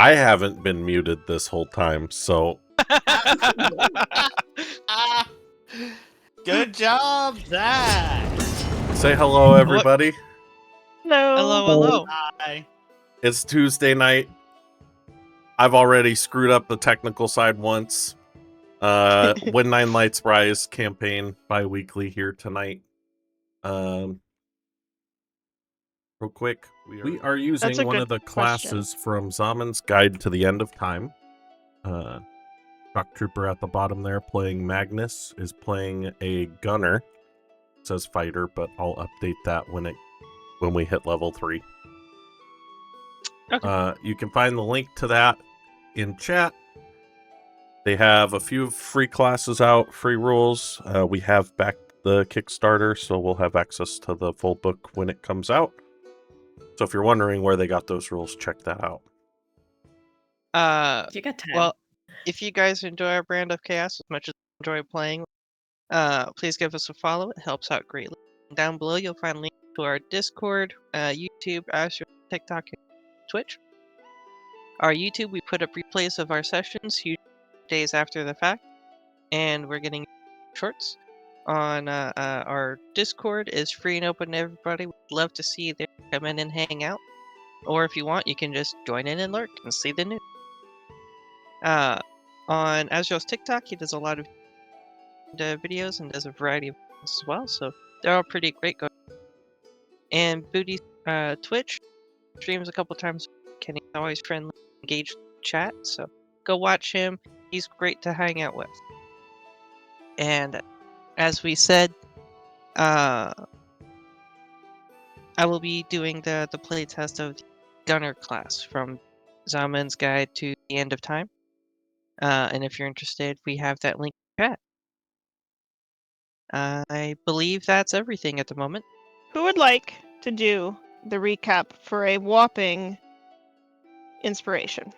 I haven't been muted this whole time, so Good job, Zach. say hello, everybody. Hello. Hello. Hi. It's Tuesday night. I've already screwed up the technical side once. When Nine Lights Rise campaign bi-weekly here tonight. Real quick, we are using one of the classes from Zaman's Guide to the End of Time. Shock Trooper at the bottom there playing Magnus is playing a gunner. It says fighter, but I'll update that when we hit level 3. Okay. You can find the link to that in chat. They have a few free classes out, free rules. We have backed the Kickstarter, so we'll have access to the full book when it comes out. So if you're wondering where they got those rules, check that out. You got time. Well, if you guys enjoy our brand of chaos as much as I enjoy playing, please give us a follow. It helps out greatly. Down below, you'll find links to our Discord, YouTube, Astro, TikTok, and Twitch. Our YouTube, we put up replays of our sessions days after the fact, and we're getting shorts. On our Discord is free and open to everybody. We'd love to see you there. Come in and hang out. Or if you want, you can just join in and lurk and see the news. On Azrael's TikTok, he does a lot of videos and does a variety of things as well, so they're all pretty great. And Booty's Twitch streams a couple times a week, and he's always friendly, engaged in chat, so go watch him. He's great to hang out with. And as we said, I will be doing the playtest of the Gunner class from Zaman's Guide to the End of Time. And if you're interested, we have that link in chat. I believe that's everything at the moment. Who would like to do the recap for a whopping inspiration?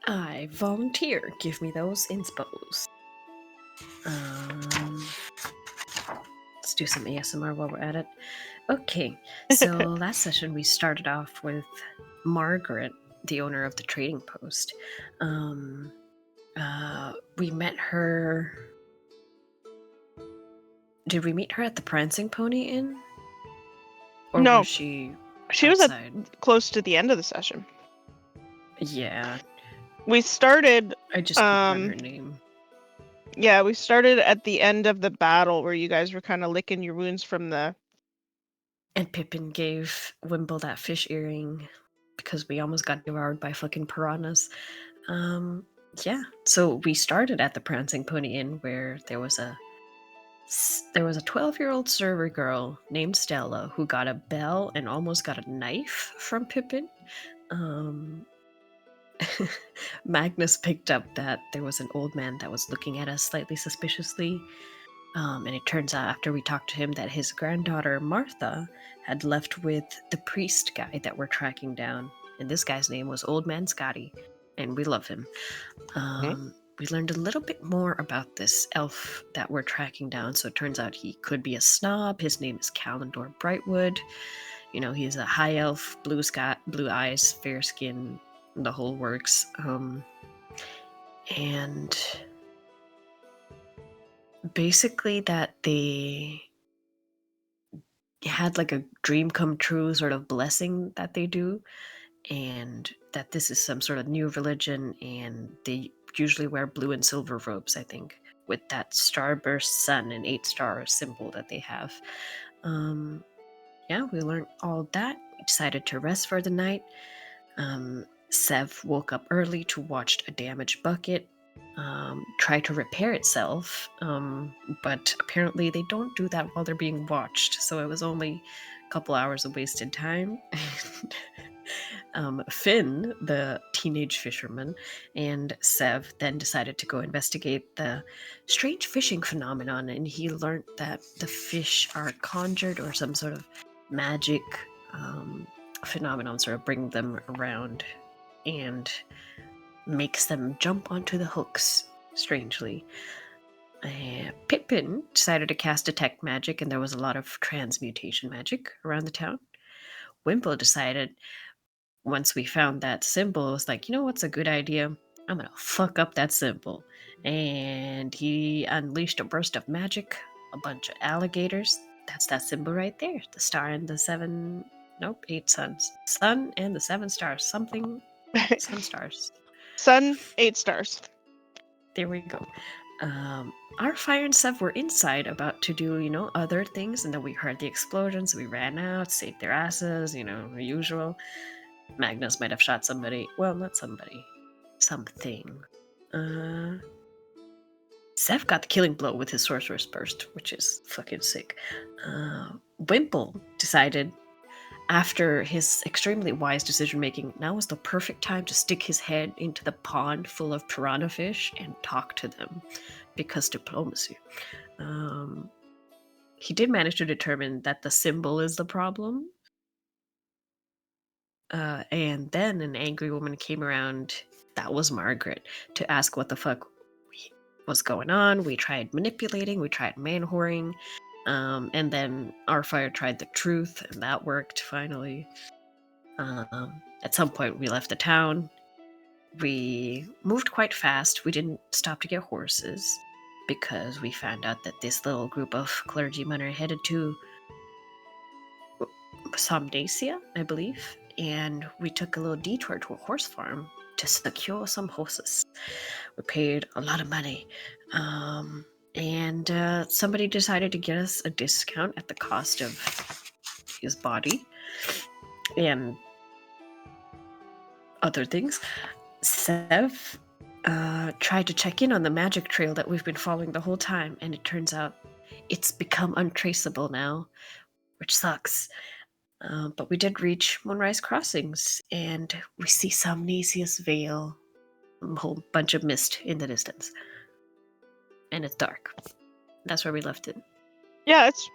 I volunteer. Give me those inspos. Let's do some ASMR while we're at it. Okay, so last session we started off with Margaret, the owner of the trading post. We met her. Did we meet her at the Prancing Pony Inn? Or No. was she was outside? Close to the end of the session. Yeah. We started. I just couldn't remember her name. Yeah, we started at the end of the battle where you guys were kind of licking your wounds from the. And Pippin gave Wimble that fish earring because we almost got devoured by fucking piranhas. Yeah. So we started at the Prancing Pony Inn where there was a 12-year-old server girl named Stella who got a bell and almost got a knife from Pippin. Magnus picked up that there was an old man that was looking at us slightly suspiciously. And it turns out after we talked to him that his granddaughter Martha had left with the priest guy that we're tracking down. And this guy's name was Old Man Scotty. And we love him. We learned a little bit more about this elf that we're tracking down. So it turns out he could be a snob. His name is Calendor Brightwood. You know, he's a high elf, blue eyes, fair skin, the whole works. And basically that they had like a dream come true sort of blessing that they do, and that this is some sort of new religion, and they usually wear blue and silver robes, I think, with that starburst sun and 8-star symbol that they have. Yeah, we learned all that. We decided to rest for the night. Sev woke up early to watch a damaged bucket try to repair itself, but apparently they don't do that while they're being watched, so it was only a couple hours of wasted time. Finn, the teenage fisherman, and Sev then decided to go investigate the strange fishing phenomenon, and he learned that the fish are conjured or some sort of magic phenomenon sort of bring them around and makes them jump onto the hooks, strangely. Pippin decided to cast Detect Magic, and there was a lot of transmutation magic around the town. Wimple decided once we found that symbol, it was like, you know what's a good idea? I'm gonna fuck up that symbol. And he unleashed a burst of magic, a bunch of alligators. That's that symbol right there. The star and the 8 suns. Sun and the 7 stars. Something, sun stars. Sun, 8 stars. There we go. Our fire and Sev were inside about to do, other things, and then we heard the explosions. We ran out, saved their asses, the usual. Magnus might have shot somebody. Well, not somebody. Something. Sev got the killing blow with his sorcerer's burst, which is fucking sick. Wimple decided, after his extremely wise decision making, now was the perfect time to stick his head into the pond full of piranha fish and talk to them, because diplomacy. He did manage to determine that the symbol is the problem. And then an angry woman came around, that was Margaret, to ask what the fuck was going on. We tried manipulating, we tried man-whoring, and then our fire tried the truth, and that worked finally. At some point, we left the town. We moved quite fast. We didn't stop to get horses because we found out that this little group of clergymen are headed to Somnacia, I believe, and we took a little detour to a horse farm to secure some horses. We paid a lot of money, and somebody decided to get us a discount at the cost of his body and other things. Sev tried to check in on the magic trail that we've been following the whole time, and it turns out it's become untraceable now, which sucks. But we did reach Moonrise Crossings, and we see Somnasia's Vale, a whole bunch of mist in the distance. And it's dark. That's where we left it. Yeah, it's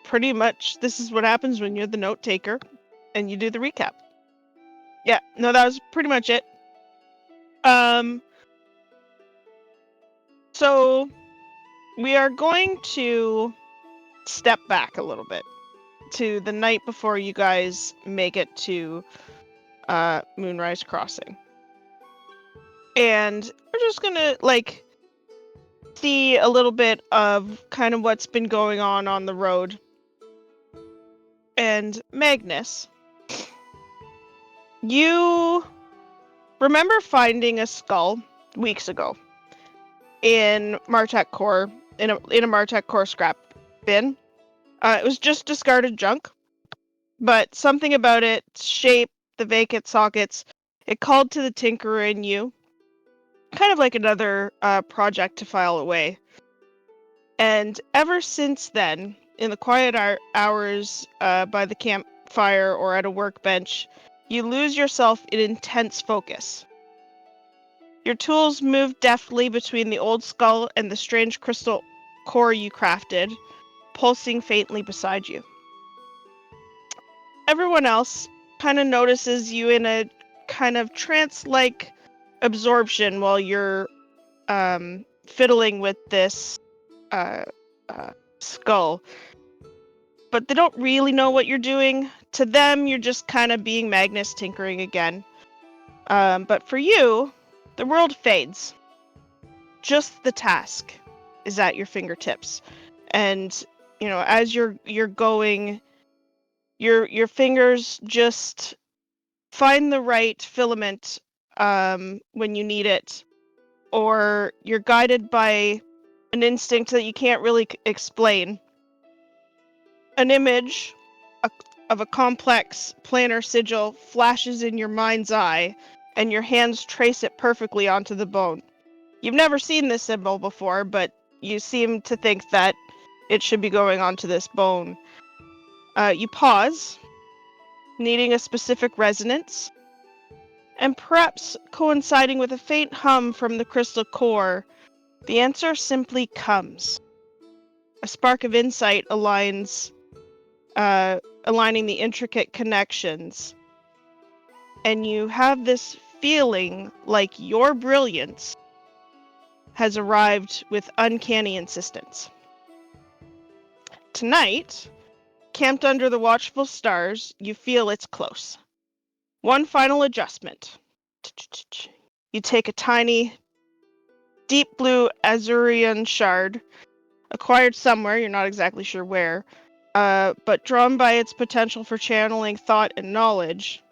pretty much, this is what happens when you're the note taker and you do the recap. Yeah, no, that was pretty much it. So we are going to step back a little bit to the night before you guys make it to Moonrise Crossing. And we're just gonna see a little bit of kind of what's been going on the road. And Magnus, you remember finding a skull weeks ago in Martech Core, in a Martech Core scrap bin. It was just discarded junk, but something about its shape, the vacant sockets, it called to the tinkerer in you, kind of like another project to file away. And ever since then, in the quiet hours by the campfire or at a workbench, you lose yourself in intense focus. Your tools move deftly between the old skull and the strange crystal core you crafted, pulsing faintly beside you. Everyone else kind of notices you in a kind of trance-like absorption while you're fiddling with this skull. But they don't really know what you're doing. To them, you're just kind of being Magnus tinkering again. But for you, the world fades. Just the task is at your fingertips. And, as you're going, your fingers just find the right filament when you need it. Or you're guided by an instinct that you can't really explain. An image of a complex planar sigil flashes in your mind's eye, and your hands trace it perfectly onto the bone. You've never seen this symbol before, but you seem to think that it should be going onto this bone. You pause, needing a specific resonance, and perhaps coinciding with a faint hum from the crystal core, the answer simply comes. A spark of insight aligning the intricate connections, and you have this feeling like your brilliance has arrived with uncanny insistence. Tonight, camped under the watchful stars, you feel it's close. One final adjustment. You take a tiny, deep blue Azurian shard, acquired somewhere, you're not exactly sure where, but drawn by its potential for channeling thought and knowledge.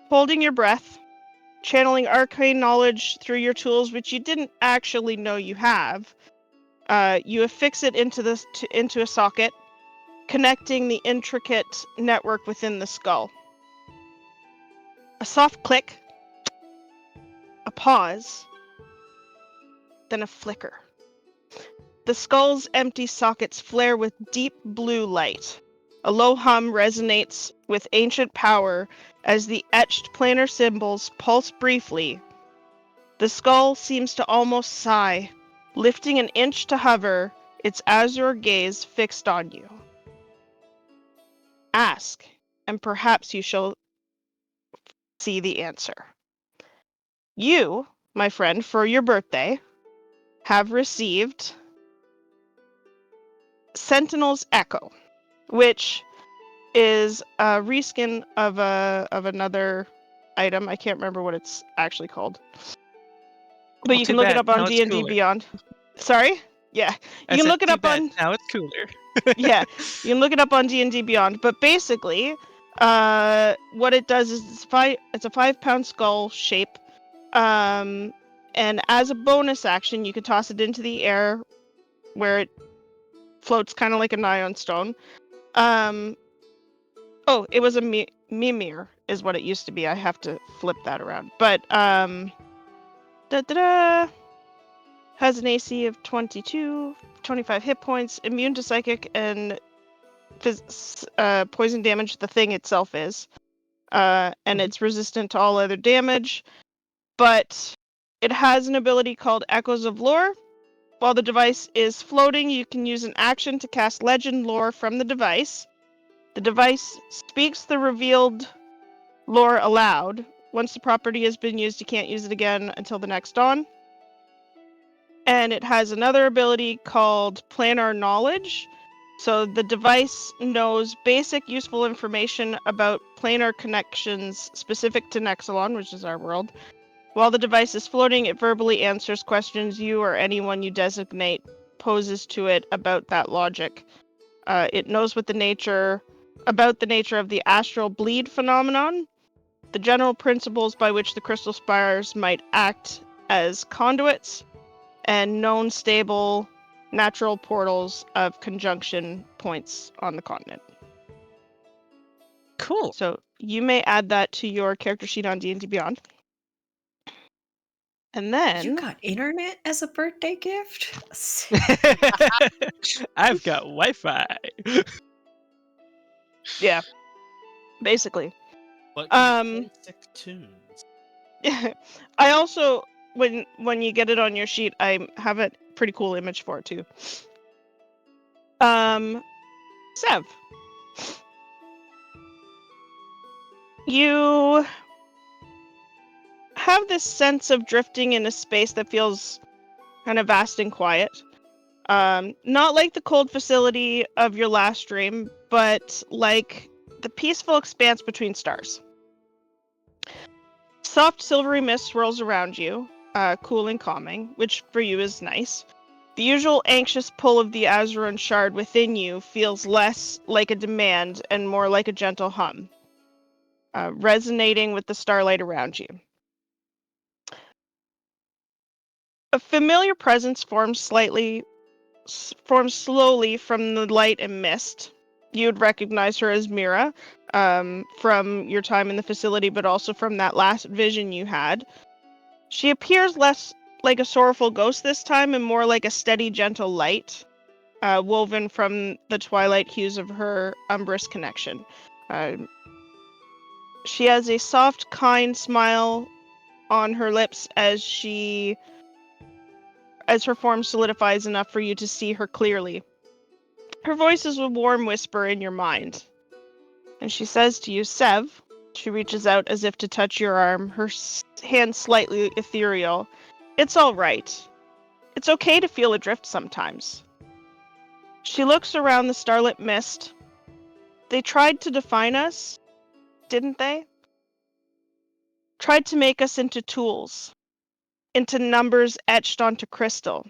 Holding your breath, channeling arcane knowledge through your tools, which you didn't actually know you have, you affix it into a socket, connecting the intricate network within the skull. A soft click, a pause, then a flicker. The skull's empty sockets flare with deep blue light. A low hum resonates with ancient power as the etched planar symbols pulse briefly. The skull seems to almost sigh, lifting an inch to hover, its azure gaze fixed on you. Ask, and perhaps you shall see the answer. You, my friend, for your birthday, have received Sentinel's Echo, which is a reskin of another item. I can't remember what it's actually called. But Well, you too can look it bad. up on Now it's D&D cooler. Beyond. Sorry? Yeah. I You can said, look it too up bad. on Now it's cooler. yeah, you can look it up on D&D Beyond. But basically, what it does is it's a 5-pound skull shape. And as a bonus action, you can toss it into the air where it floats kind of like an ion stone. Oh, it was a mimir is what it used to be. I have to flip that around. But has an AC of 22, 25 hit points, immune to psychic and poison damage. The thing itself is, and it's resistant to all other damage. But it has an ability called Echoes of Lore. While the device is floating, you can use an action to cast legend lore from the device. The device speaks the revealed lore aloud. Once the property has been used, you can't use it again until the next dawn. And it has another ability called Planar Knowledge. So the device knows basic useful information about planar connections specific to Nexalon, which is our world. While the device is floating, it verbally answers questions you or anyone you designate poses to it about that logic. It knows about the nature of the astral bleed phenomenon, the general principles by which the crystal spires might act as conduits, and known stable natural portals of conjunction points on the continent. Cool. So you may add that to your character sheet on D&D Beyond. And then You got internet as a birthday gift? I've got Wi-Fi. yeah, basically. But can you play sick tunes? I also, when you get it on your sheet, I have a pretty cool image for it too. Sev, you have this sense of drifting in a space that feels kind of vast and quiet. Not like the cold facility of your last dream, but like the peaceful expanse between stars. Soft silvery mist swirls around you, cool and calming, which for you is nice. The usual anxious pull of the Azuran shard within you feels less like a demand and more like a gentle hum, resonating with the starlight around you. A familiar presence forms slowly from the light and mist. You would recognize her as Mira, from your time in the facility, but also from that last vision you had. She appears less like a sorrowful ghost this time and more like a steady, gentle light, woven from the twilight hues of her umbrous connection. She has a soft, kind smile on her lips as her form solidifies enough for you to see her clearly. Her voice is a warm whisper in your mind. And she says to you, Sev. She reaches out as if to touch your arm, her hand slightly ethereal. It's all right. It's okay to feel adrift sometimes. She looks around the starlit mist. They tried to define us, didn't they? tried to make us into tools, into numbers etched onto crystal.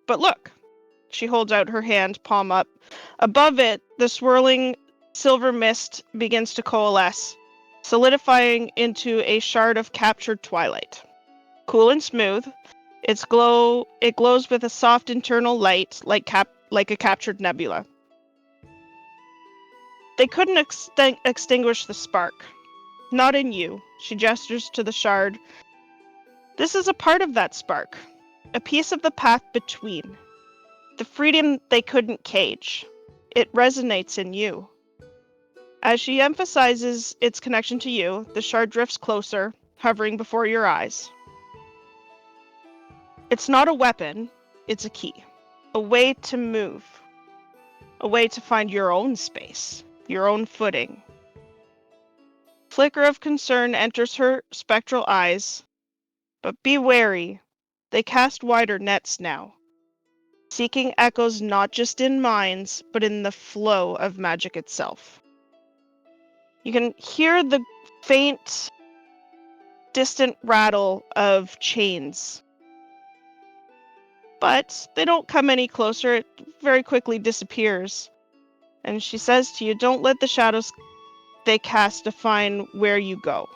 But look, she holds out her hand, palm up. Above it, the swirling silver mist begins to coalesce, solidifying into a shard of captured twilight. Cool and smooth, it glows with a soft internal light, like a captured nebula. They couldn't extinguish the spark. Not in you. She gestures to the shard. This is a part of that spark, a piece of the path between. The freedom they couldn't cage. It resonates in you. As she emphasizes its connection to you, the shard drifts closer, hovering before your eyes. It's not a weapon, it's a key. A way to move. A way to find your own space, your own footing. Flicker of concern enters her spectral eyes, but be wary. They cast wider nets now, seeking echoes not just in minds, but in the flow of magic itself. You can hear the faint, distant rattle of chains. But they don't come any closer. It very quickly disappears. And she says to you, don't let the shadows they cast define where you go.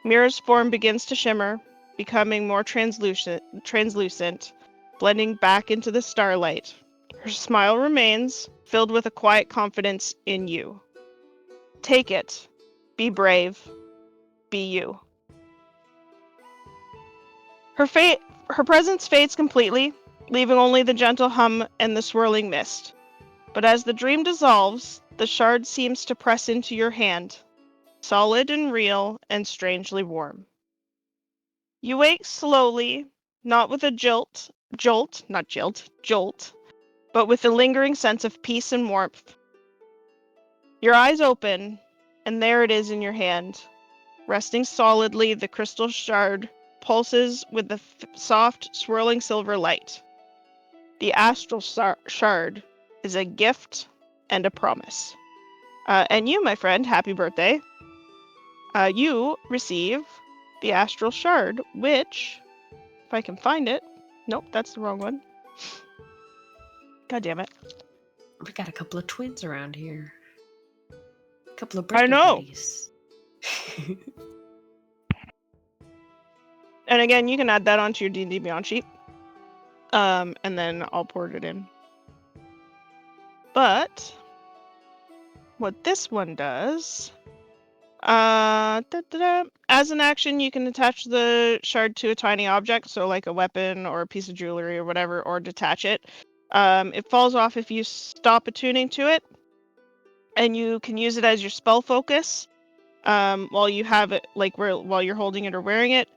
Mira's form begins to shimmer, becoming more translucent, blending back into the starlight. Her smile remains, filled with a quiet confidence in you. Take it. Be brave. Be you. Her presence fades completely, leaving only the gentle hum and the swirling mist. But as the dream dissolves, the shard seems to press into your hand, solid and real and strangely warm. You wake slowly, not with a jolt, but with a lingering sense of peace and warmth. Your eyes open, and there it is in your hand. Resting solidly, the crystal shard pulses with the soft, swirling silver light. The astral shard is a gift and a promise. And you, my friend, happy birthday. You receive the astral shard, which, if I can find it, nope, that's the wrong one. God damn it. We got a couple of twins around here. A couple of birthday I know. buddies. And again, you can add that onto your D&D Beyond sheet. And then I'll port it in. But what this one does, as an action, you can attach the shard to a tiny object, so like a weapon or a piece of jewelry or whatever, or detach it. It falls off if you stop attuning to it, and you can use it as your spell focus while you have it, like while you're holding it or wearing it.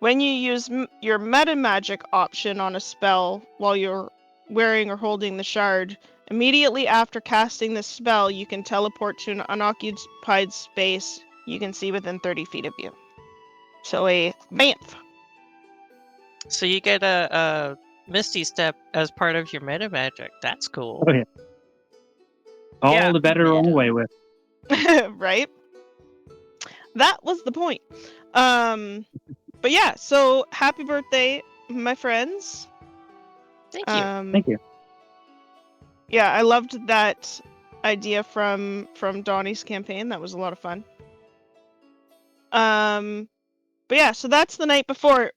When you use your meta magic option on a spell while you're wearing or holding the shard, immediately after casting the spell, you can teleport to an unoccupied space you can see within 30 feet of you. So a BAMF. So you get a Misty Step as part of your meta magic. That's cool. Oh, yeah. All Yeah. the better Meta. away with. Right? That was the point. But yeah, so happy birthday, my friends. Thank you. Thank you. Yeah, I loved that idea from Donnie's campaign. That was a lot of fun. But yeah, so that's the night before.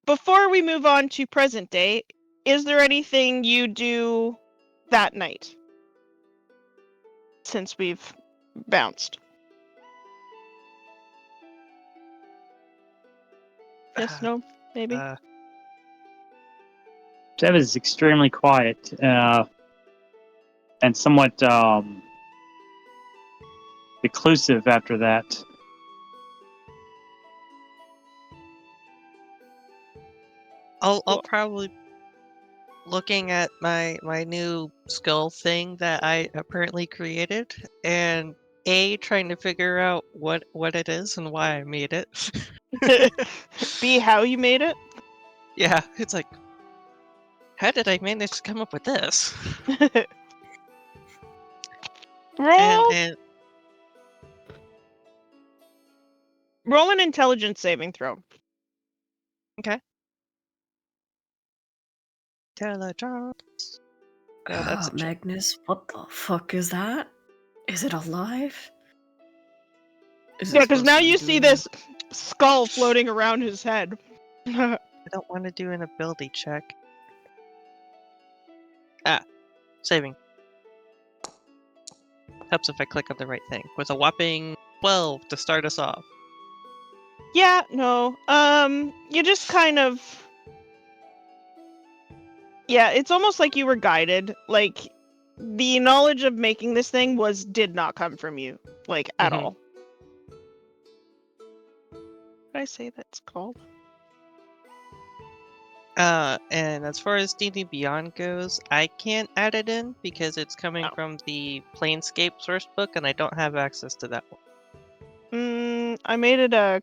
Before we move on to present day, is there anything you do that night? Since we've bounced. Yes, no, maybe? Sev is extremely quiet and somewhat reclusive after that. I'll probably looking at my new skill thing that I apparently created and trying to figure out what it is and why I made it. B, how you made it? Yeah, it's like, how did I manage to come up with this? Roll. And Roll an intelligence saving throw. Teledrops. No, that's a check. Magnus, what the fuck is that? Is it alive? Is it Yeah, because supposed now to be you see doing this skull floating around his head. I don't want to do an ability check. Saving. Helps if I click on the right thing. With a whopping 12 to start us off. Yeah, no. You just kind of. Yeah, it's almost like you were guided. Like, the knowledge of making this thing did not come from you, like, at Mhm. all. What did I say that's called? And as far as D&D Beyond goes, I can't add it in because it's coming Oh. from the Planescape source book, and I don't have access to that one. I made it a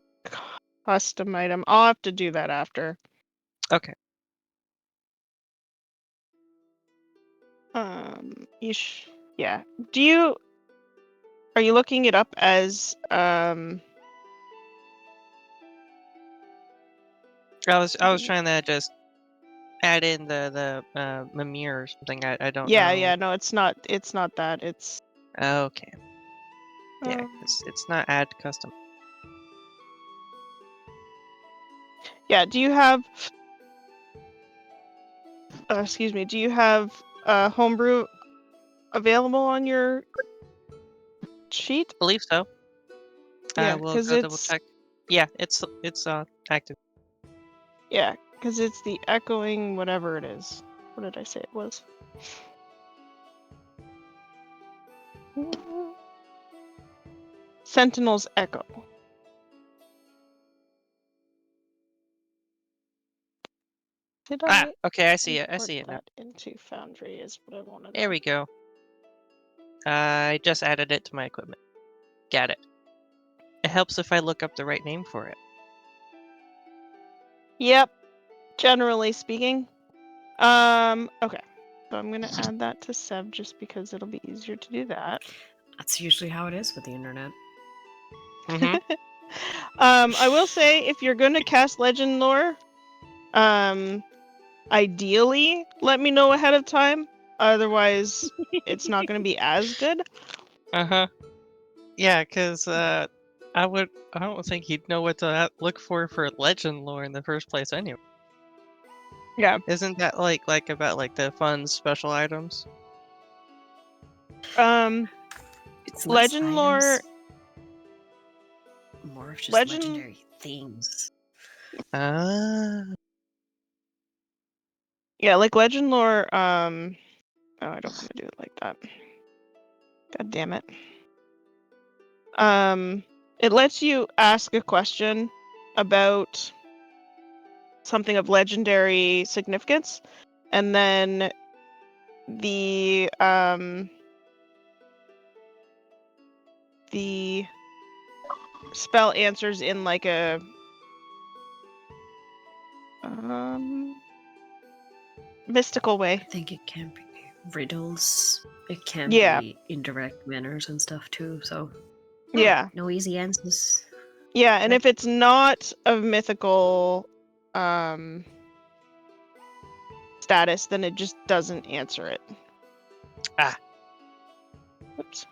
custom item. I'll have to do that after. Okay. Yeah. Are you looking it up as I was trying to just add in the Mimir or something. I don't know. Yeah, no, it's not that. It's Okay. Yeah, it's not add custom. Yeah, do you have do you have homebrew available on your sheet? Believe so. Yeah, We'll because go double it's check. Yeah, it's active. yeah, because it's the echoing whatever it is. What did I say it was? Sentinel's Echo. Did I Okay, I see it. I import see it now. that into Foundry is what I wanted. There we go. I just added it to my equipment. Got it. It helps if I look up the right name for it. Yep. Generally speaking. Okay. So I'm gonna add that to Sev just because it'll be easier to do that. That's usually how it is with the internet. Mm-hmm. I will say if you're gonna cast Legend Lore, ideally let me know ahead of time. Otherwise, it's not gonna be as good. Uh-huh. Yeah, because I don't think he'd know what to look for legend lore in the first place anyway. Yeah. Isn't that like about like the fun special items? It's less Legend Lore. items, more of just Legend- legendary things. Ah. Yeah, like Legend Lore. Oh, I don't want to do it like that. God damn it. It lets you ask a question about something of legendary significance, and then the spell answers in like a mystical way. I think it can be riddles. It can Yeah. be indirect manners and stuff too. So Yeah. no easy answers. Yeah, and if it's not of mythical status, then it just doesn't answer it. Ah. Oops.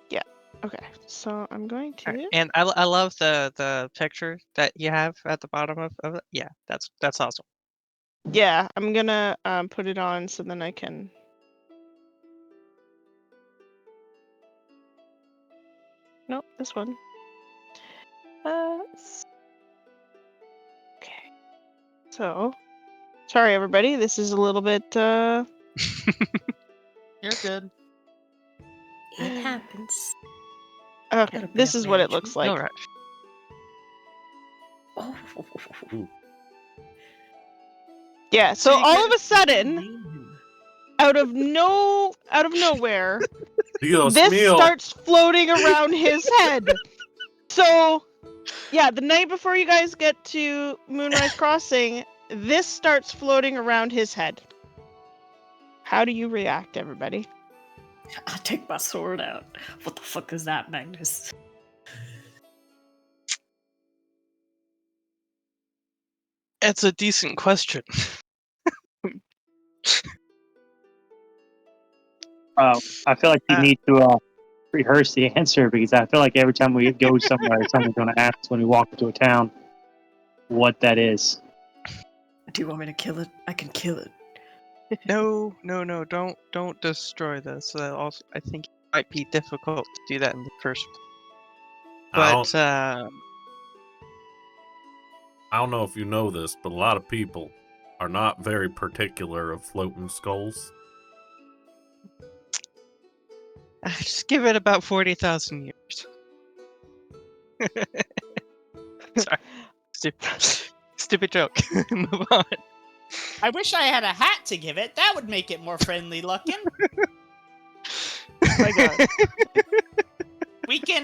Yeah. Okay. So I'm going to. Alright, and I love the picture that you have at the bottom of it. Yeah, that's awesome. Yeah, I'm gonna put it on so then I can. Nope, this one. Okay. So, sorry everybody. This is a little bit. You're good. It happens. Okay. Little bit This of is what it looks like. No rush. Oh. Yeah. So all of a sudden, out of nowhere, Dios this mío. starts floating around his head. So, yeah, the night before you guys get to Moonrise Crossing, this starts floating around his head. How do you react, everybody? I take my sword out. What the fuck is that, Magnus? It's a decent question. I feel like you need to rehearse the answer because I feel like every time we go somewhere, someone's going to ask when we walk into a town what that is. Do you want me to kill it? I can kill it. No, don't destroy this. Also, I think it might be difficult to do that in the first place. But I don't know if you know this, but a lot of people are not very particular of floating skulls. just give it about 40,000 years. Sorry, stupid joke. Move on. I wish I had a hat to give it. That would make it more friendly looking. My God. We can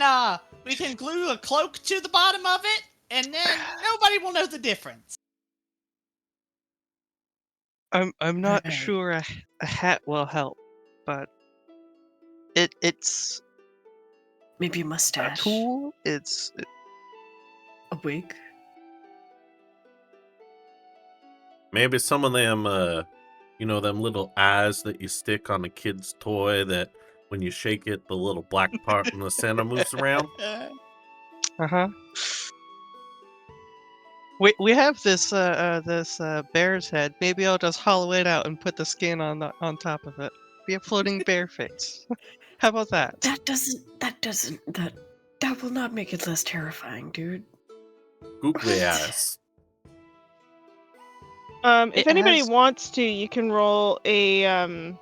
glue a cloak to the bottom of it, and then nobody will know the difference. I'm not Right. sure a hat will help, but it's Maybe a a mustache. tool. A wig. Maybe some of them, them little eyes that you stick on a kid's toy that when you shake it, the little black part in the center moves around. Uh-huh. We have this bear's head. Maybe I'll just hollow it out and put the skin on top of it. Be a floating bear face. How about that? That will not make it less terrifying, dude. Googly eyes. If It anybody has- wants to, you can roll an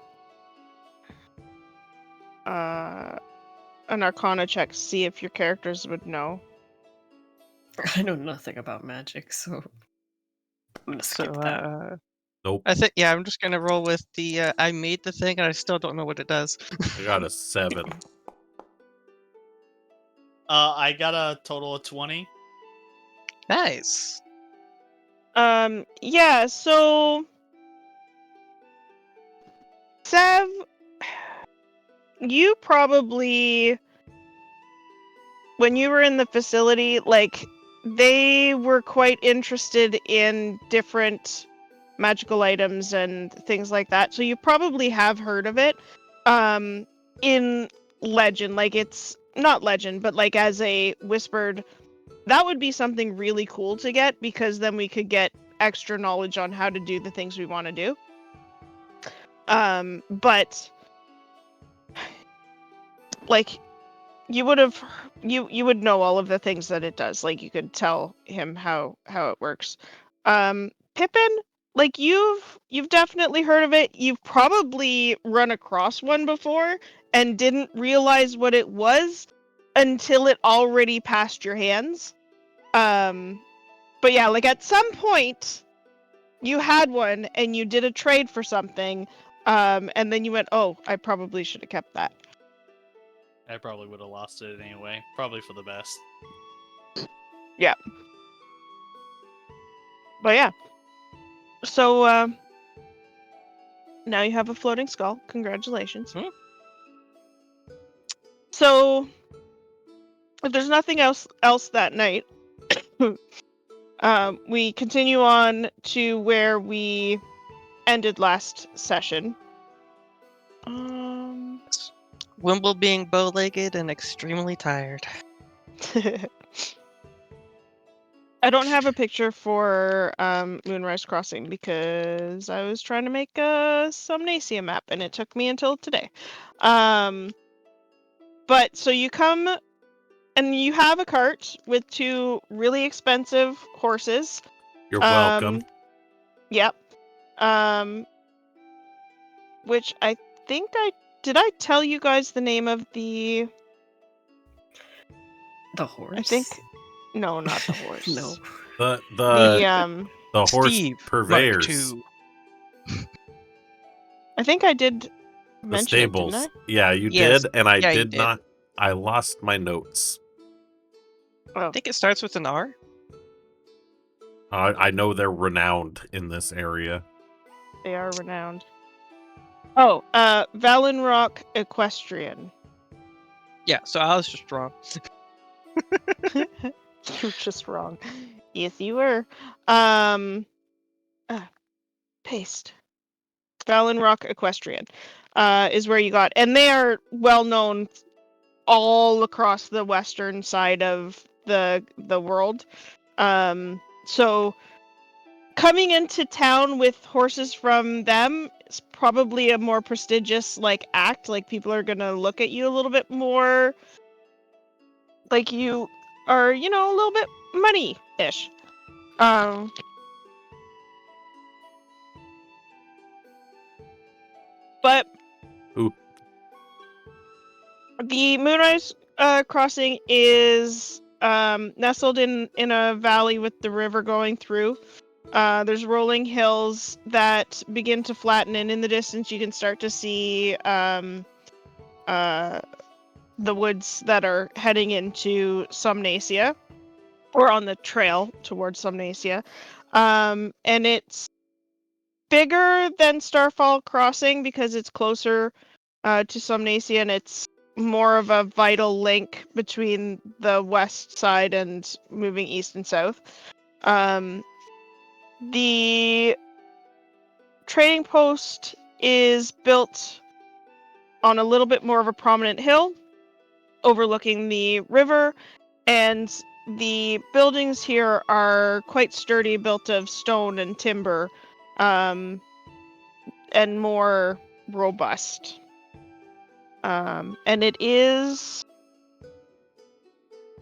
Arcana check to see if your characters would know. I know nothing about magic, so I'm gonna skip So that. Nope. I think I'm just gonna roll with the I made the thing and I still don't know what it does. I got a 7. I got a total of 20. Nice. Yeah, so Sev, you probably, when you were in the facility, like, they were quite interested in different magical items and things like that. So you probably have heard of it. In legend, like, it's not legend, but like as a whispered, that would be something really cool to get, because then we could get extra knowledge on how to do the things we want to do. But like, you would know all of the things that it does. Like, you could tell him how it works. Pippin, like, you've definitely heard of it. You've probably run across one before and didn't realize what it was until it already passed your hands. But yeah, like, at some point you had one and you did a trade for something, and then you went, oh, I probably should have kept that. I probably would have lost it anyway. Probably for the best. But yeah. So now you have a floating skull. Congratulations. Hmm. So if there's nothing else that night, we continue on to where we ended last session. Wimble being bow-legged and extremely tired. I don't have a picture for Moonrise Crossing because I was trying to make a Somnacia map and it took me until today. But so you come and you have a cart with 2 really expensive horses. You're welcome. Yep. Which I think did I tell you guys the name of the The horse? I think no, not the horse. No. The horse Steve, purveyors. Mark II. I think I did The mention it, didn't stables. I? Yeah, you Yes. did, and I Yeah, you did did. not. I lost my notes. Oh, I think it starts with an R. I know they're renowned in this area. they are renowned. Oh, Valenrock Equestrian. Yeah, so I was just wrong. You're just wrong. Yes, you were. Paste. Valenrock Equestrian is where you got, and they are well known all across the western side of the world. So coming into town with horses from them is probably a more prestigious like act. Like people are gonna look at you a little bit more, like you are, a little bit money-ish. But Ooh. the Moonrise Crossing is nestled in a valley with the river going through. There's rolling hills that begin to flatten, and in the distance you can start to see the woods that are heading into Somnacia, or on the trail towards Somnacia. And it's bigger than Starfall Crossing because it's closer to Somnacia, and it's more of a vital link between the west side and moving east and south. The trading post is built on a little bit more of a prominent hill overlooking the river, and the buildings here are quite sturdy, built of stone and timber, and more robust. And it is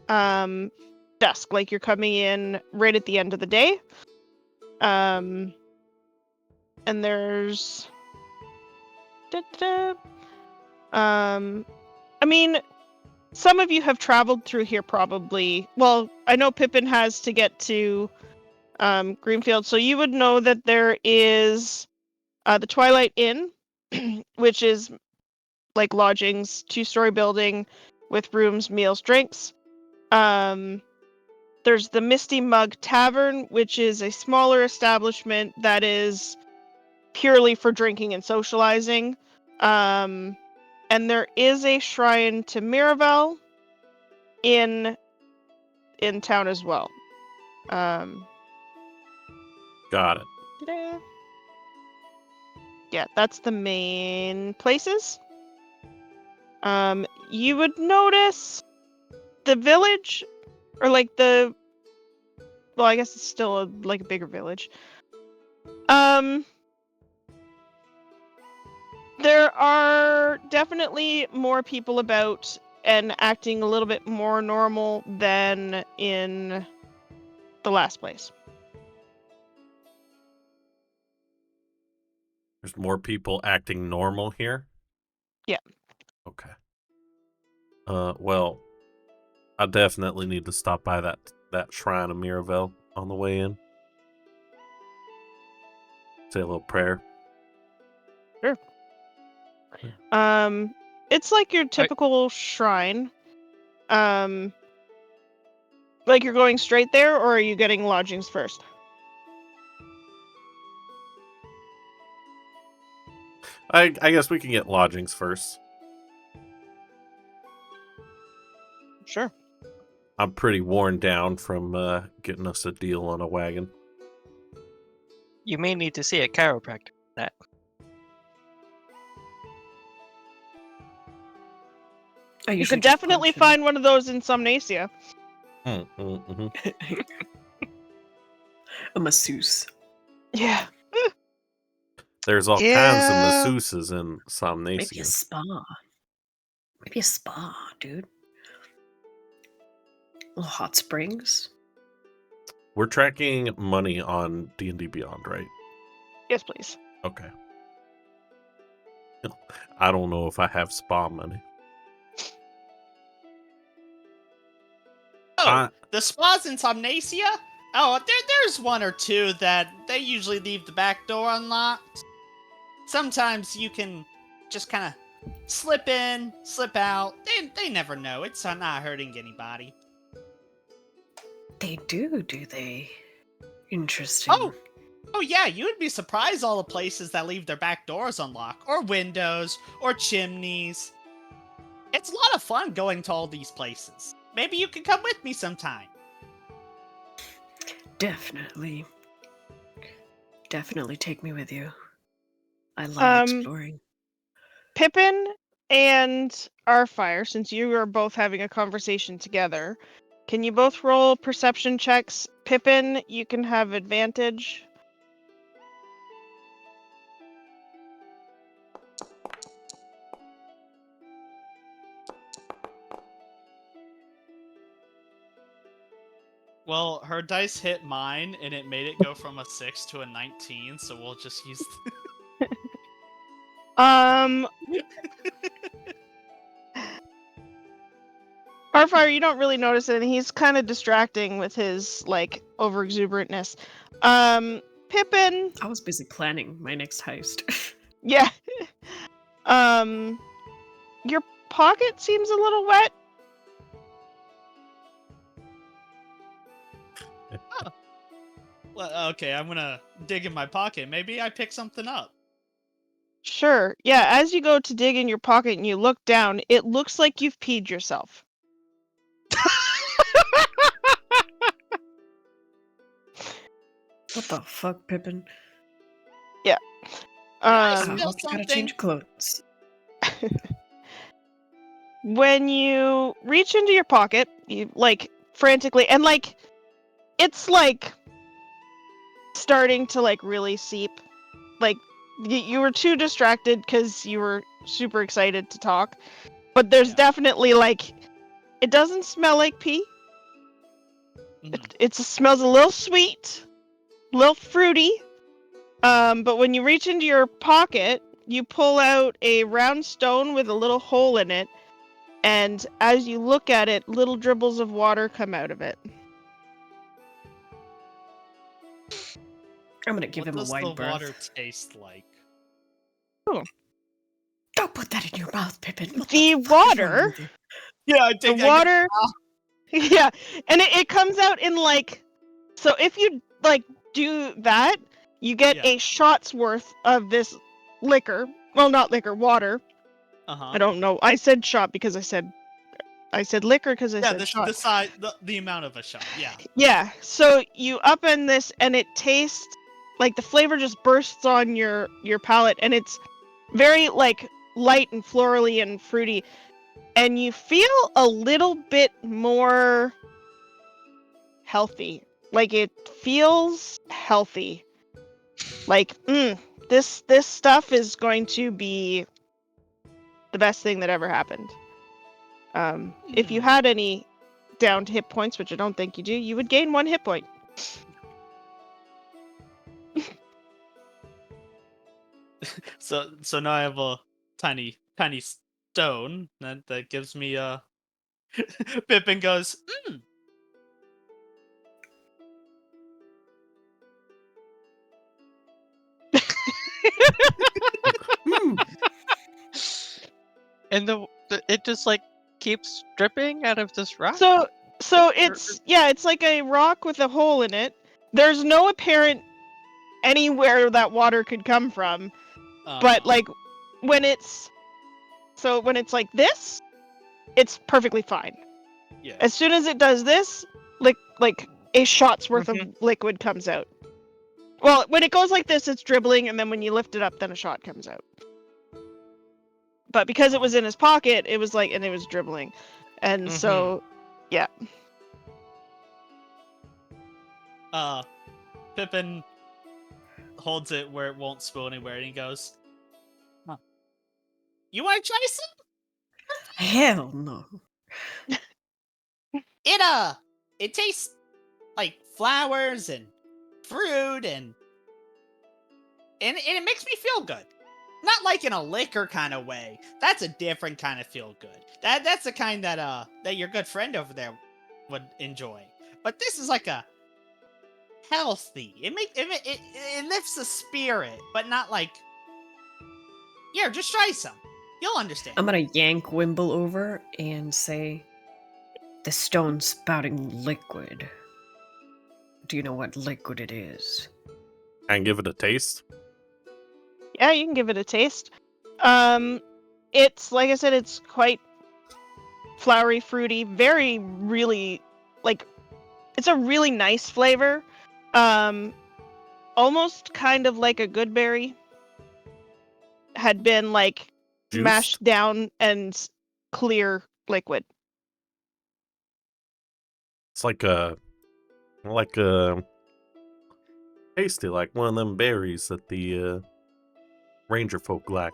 dusk, like you're coming in right at the end of the day. And there's I mean, some of you have traveled through here probably. Well, I know Pippin has to get to Greenfield, so you would know that there is the Twilight Inn, which is like lodgings, 2-story building with rooms, meals, drinks. There's the Misty Mug Tavern, which is a smaller establishment that is purely for drinking and socializing. And there is a shrine to Miravel in town as well. Got it. Ta-da. Yeah, that's the main places. You would notice the village, or like the, well, I guess it's still like a bigger village. There are definitely more people about and acting a little bit more normal than in the last place. There's more people acting normal here? Yeah. Okay. Well, I definitely need to stop by that shrine of Miravel on the way in. Say a little prayer. Sure. It's like your typical shrine. Like you're going straight there, or are you getting lodgings first? I guess we can get lodgings first. Sure. I'm pretty worn down from getting us a deal on a wagon. You may need to see a chiropractor for that. You could definitely find one of those in Somnacia. Mm-hmm. A masseuse. Yeah. There's all kinds of masseuses in Somnacia. Maybe a spa. Maybe a spa, dude. Little hot springs. We're tracking money on D&D Beyond, right? Yes, please. Okay. I don't know if I have spa money. Oh, the spas in Somnacia? Oh, there's one or two that they usually leave the back door unlocked. Sometimes you can just kind of slip in, slip out. They never know. It's not hurting anybody. They do they? Interesting. Oh, Oh yeah, you would be surprised all the places that leave their back doors unlocked, or windows, or chimneys. It's a lot of fun going to all these places. Maybe you can come with me sometime. Definitely. Definitely take me with you. I love exploring. Pippin and Arfire, since you are both having a conversation together, can you both roll perception checks? Pippin, you can have advantage. Well, her dice hit mine, and it made it go from a 6 to a 19, so we'll just use... Arfire, you don't really notice it, and he's kind of distracting with his, like, over-exuberantness. Pippin... I was busy planning my next heist. Yeah. Your pocket seems a little wet. Oh. Well, okay, I'm gonna dig in my pocket. Maybe I pick something up. Sure. Yeah, as you go to dig in your pocket and you look down, it looks like you've peed yourself. What the fuck, Pippin? Yeah. I I smell hope you gotta something. change clothes. When you reach into your pocket, you, like, frantically, and, like, it's, like, starting to, like, really seep. Like, you were too distracted because you were super excited to talk. But there's definitely, like, it doesn't smell like pee. It smells a little sweet, a little fruity. But when you reach into your pocket, you pull out a round stone with a little hole in it, and as you look at it, little dribbles of water come out of it. I'm gonna give him a wide What does the berth. water taste like? Oh. Don't put that in your mouth, Pippin. What The the fuck is wrong water... with you? Yeah, I think the water... Yeah, and it comes out in, like... So if you, like, do that, you get a shot's worth of this liquor. Well, not liquor, water. I don't know. I said shot because I said liquor because I said shot. The size, the amount of a shot. Yeah. Yeah. So you upend this, and it tastes like the flavor just bursts on your palate, and it's very, like, light and florally and fruity, and you feel a little bit more healthy. Like, it feels healthy. Like, this stuff is going to be the best thing that ever happened. If you had any downed hit points, which I don't think you do, you would gain 1 hit point. So now I have a tiny stone that gives me a... Pippin goes, And it just like keeps dripping out of this rock. So it's it's like a rock with a hole in it. There's no apparent anywhere that water could come from. But, like, when it's like this, it's perfectly fine. Yeah. As soon as it does this, like a shot's worth of liquid comes out. Well, when it goes like this, it's dribbling, and then when you lift it up, then a shot comes out. But because it was in his pocket, it was like, and it was dribbling. And so, yeah. Pippin holds it where it won't spill anywhere, and he goes, "You want to try some?" Hell no. It tastes like flowers and fruit, and it makes me feel good. Not like in a liquor kind of way. That's a different kind of feel good. That's the kind that your good friend over there would enjoy. But this is like a healthy. It lifts the spirit, but not like... Here, just try some. You'll understand. I'm gonna yank Wimble over and say, "The stone's spouting liquid. Do you know what liquid it is?" And give it a taste. Yeah, you can give it a taste. It's like I said, it's quite flowery, fruity, very really like it's a really nice flavor. Almost kind of like a good berry had been like Juiced? mashed down and clear liquid. It's like a tasty, like one of them berries that the ranger folk like.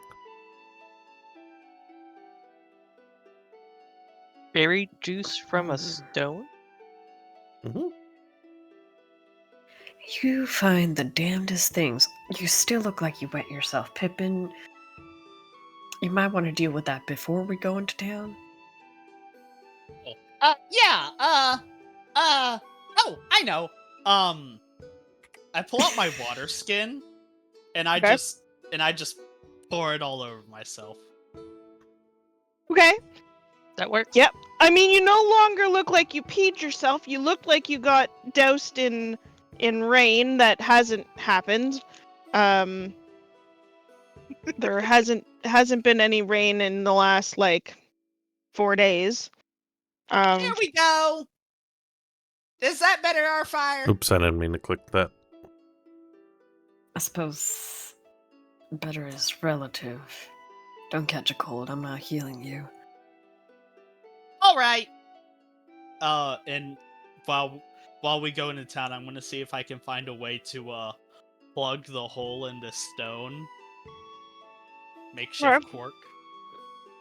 Berry juice from a stone? Mm-hmm. You find the damnedest things. You still look like you wet yourself, Pippin. You might want to deal with that before we go into town. Yeah, oh, I know. I pull out my water skin, and I Okay. just pour it all over myself. Okay. That works? Yep. I mean, you no longer look like you peed yourself. You look like you got doused in rain that hasn't happened. There hasn't been any rain in the last like 4 days. There we go. Is that better, our fire? Oops, I didn't mean to click that. I suppose better is relative. Don't catch a cold. I'm not healing you. All right. And while we go into town, I'm gonna see if I can find a way to plug the hole in the stone. Makeshift Alright. cork.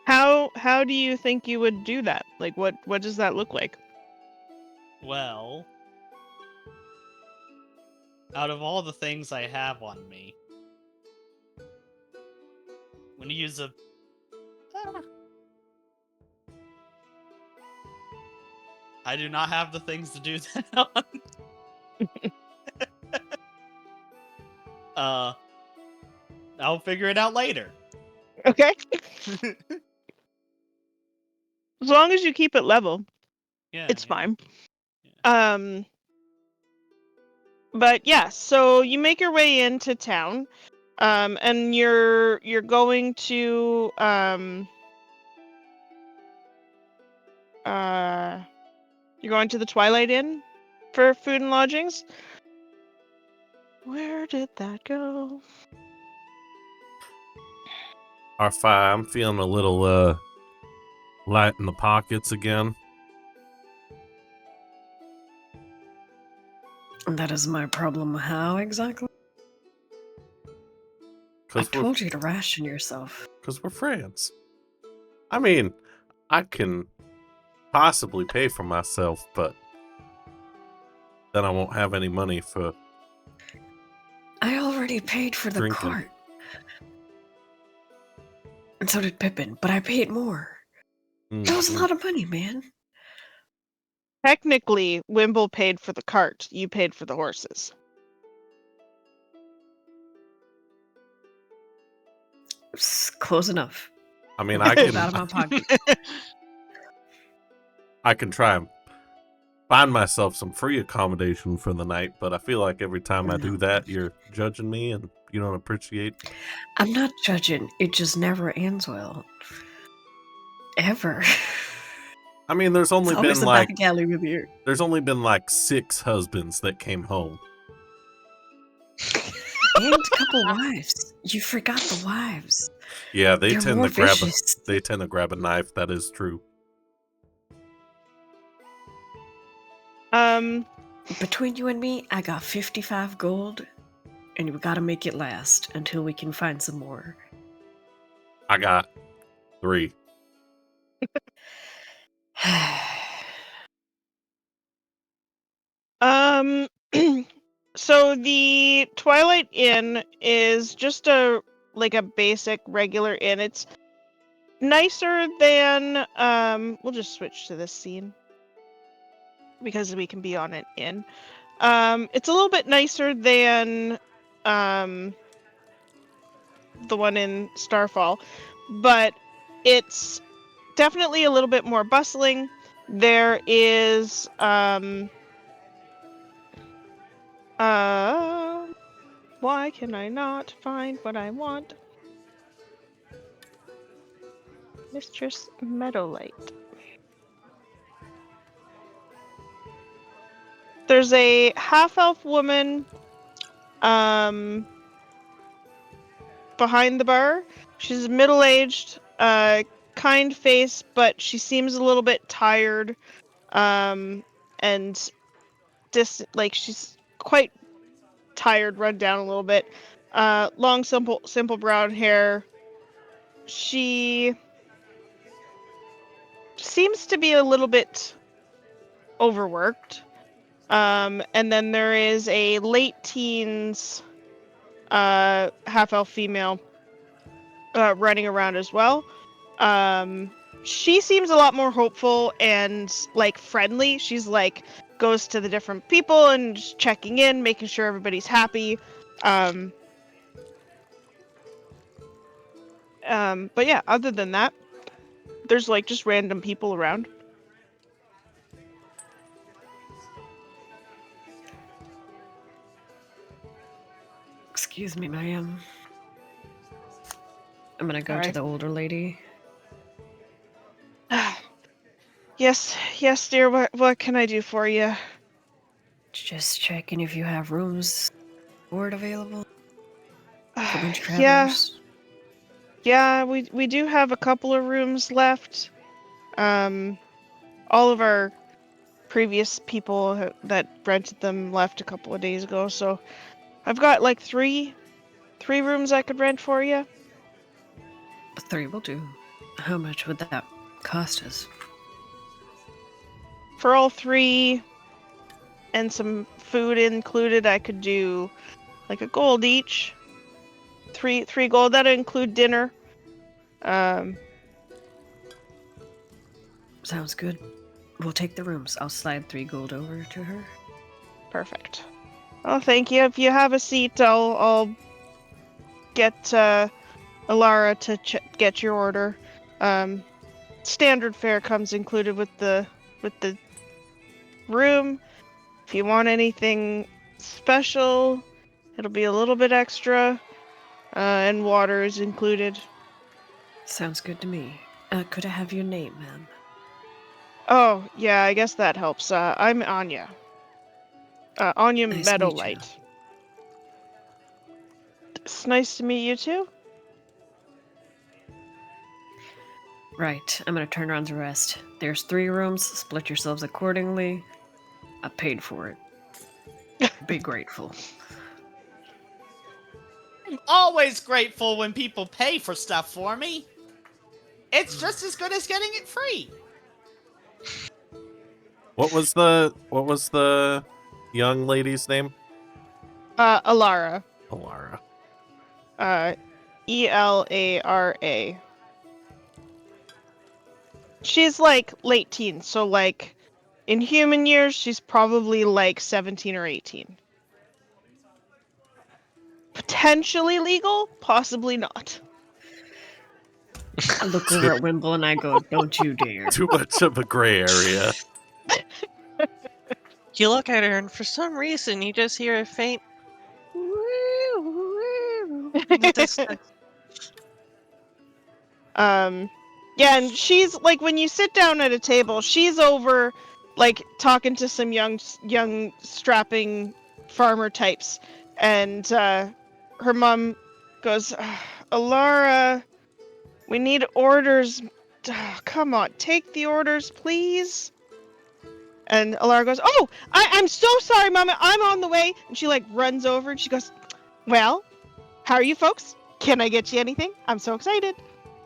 How do you think you would do that? Like what does that look like? Well, out of all the things I have on me, I'm gonna use a. I do not have the things to do that on. I'll figure it out later. Okay. As long as you keep it level, Yeah, it's yeah. fine. Yeah. But yeah, so you make your way into town, and you're going to you're going to the Twilight Inn for food and lodgings. Where did that go? R5, I'm feeling a little light in the pockets again. That is my problem. How exactly? I told you to ration yourself. Because we're friends. I mean, I can possibly pay for myself, but then I won't have any money for I already paid for the drinking. cart. And so did Pippin, but I paid more. That was a lot of money, man. Technically, Wimble paid for the cart. You paid for the horses. It's close enough. I mean, I pulled out of my pocket. I can try and find myself some free accommodation for the night, but I feel like every time I do that, you're judging me and you don't appreciate. I'm not judging. It just never ends well. Ever. I mean, there's only It's always been a like back alley with you. there's only been like 6 husbands that came home. And a couple wives. You forgot the wives. Yeah, they They're tend more to grab vicious. a knife. That is true. Between you and me, I got 55 gold, and we gotta make it last until we can find some more. I got 3. So the Twilight Inn is just a basic regular inn. It's nicer than we'll just switch to this scene because we can be on an inn. It's a little bit nicer than the one in Starfall, but it's definitely a little bit more bustling. There is Why can I not find what I want? Mistress Meadowlight. There's a half-elf woman behind the bar. She's middle-aged, kind face, but she seems a little bit tired, and she's quite tired, run down a little bit. Long, simple brown hair. She seems to be a little bit overworked. And then there is a late teens half-elf female running around as well. She seems a lot more hopeful and like friendly. She's like goes to the different people and just checking in, making sure everybody's happy. But yeah, other than that, there's like just random people around. Excuse me, ma'am. I'm gonna go to Alright. the older lady. Yes, dear. What can I do for you? Just checking if you have rooms board available for winter Yeah, travelers. we do have a couple of rooms left. All of our previous people that rented them left a couple of days ago, so I've got like three rooms I could rent for you. 3 will do. How much would that cost us? For all 3 and some food included, I could do like a gold each. 3 gold. That'll include dinner. Sounds good. We'll take the rooms. I'll slide 3 gold over to her. Perfect. Oh, thank you. If you have a seat, I'll get Alara to get your order. Standard fare comes included with the room. If you want anything special, it'll be a little bit extra, and water is included. Sounds good to me. Could I have your name, ma'am? Oh, yeah, I guess that helps. I'm Anya. Anya Nice to meet you. Meadowlight. It's nice to meet you too. Right, I'm gonna turn around the rest. There's 3 rooms, split yourselves accordingly. I paid for it. Be grateful. I'm always grateful when people pay for stuff for me. It's just as good as getting it free. What was the young lady's name? Alara. Alara. Elara. She's like late teens, so like in human years, she's probably like 17 or 18. Potentially legal, possibly not. I look over at Wimble and I go, don't you dare. Too much of a gray area. You look at her, and for some reason, you just hear a faint. Yeah, and she's like when you sit down at a table, she's over like talking to some young strapping farmer types, and her mom goes, Alara, we need orders. Come on, take the orders, please. And Alara goes, oh, I'm so sorry, Mama, I'm on the way. And she like runs over and she goes, well, how are you folks? Can I get you anything? I'm so excited.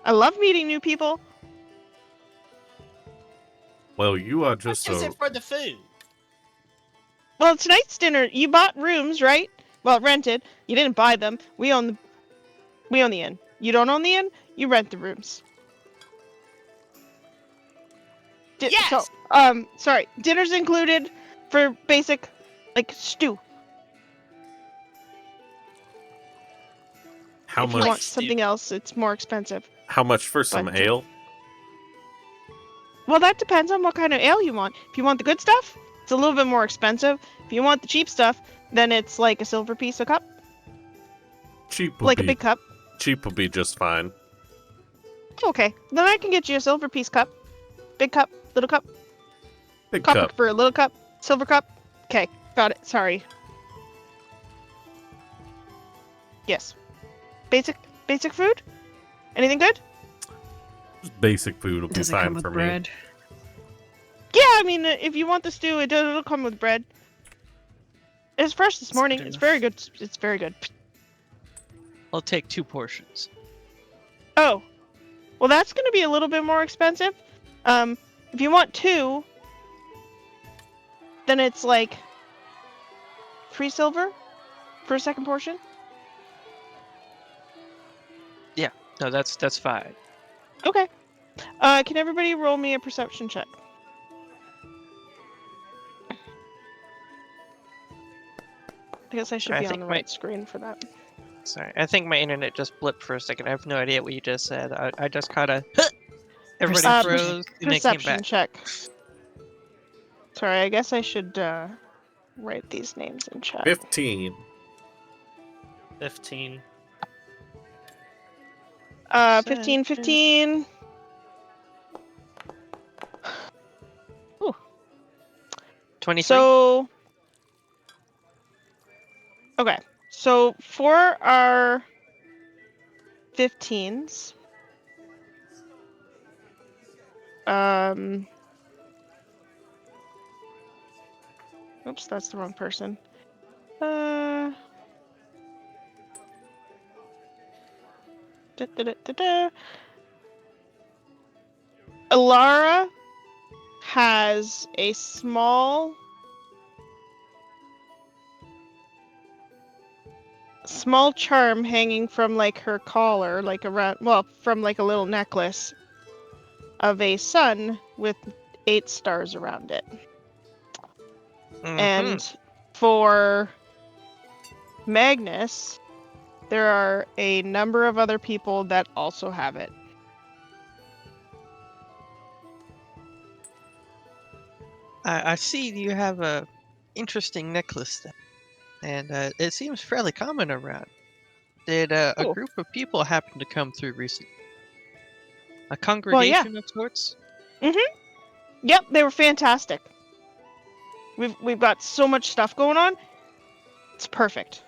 I love meeting new people. Well, you are just What is it for the food? Well, tonight's dinner, you bought rooms, right? Well, rented. You didn't buy them. We own the inn. You don't own the inn? You rent the rooms. Yes! So, sorry. Dinner's included for basic, like, stew. How if much? you want something else, it's more expensive. How much for some But, ale? Well, that depends on what kind of ale you want. If you want the good stuff, it's a little bit more expensive. If you want the cheap stuff, then it's like a silver piece a cup. Cheap would Like be a big cup? cheap would be just fine. Okay, then I can get you a silver piece cup. Big cup, little cup, Big copper cup. for a little cup, silver cup. Okay, got it. Sorry. Yes. Basic food? Anything good? Just basic food will be Does it fine come with for me. bread? Yeah, I mean, if you want the stew, it'll come with bread. It's fresh this That's morning. good It's enough. very good. It's very good. I'll take 2 portions. Oh, well, that's going to be a little bit more expensive. If you want 2, then it's like 3 silver for a second portion. No, that's fine. Okay. Can everybody roll me a perception check? I guess I should I be on think the my- right screen for that. Sorry, I think my internet just blipped for a second. I have no idea what you just said. I just kind of everybody Perception froze and then came Perception back. check. Sorry, I guess I should write these names in chat. 15. 15. 15. Ooh. 23. So, okay. So for our 15s, oops, that's the wrong person. Alara has a small charm hanging from like her collar, like around, well, from like a little necklace of a sun with 8 stars around it. Mhm. And for Magnus, there are a number of other people that also have it. I see you have a interesting necklace then, and it seems fairly common around. Did a Cool. group of people happen to come through recently? A congregation of sorts? Yep, they were fantastic. We've got so much stuff going on. It's perfect.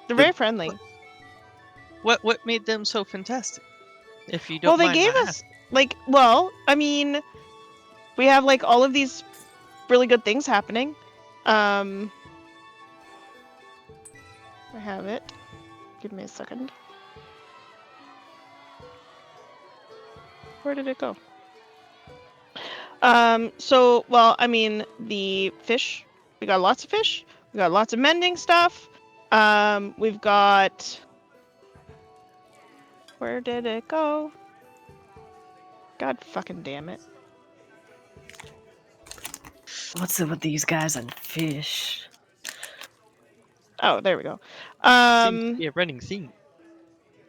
They're very friendly. What made them so fantastic? If you don't Well, they mind gave my us like, well, I mean, we have like all of these really good things happening. I have it. Give me a second. Where did it go? So, well, I mean, the fish. We got lots of fish. We got lots of mending stuff. We've got. Where did it go? God fucking damn it. What's it with these guys and fish? Oh, there we go. Seems to be a running theme.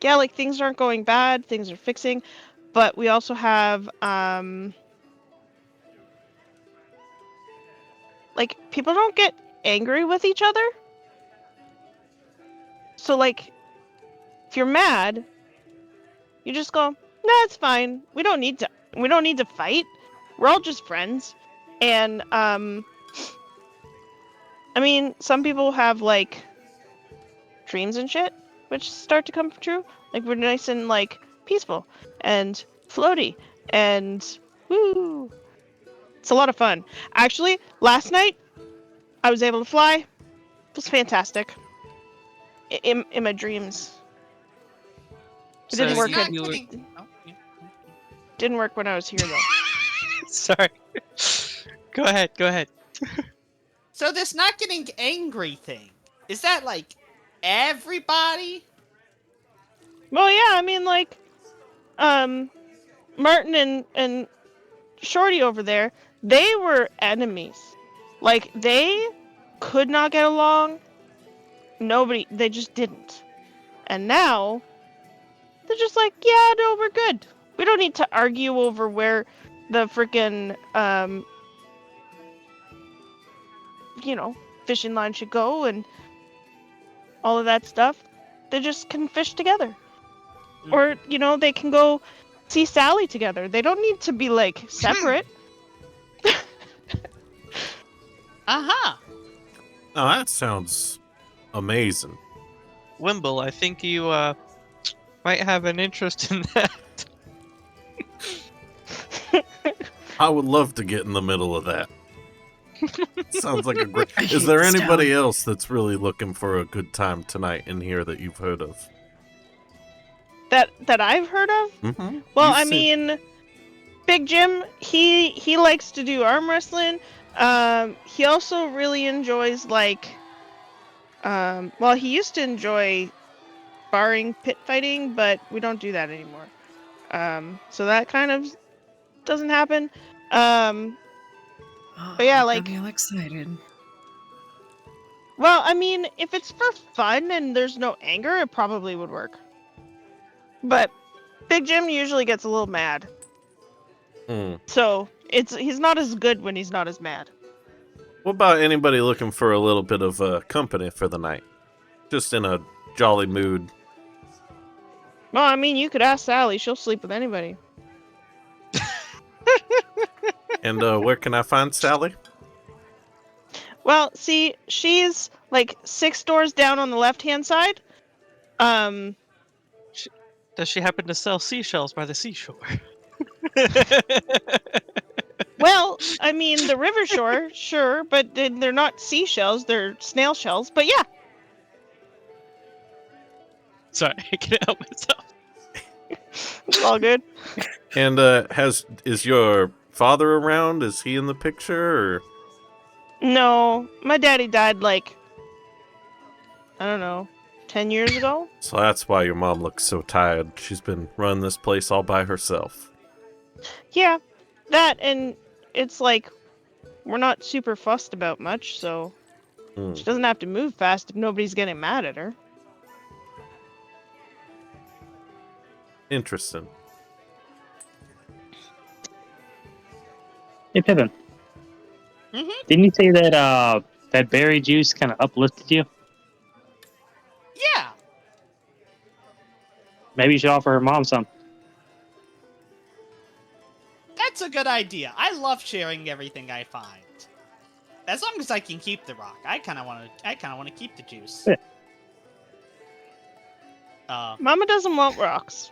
Yeah, like things aren't going bad, things are fixing, but we also have like people don't get angry with each other. So like if you're mad, you just go, "Nah, it's fine. We don't need to fight. We're all just friends." And I mean, some people have like dreams and shit which start to come true. Like we're nice and like peaceful and floaty and woo. It's a lot of fun. Actually, last night I was able to fly. It was fantastic. In my dreams. It didn't So work. you were- Oh, yeah. Didn't work when I was here though. Sorry. Go ahead. So this not getting angry thing, is that like everybody? Well, yeah, I mean like, Martin and Shorty over there, they were enemies. Like they could not get along. They just didn't. And now they're just like, yeah, no, we're good. We don't need to argue over where the freaking fishing line should go, and all of that stuff, they just can fish together. Mm. Or, they can go see Sally together. They don't need to be, separate. Uh-huh. Oh, that sounds amazing. Wimble, I think you might have an interest in that. I would love to get in the middle of that. Sounds like a great... I Is hate there this anybody town. else that's really looking for a good time tonight in here that you've heard of? that I've heard of? Mm-hmm. Well, I mean, Big Jim, he likes to do arm wrestling. He also really enjoys he used to enjoy sparring, pit fighting, but we don't do that anymore. So that kind of doesn't happen. Oh, But yeah, got me all excited. well, I mean, if it's for fun and there's no anger, it probably would work. But Big Jim usually gets a little mad. So he's not as good when he's not as mad. What about anybody looking for a little bit of company for the night? Just in a jolly mood. Well, I mean, you could ask Sally. She'll sleep with anybody. And where can I find Sally? Well, see, she's 6 doors down on the left-hand side. Does she happen to sell seashells by the seashore? Well, I mean, the river shore, sure, but they're not seashells, they're snail shells. But yeah. Sorry, I can't help myself. It's all good. And is your father around? Is he in the picture? Or? No, my daddy died I don't know, 10 years ago? So that's why your mom looks so tired. She's been running this place all by herself. Yeah, that, and it's we're not super fussed about much, so she doesn't have to move fast if nobody's getting mad at her. Interesting. Hey, Pippin. Mm-hmm. Didn't you say that that berry juice kind of uplifted you? Yeah. Maybe you should offer her mom some. That's a good idea. I love sharing everything I find. As long as I can keep the rock, I kind of want to keep the juice. Yeah. Mama doesn't want rocks.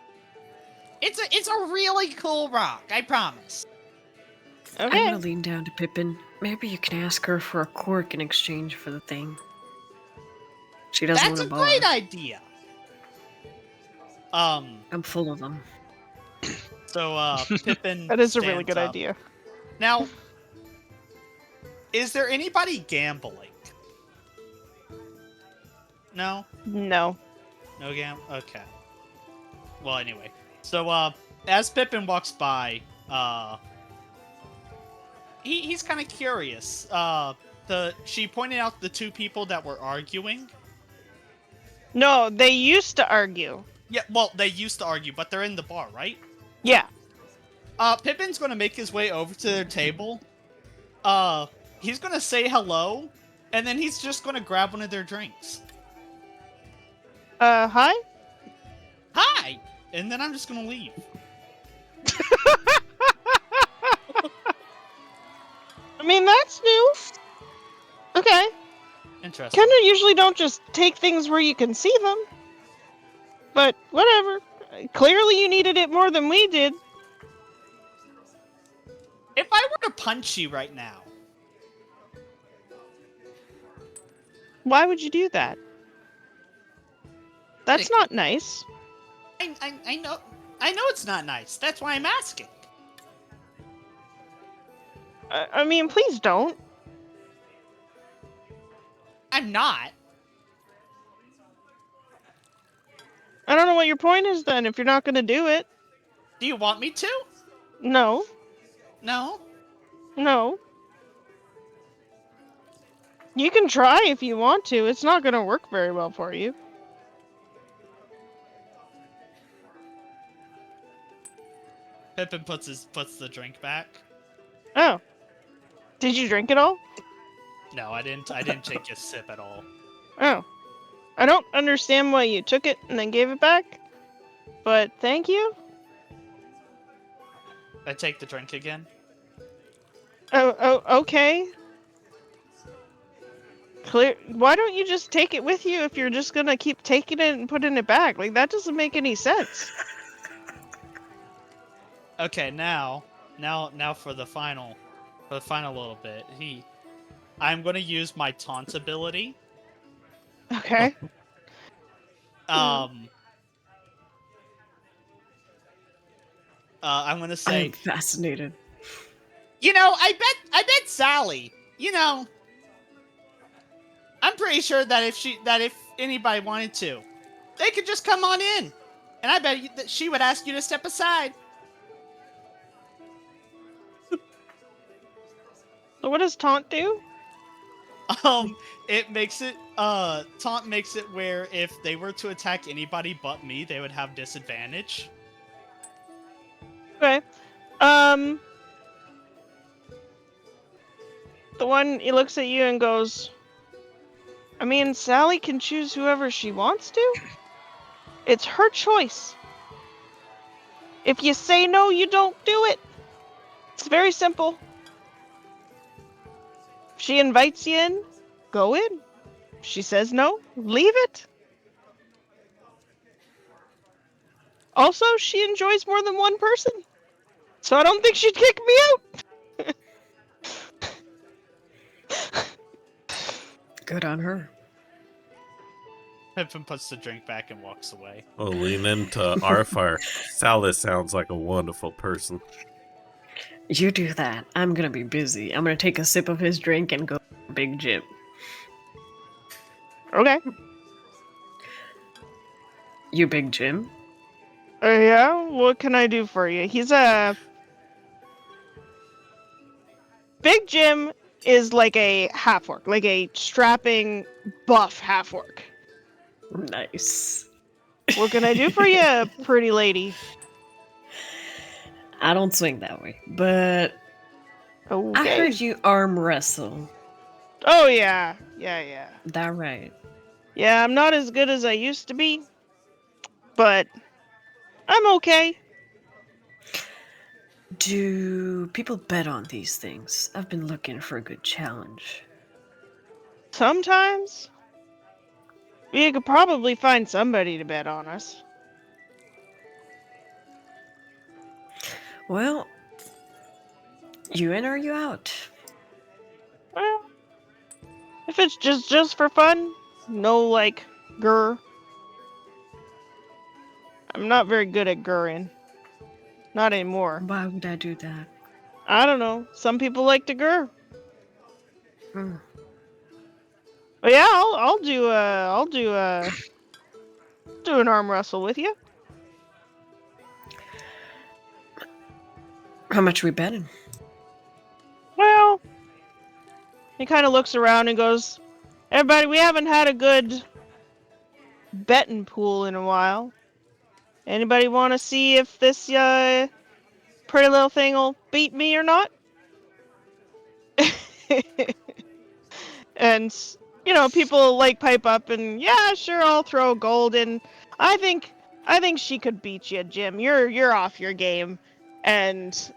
It's a really cool rock, I promise. Okay. I'm gonna lean down to Pippin. Maybe you can ask her for a cork in exchange for the thing. She doesn't That's want a a bar. great idea. I'm full of them. So Pippin That is a really stands good up. idea. Now, is there anybody gambling? No? No. No Okay. Well, anyway. So, as Pippin walks by, he's kind of curious. She pointed out the 2 people that were arguing. No, they used to argue. Yeah, well, they used to argue, but they're in the bar, right? Yeah. Pippin's gonna make his way over to their table. He's gonna say hello, and then he's just gonna grab one of their drinks. Hi? Hi! And then I'm just gonna leave. I mean, that's new. Okay. Interesting. Kinda usually don't just take things where you can see them. But, whatever. Clearly you needed it more than we did. If I were to punch you right now... Why would you do that? That's not nice. I know it's not nice. That's why I'm asking. I mean, please don't. I'm not. I don't know what your point is then, if you're not gonna do it. Do you want me to? No. No? No. You can try if you want to. It's not gonna work very well for you. Pippin puts the drink back. Oh. Did you drink it all? No, I didn't take a sip at all. Oh. I don't understand why you took it and then gave it back, but thank you. I take the drink again. Oh, okay. Clear. Why don't you just take it with you if you're just gonna keep taking it and putting it back? Like, that doesn't make any sense. Okay, now for the final little bit. I'm gonna use my taunt ability. Okay. I'm gonna I say, am fascinated. I bet Sally, I'm pretty sure that if anybody wanted to, they could just come on in. And I bet that she would ask you to step aside. So what does taunt do? It makes it, taunt makes it where if they were to attack anybody but me, they would have disadvantage. Okay. The one, he looks at you and goes, I mean, Sally can choose whoever she wants to. It's her choice. If you say no, you don't do it. It's very simple. If she invites you in, go in. If she says no, leave it. Also, she enjoys more than one person, so I don't think she'd kick me out. Good on her. Pippin puts the drink back and walks away. Oh, lean into our fire. Sally sounds like a wonderful person. You do that. I'm gonna be busy. I'm gonna take a sip of his drink and go to Big Jim. Okay. You Big Jim? Yeah? What can I do for you? He's a... Big Jim is like a half-orc. Like a strapping, buff half-orc. Nice. What can I do for you, pretty lady? I don't swing that way, but Okay. I heard you arm wrestle. Oh, yeah. Yeah. That right? Yeah, I'm not as good as I used to be, but I'm okay. Do people bet on these things? I've been looking for a good challenge. Sometimes. You could probably find somebody to bet on us. Well, you in or you out? Well, if it's just for fun, no, like, GRRR. I'm not very good at GRRRing. Not anymore. Why would I do that? I don't know. Some people like to GRRR. Hmm. But yeah, I'll do an arm wrestle with you. How much we betting? Well, he kind of looks around and goes, everybody, we haven't had a good betting pool in a while. Anybody want to see if this pretty little thing will beat me or not? And people like pipe up and yeah, sure, I'll throw gold in. I think she could beat you, Jim. You're off your game, and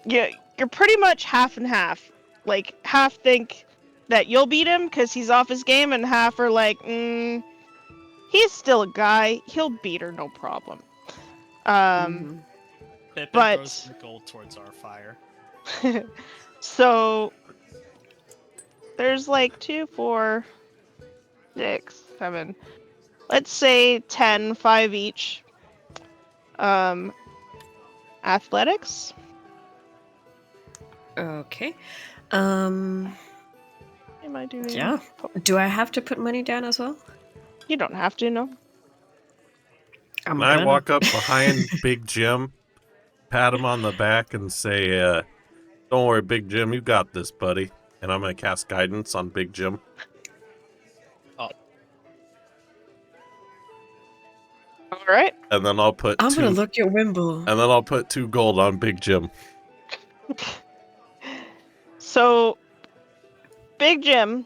you're pretty much half and half. Like half think that you'll beat him because he's off his game, and half are like, he's still a guy. He'll beat her, no problem. Pippin but throws the gold towards our fire. So there's like 2, 4, 6, 7. Let's say 10, 5 each. Athletics. Okay. Am I doing? Yeah. Do I have to put money down as well? You don't have to, no. I walk up behind Big Jim, pat him on the back, and say, don't worry, Big Jim, you got this, buddy. And I'm going to cast guidance on Big Jim. Oh. All right. And then I'll put I'm going to look at Wimble. And then I'll put 2 gold on Big Jim. So, Big Jim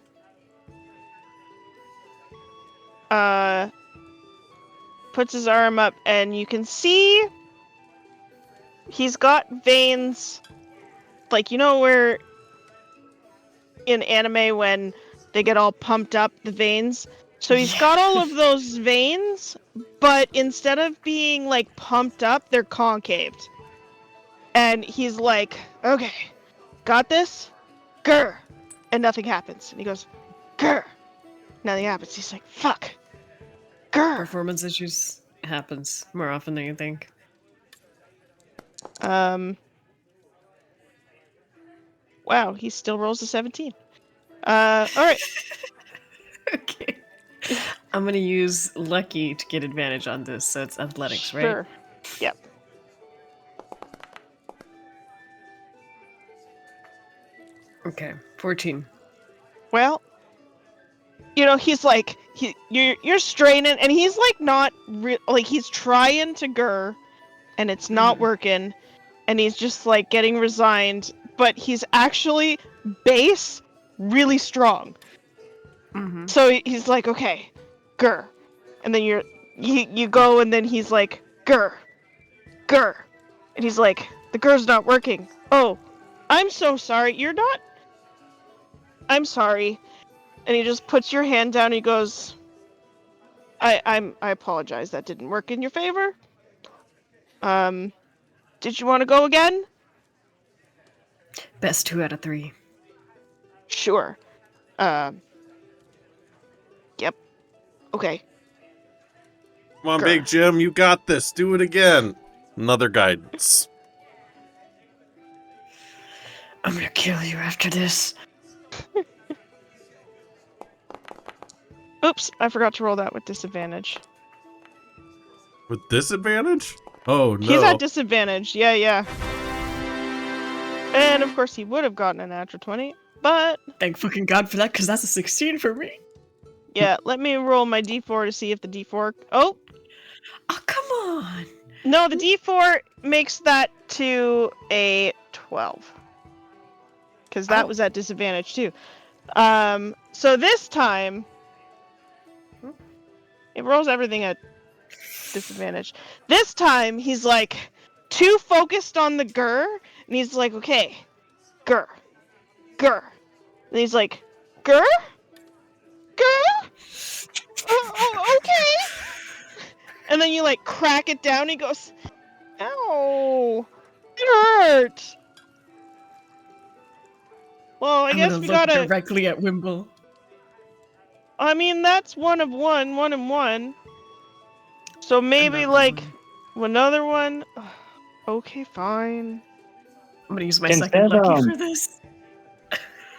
puts his arm up, and you can see he's got veins, like, you know where in anime when they get all pumped up, the veins? So he's got all of those veins, but instead of being, like, pumped up, they're concaved. And he's like, okay, got this? Grr! And nothing happens. And he goes, grr! Nothing happens. He's like, fuck. Grr! Performance issues happens more often than you think. Wow, he still rolls a 17. Alright. Okay. I'm gonna use lucky to get advantage on this, so it's athletics, right? Sure. Yep. Okay, 14. Well, you know, he's like, you're straining, and he's like not like he's trying to grr, and it's not working, and he's just like getting resigned, but he's actually base really strong. Mm-hmm. So he's like, okay, grr, and then you go, and then he's like, grr, grr, and he's like, the grr's not working. Oh, I'm so sorry. You're not. I'm sorry. And he just puts your hand down. And he goes, I apologize. That didn't work in your favor. Did you want to go again? Best 2 out of 3. Sure. Yep. Okay. Come on, Grr. Big Jim, you got this. Do it again. Another guidance. I'm gonna kill you after this. Oops, I forgot to roll that with disadvantage. With disadvantage? Oh, no. He's at disadvantage. Yeah. And of course he would have gotten a natural 20, but Thank fucking God for that, because that's a 16 for me. yeah, let me roll my d4 to see if the d4... Oh! Oh, come on! No, the d4 makes that to a 12. Because that was at disadvantage too. So this time... It rolls everything at disadvantage. This time, he's like too focused on the grr, and he's like, okay, grr, grr. And he's like, grr? Grr? Okay. And then you like crack it down, and he goes, ow, it hurt. Well, I guess we gotta... directly at Wimble. I mean, that's one and one. So maybe Another like one. another one. Okay, fine. I'm gonna use my Instead, second lucky for this.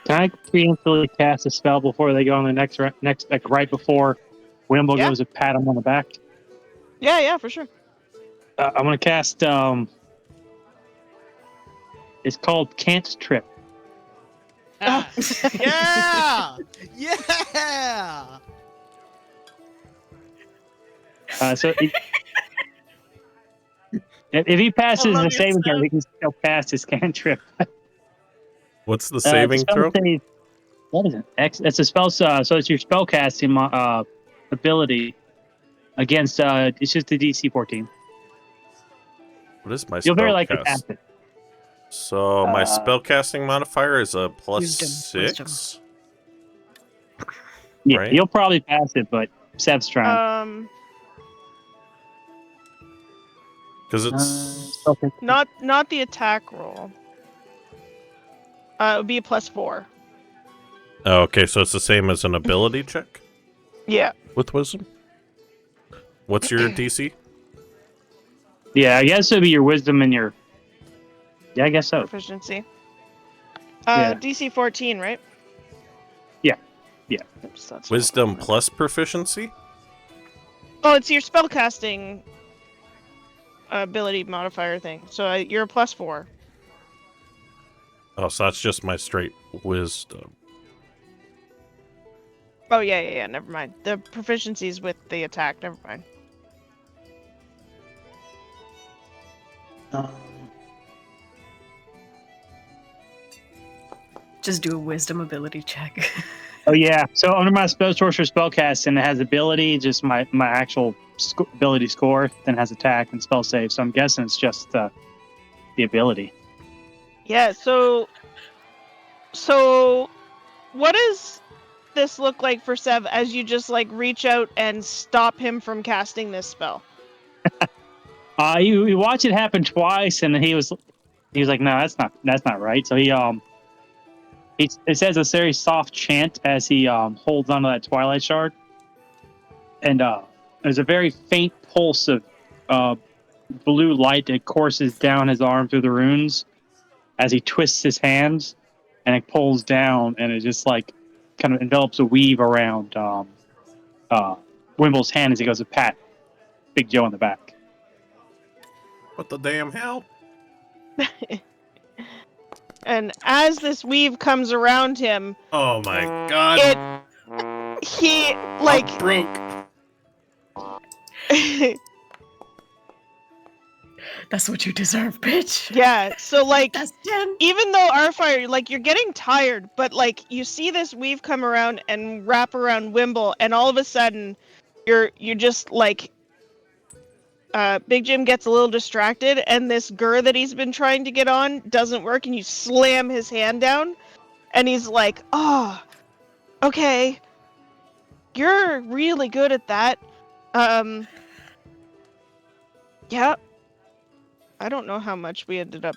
Can I preemptively cast a spell before they go on the next like right before Wimble goes to pat him on the back? Yeah, for sure. I'm gonna cast. It's called Can't Trip. Ah, yeah. So if he passes love the your saving throw, stuff. he can still pass his cantrip. What's the saving throw? What is it? It's a spell. So it's your spell casting ability against. It's just the DC 14. What is my You'll very spell likely cast? pass it. So my spellcasting modifier is a Wisdom. +6. Yeah, Right? you'll probably pass it, but Sev's trying. Because it's Okay. Not the attack roll. It would be a +4. oh, okay. So it's the same as an ability check Yeah. with wisdom. What's your DC? Yeah, I guess it'll be your wisdom and your. Yeah, I guess so. Proficiency. Yeah. DC 14, right? Yeah. Oops, that's Wisdom plus proficiency. Oh, it's your spellcasting ability modifier thing. So you're a +4. Oh, so that's just my straight wisdom. Oh yeah. Never mind. The proficiency's with the attack. Never mind. Just do a wisdom ability check. Oh yeah. So under my spell sorcerer spellcast, and it has ability, just my actual ability score, then has attack and spell save. So I'm guessing it's just the ability. Yeah. So what does this look like for Sev as you just like reach out and stop him from casting this spell? You watch it happen twice, and he was like, no, that's not right. So it says a very soft chant as he holds onto that Twilight Shard, and there's a very faint pulse of blue light that courses down his arm through the runes as he twists his hands, and it pulls down, and it just like kind of envelops a weave around Wimble's hand as he goes to pat Big Joe on the back. What the damn hell? And as this weave comes around him, Oh my god! he like I'm broke. That's what you deserve, bitch. Yeah, so like That's 10. even though Arfire, like you're getting tired, but like you see this weave come around and wrap around Wimble, and all of a sudden you're just like Big Jim gets a little distracted, and this GRRR that he's been trying to get on doesn't work, and you slam his hand down, and he's like, "Oh, okay, you're really good at that." Yeah. I don't know how much we ended up.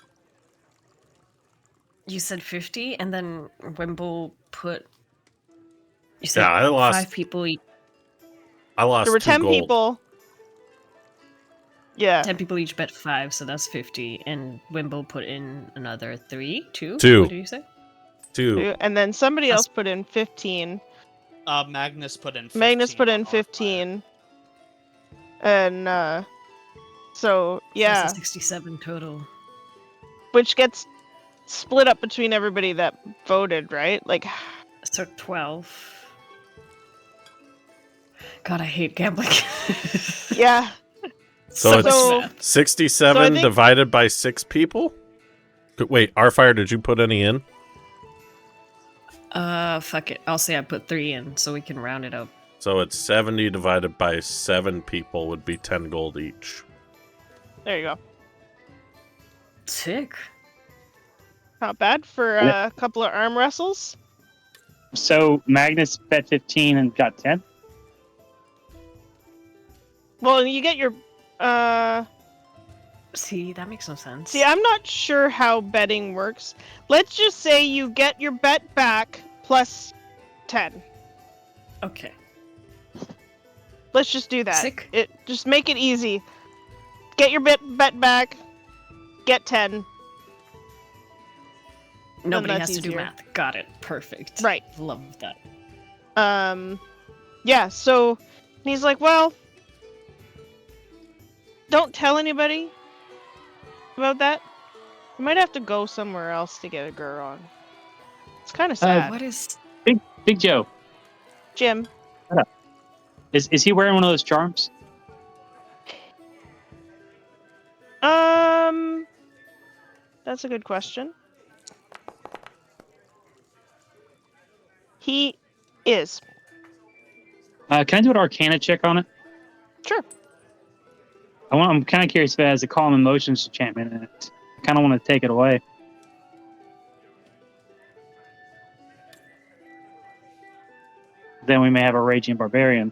You said 50, and then Wimble put. You said Yeah, I lost 5 people each. I lost There were 2 10 gold. people. Yeah. 10 people each bet 5, so that's 50. And Wimble put in another 3? 2? 2. What did you say? 2. And then somebody That's- else put in 15. Magnus put in 15. Magnus put in on Arfire. 15. And, so, That's yeah. a 67 total. Which gets split up between everybody that voted, right? Like, So 12. God, I hate gambling. yeah. So it's So- 67 so I think- divided by 6 people? Wait, Arfire, did you put any in? Fuck it. I'll say I put 3 in, so we can round it up. So it's 70 divided by 7 people would be 10 gold each. There you go. Sick. Not bad for a couple of arm wrestles. So Magnus bet 15 and got 10. Well, you get your, See, that makes no sense. See, I'm not sure how betting works. Let's just say you get your bet back plus 10. Okay. Let's just do that. Sick. Just make it easy. Get your bet back. Get 10. Nobody that's has to do easier. math. Got it. Perfect. Right. Love that. Yeah, so he's like, well, don't tell anybody about that. You might have to go somewhere else to get a GRRR on. It's kind of sad. What is... Big Joe, Jim. is he wearing one of those charms? That's a good question. He is. Can I do an Arcana check on it? Sure. I'm kind of curious if it has a Calm Emotions enchantment in it. I kind of want to take it away. Then we may have a Raging Barbarian.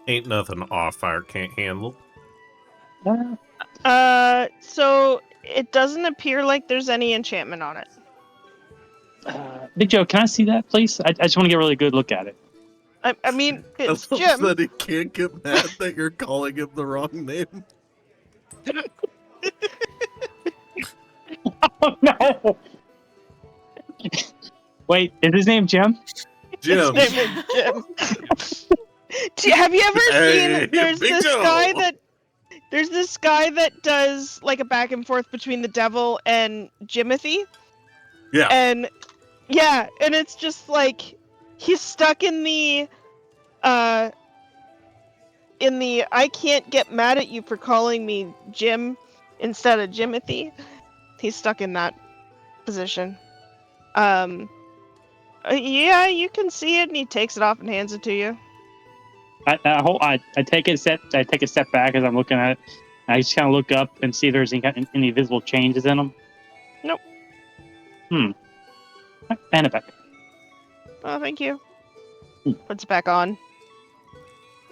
Ain't nothing Arfire can't handle. So it doesn't appear like there's any enchantment on it. Big Joe, can I see that, please? I just want to get a really good look at it. I mean, it's I love Jim. that he can't get mad that you're calling him the wrong name. Oh, no! Wait, is his name Jim? Jim. His name is Jim. Have you ever Hey, seen? There's Big this Joe. guy that. There's this guy that does like a back and forth between the devil and Jimothy. Yeah. And yeah, and it's just like he's stuck in the I can't get mad at you for calling me Jim instead of Jimothy. He's stuck in that position. Yeah, you can see it, and he takes it off and hands it to you. I take a step back as I'm looking at it. I just kind of look up and see if there's any visible changes in them. Nope. And it back. Oh, thank you. Puts it back on.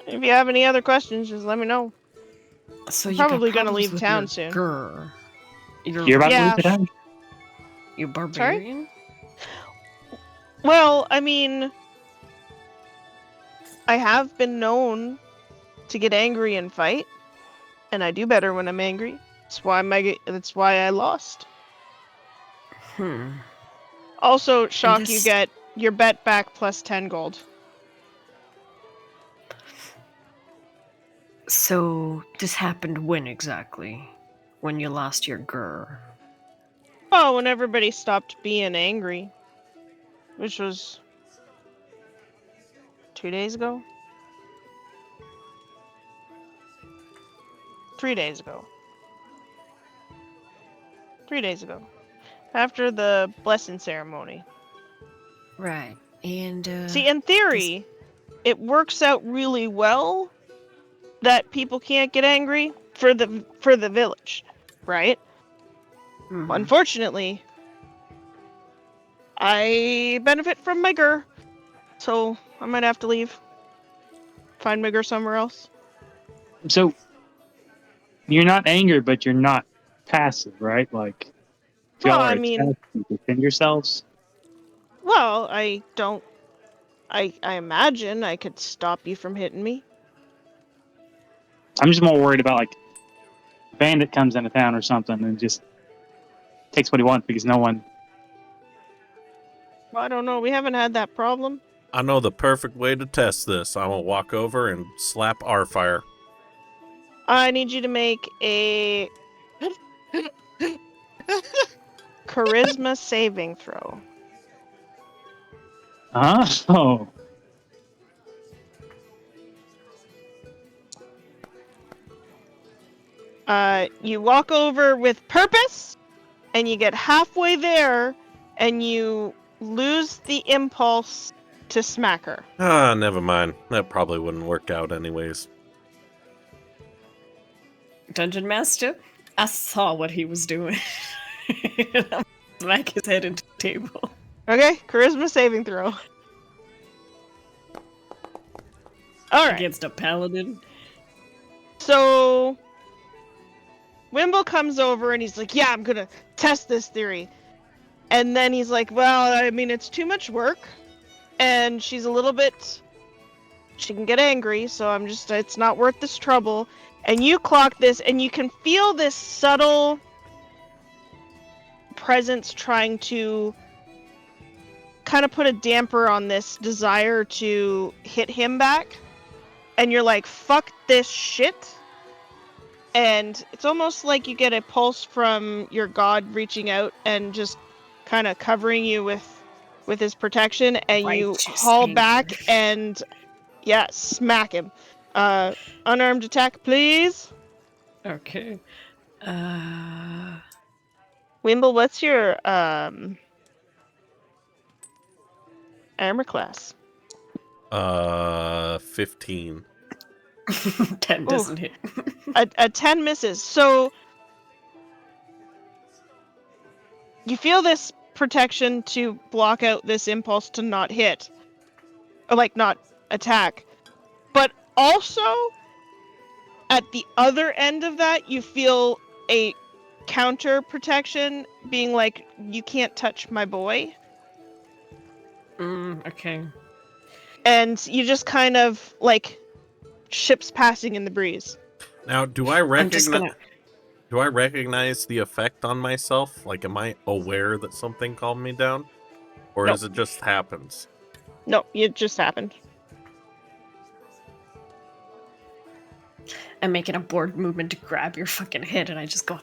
If you have any other questions, just let me know. So I'm you probably got gonna problems leave with town your soon. GRRR. You're about to leave the town? You barbarian? Well, I mean, I have been known to get angry and fight, and I do better when I'm angry. That's why I lost. Also, Shock, you get your bet back plus 10 gold. So this happened when exactly? When you lost your GRRR? Oh, when everybody stopped being angry. Which was 2 days ago? 3 days ago. 3 days ago. After the blessing ceremony. Right. And See, in theory, it works out really well that people can't get angry for the village, right? Unfortunately, I benefit from my GRRR, so I might have to leave. Find my GRRR somewhere else. So you're not angry, but you're not passive, right? Like, if y'all are attacked, you defend yourselves. Well, I don't. I imagine I could stop you from hitting me. I'm just more worried about like a bandit comes into town or something and just takes what he wants because no one. I don't know. We haven't had that problem. I know the perfect way to test this. I'm gonna walk over and slap our fire. I need you to make a charisma saving throw. Oh. You walk over with purpose, and you get halfway there, and you lose the impulse to smack her. Ah, never mind. That probably wouldn't work out anyways. Dungeon Master, I saw what he was doing. Smack his head into the table. Okay, charisma saving throw. Alright. Against a paladin. So Wimble comes over and he's like, yeah, I'm gonna test this theory. And then he's like, well, I mean, it's too much work. And she's a little bit... She can get angry, so it's not worth this trouble. And you clock this, and you can feel this subtle presence trying to kind of put a damper on this desire to hit him back. And you're like, fuck this shit. And it's almost like you get a pulse from your god reaching out and just kind of covering you with his protection, and you haul back and smack him. Unarmed attack, please. Okay. Wimble, what's your armor class? 15. 10 doesn't hit. a 10 misses. So you feel this protection to block out this impulse to not hit, or like not attack, but also at the other end of that you feel a counter protection being like, you can't touch my boy. Okay. And you just kind of like ships passing in the breeze. Now, do I recognize the effect on myself? Like, am I aware that something calmed me down? Or Nope. is it just happens? No, it just happened. I'm making a board movement to grab your fucking head, and I just go...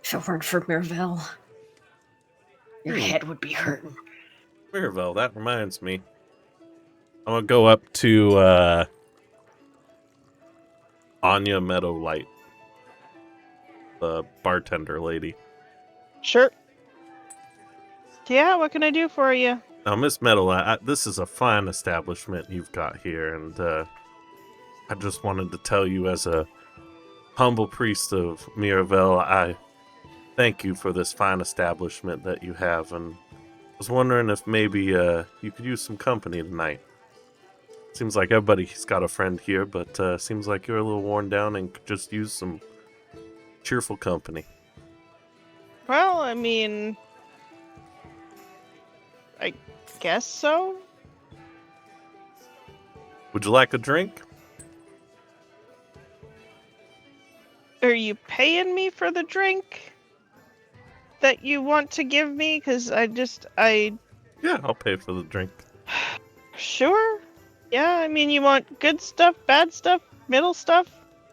If it weren't for Mirvel, your head would be hurting. Mirvel, that reminds me. I'm gonna go up to, Anya Meadowlight. the bartender lady. Sure. Yeah, what can I do for you? Now, Miss Meadow, this is a fine establishment you've got here, and I just wanted to tell you, as a humble priest of Miravel, I thank you for this fine establishment that you have, and I was wondering if maybe you could use some company tonight. Seems like everybody's got a friend here, but seems like you're a little worn down and could just use some cheerful company. Well, I mean, I guess so. Would you like a drink? Are you paying me for the drink that you want to give me? Because Yeah, I'll pay for the drink. Sure. Yeah, I mean, you want good stuff, bad stuff, middle stuff?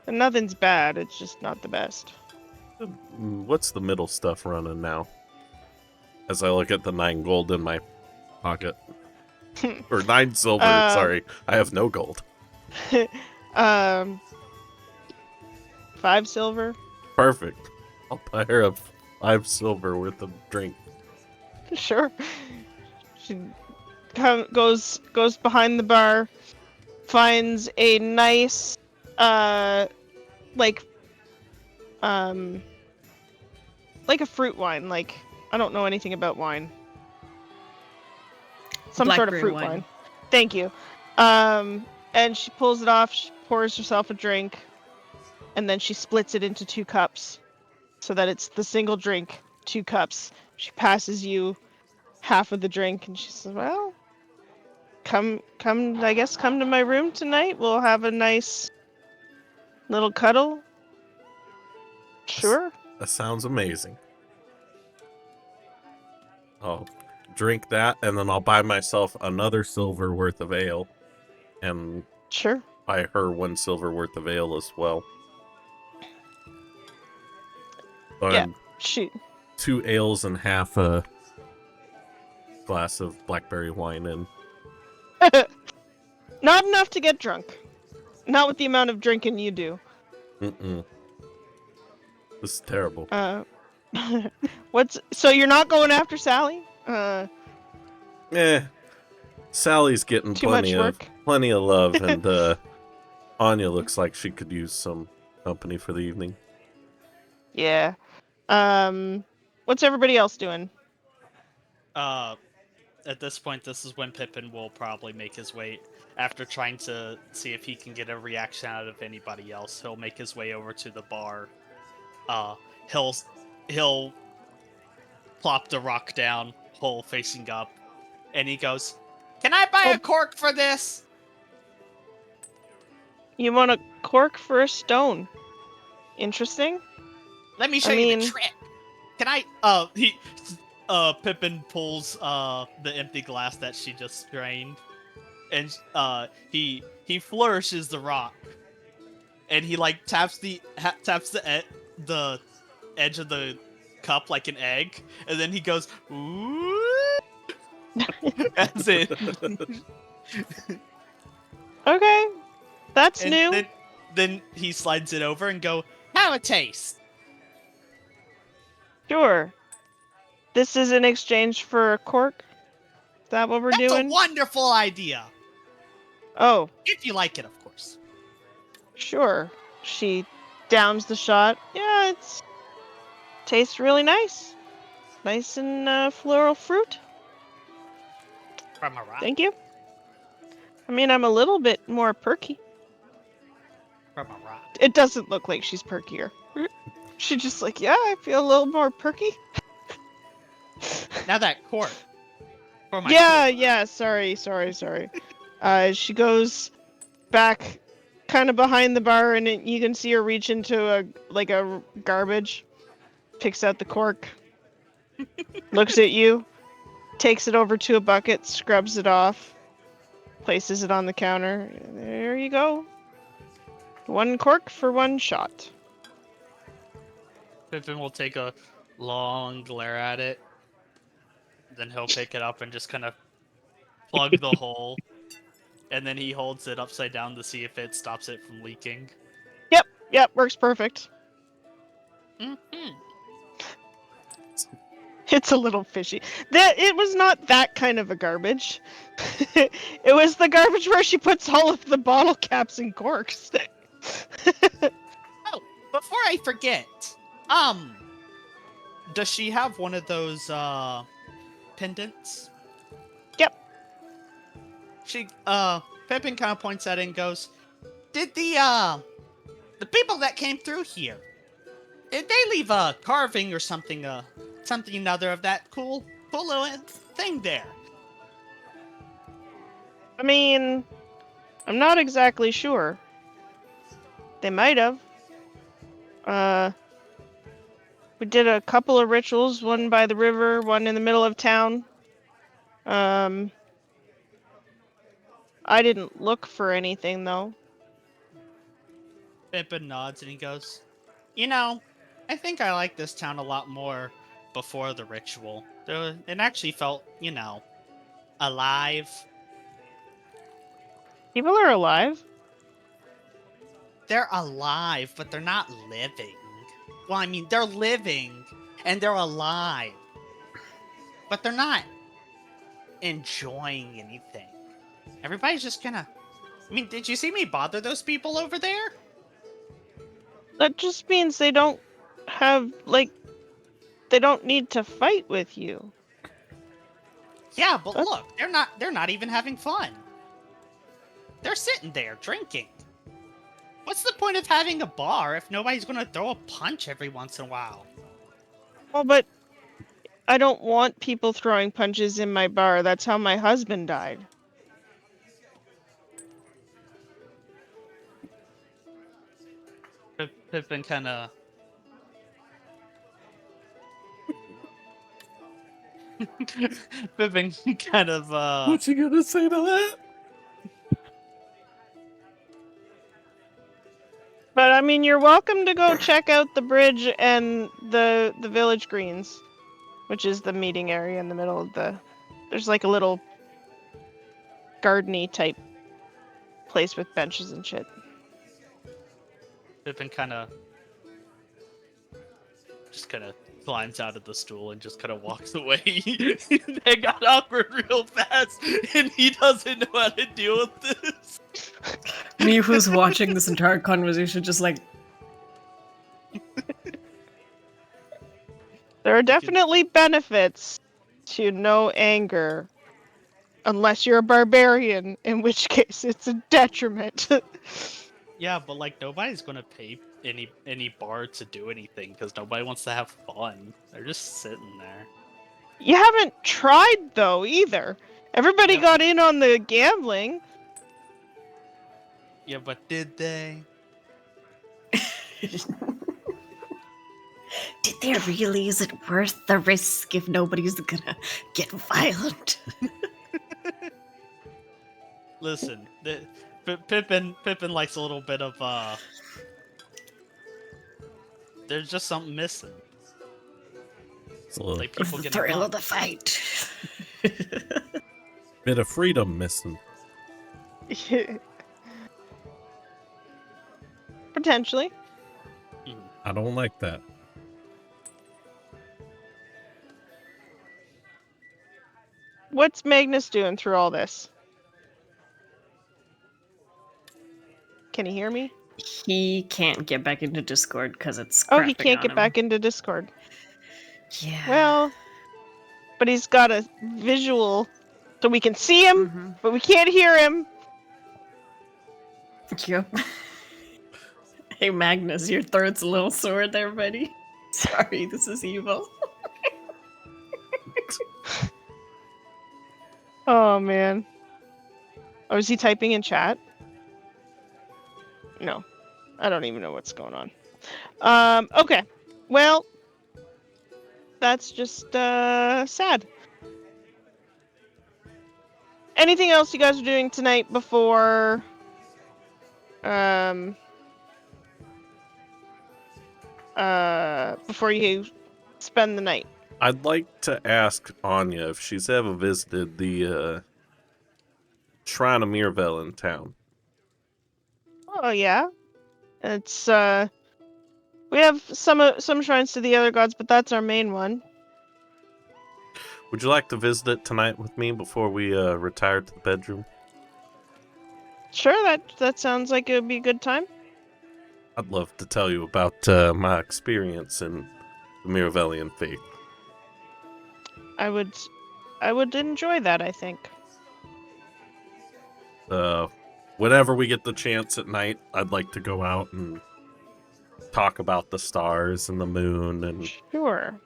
And nothing's bad, it's just not the best. What's the middle stuff running now? As I look at the 9 gold in my pocket. Or 9 silver, sorry. I have no gold. 5 silver. Perfect. I'll buy her a 5 silver worth of drink. Sure. She goes behind the bar, finds a nice, like a fruit wine. Like, I don't know anything about wine. Some sort of Blackberry fruit wine. wine. Thank you. And she pulls it off. She pours herself a drink, and then she splits it into 2 cups, so that it's the single drink, 2 cups. She passes you half of the drink, and she says, "Well, come, I guess come to my room tonight. We'll have a nice little cuddle." Sure. That sounds amazing. I'll drink that, and then I'll buy myself another silver worth of ale, and Sure. buy her 1 silver worth of ale as well. So Yeah. I'm She 2 ales and half a glass of blackberry wine in. not enough to get drunk. Not with the amount of drinking you do. Mm-mm. This is terrible. So you're not going after Sally? Sally's getting Too much work? plenty of love, and Anya looks like she could use some company for the evening. Yeah. What's everybody else doing? At this point, this is when Pippin will probably make his way, after trying to see if he can get a reaction out of anybody else. He'll make his way over to the bar. He'll plop the rock down, hole facing up, and he goes, "Can I buy a cork for this?" You want a cork for a stone. Interesting. Let me show you the trick. Can I? Pippin pulls the empty glass that she just drained, and he flourishes the rock, and he like taps the edge of the cup like an egg, and then he goes, "Ooh," as in. Okay, that's And new. Then he slides it over and go, "Have a taste." Sure. This is in exchange for a cork? Is that what we're doing? That's a wonderful idea. Oh, If you like it, of course. sure. She downs the shot. Yeah, tastes really nice. Nice and floral fruit. From a rock. Thank you. I mean, I'm a little bit more perky. From a rock. It doesn't look like she's perkier. She's just like, yeah, I feel a little more perky. Now that cork. For my Yeah, sorry. She goes back kind of behind the bar, and you can see her reach into a garbage, picks out the cork, looks at you, takes it over to a bucket, scrubs it off, places it on the counter. There you go. 1 cork for 1 shot. Pippin will take a long glare at it. Then he'll pick it up and just kind of plug the hole. And then he holds it upside down to see if it stops it from leaking. Yep, works perfect. Mm-hmm. It's a little fishy. It was not that kind of a garbage. It was the garbage where she puts all of the bottle caps and corks. Oh, before I forget, does she have one of those pendants? Yep. She Pippin kind of points at it and goes, "Did the people that came through here, did they leave a carving or something another of that cool little thing there?" I mean, I'm not exactly sure. They might have. We did a couple of rituals, one by the river, one in the middle of town. I didn't look for anything, though. Pippin nods and he goes, "You know, I think I like this town a lot more before the ritual. It actually felt, alive." People are alive. They're alive, but they're not living. Well, I mean, they're living and they're alive, but they're not enjoying anything. Everybody's just kind of. I mean, did you see me bother those people over there? That just means they don't have, they don't need to fight with you. Yeah, but look, they're not even having fun. They're sitting there drinking. What's the point of having a bar if nobody's going to throw a punch every once in a while? Well, but I don't want people throwing punches in my bar. That's how my husband died. Pippin kind of. Pippin kind of. What you gonna say to that? But I mean, you're welcome to go check out the bridge and the village greens, which is the meeting area in the middle of the. There's like a little gardeny type place with benches and shit. Pippin kind of. Just kind of climbs out of the stool and just kind of walks away. They got awkward real fast, and he doesn't know how to deal with this. Me, who's watching this entire conversation, just like, There are definitely benefits to no anger, unless you're a barbarian, in which case it's a detriment. Yeah, but like nobody's gonna pay any bar to do anything because nobody wants to have fun. They're just sitting there. You haven't tried though either. Everybody Yeah. got in on the gambling. Yeah, but did they? did they really? Is it worth the risk if nobody's gonna get violent? Listen, Pippin likes a little bit of There's just something missing. It's a little Like people The getting thrill of bumped. the fight. bit of freedom missing. Potentially. I don't like that. What's Magnus doing through all this? Can he hear me? He can't get back into Discord because it's Oh, he crapping can't on get him. back into Discord. Yeah. Well, but he's got a visual, so we can see him, Mm-hmm. but we can't hear him. Yep. Hey Magnus, your throat's a little sore there, buddy. Sorry, this is evil. Oh man. Oh, is he typing in chat? No. I don't even know what's going on. Okay. Well, that's just sad. Anything else you guys are doing tonight before before you spend the night? I'd like to ask Anya if she's ever visited the Shrine of Mirvel in town. Oh yeah. It's We have some shrines to the other gods, but that's our main one. Would you like to visit it tonight with me before we retire to the bedroom? Sure, that sounds like it would be a good time. I'd love to tell you about my experience in the Miravellian faith. I would enjoy that, I think. Whenever we get the chance at night, I'd like to go out and talk about the stars and the moon and... Sure.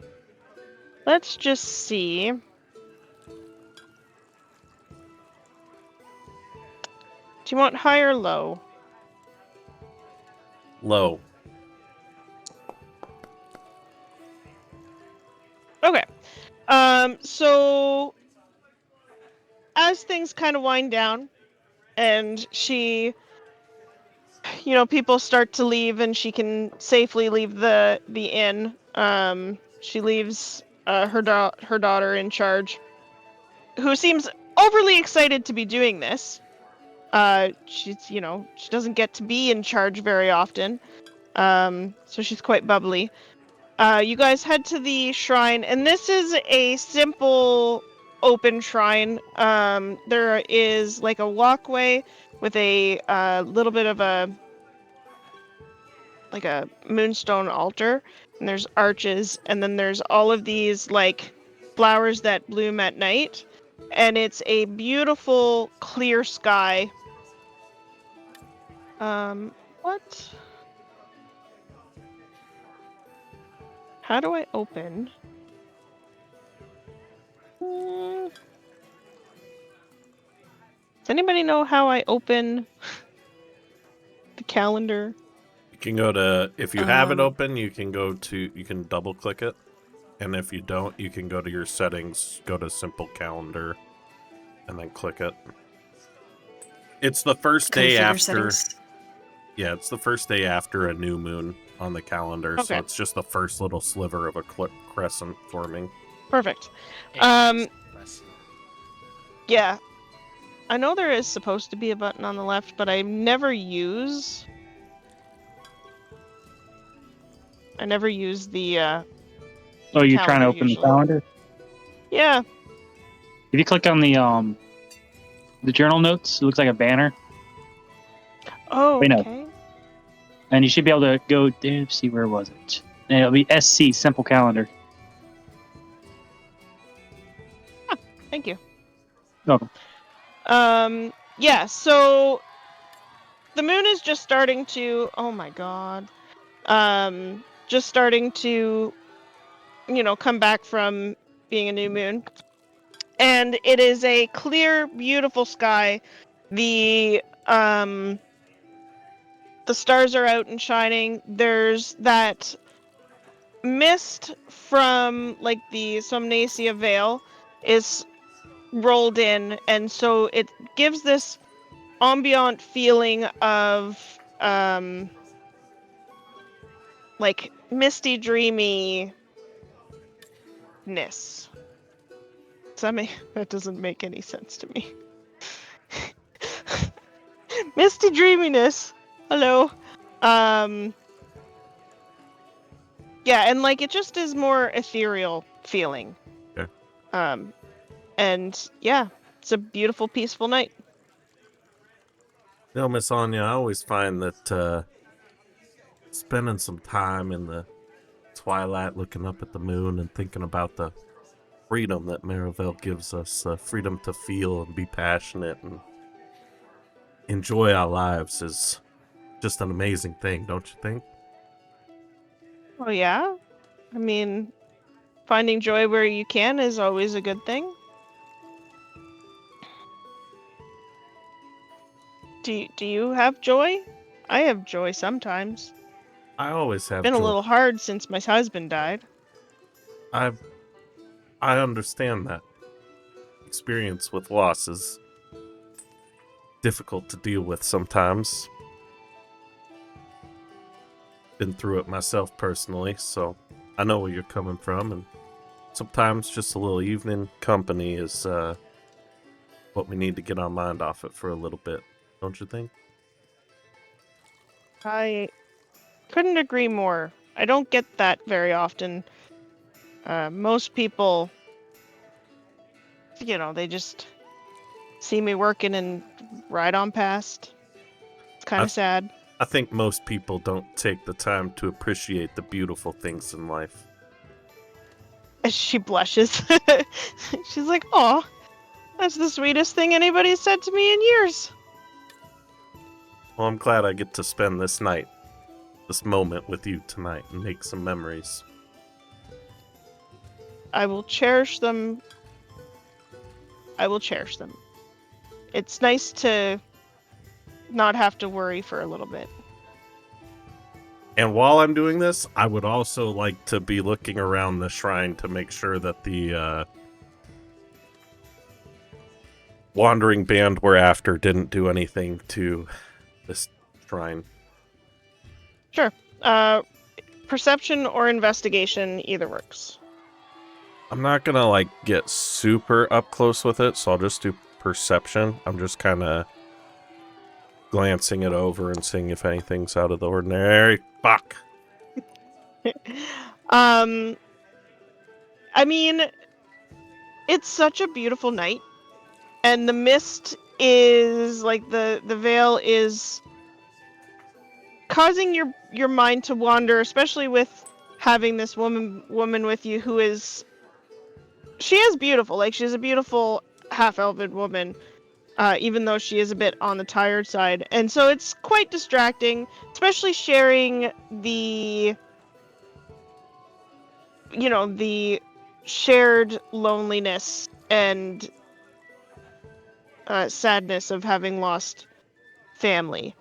Let's just see. Do you want high or low? Low. Okay. So as things kind of wind down and she, people start to leave and she can safely leave the inn, she leaves her daughter in charge, who seems overly excited to be doing this. She's, she doesn't get to be in charge very often. So she's quite bubbly. You guys head to the shrine, and this is a simple open shrine. There is like a walkway with a little bit of a moonstone altar, and there's arches, and then there's all of these like flowers that bloom at night, and it's a beautiful clear sky. What? How do I open? Does anybody know how I open the calendar? You can go to... If you have it open, you can go to... You can double-click it. And if you don't, you can go to your settings, go to Simple Calendar, and then click it. It's the first day after... Settings. Yeah, it's the first day after a new moon on the calendar, so Okay. it's just the first little sliver of a crescent forming. Perfect. Yeah. I know there is supposed to be a button on the left, but I never use the Oh, you're trying to calendar open usually. the calendar? Yeah. If you click on the journal notes, it looks like a banner. Oh, Wait, no. okay. And you should be able to go there. See, where was it? And it'll be SC, Simple Calendar. Thank you. Welcome. Yeah, so the moon is just starting to, oh my god. Just starting to, come back from being a new moon. And it is a clear, beautiful sky. The stars are out and shining. There's that mist from like the Somnacia Veil is rolled in, and so it gives this ambient feeling of like misty dreaminess. That doesn't make any sense to me. Misty dreaminess. Hello. Yeah, and like it just is more ethereal feeling. Okay. And yeah, it's a beautiful, peaceful night. Miss Anya, I always find that spending some time in the twilight looking up at the moon and thinking about the freedom that Miravel gives us, freedom to feel and be passionate and enjoy our lives is just an amazing thing, don't you think? Oh yeah? I mean, finding joy where you can is always a good thing. Do you have joy? I have joy sometimes. I always have Been joy. a little hard since my husband died. I understand that. Experience with loss is difficult to deal with sometimes. Been through it myself personally, so I know where you're coming from, and sometimes just a little evening company is what we need to get our mind off it for a little bit, don't you think? I couldn't agree more. I don't get that very often. Most people, they just see me working and ride on past. It's kind of sad. I think most people don't take the time to appreciate the beautiful things in life. As she blushes. She's like, "Aw, that's the sweetest thing anybody's said to me in years." Well, I'm glad I get to spend this moment with you tonight and make some memories. I will cherish them. It's nice to not have to worry for a little bit. And while I'm doing this, I would also like to be looking around the shrine to make sure that the wandering band we're after didn't do anything to this shrine. Sure. Perception or investigation, either works. I'm not gonna get super up close with it, so I'll just do perception. I'm just kind of glancing it over and seeing if anything's out of the ordinary. Fuck. I mean, it's such a beautiful night, and the mist is the veil is causing your mind to wander, especially with having this woman with you who is beautiful. She's a beautiful half-elven woman, even though she is a bit on the tired side, and so it's quite distracting, especially sharing the the shared loneliness and sadness of having lost family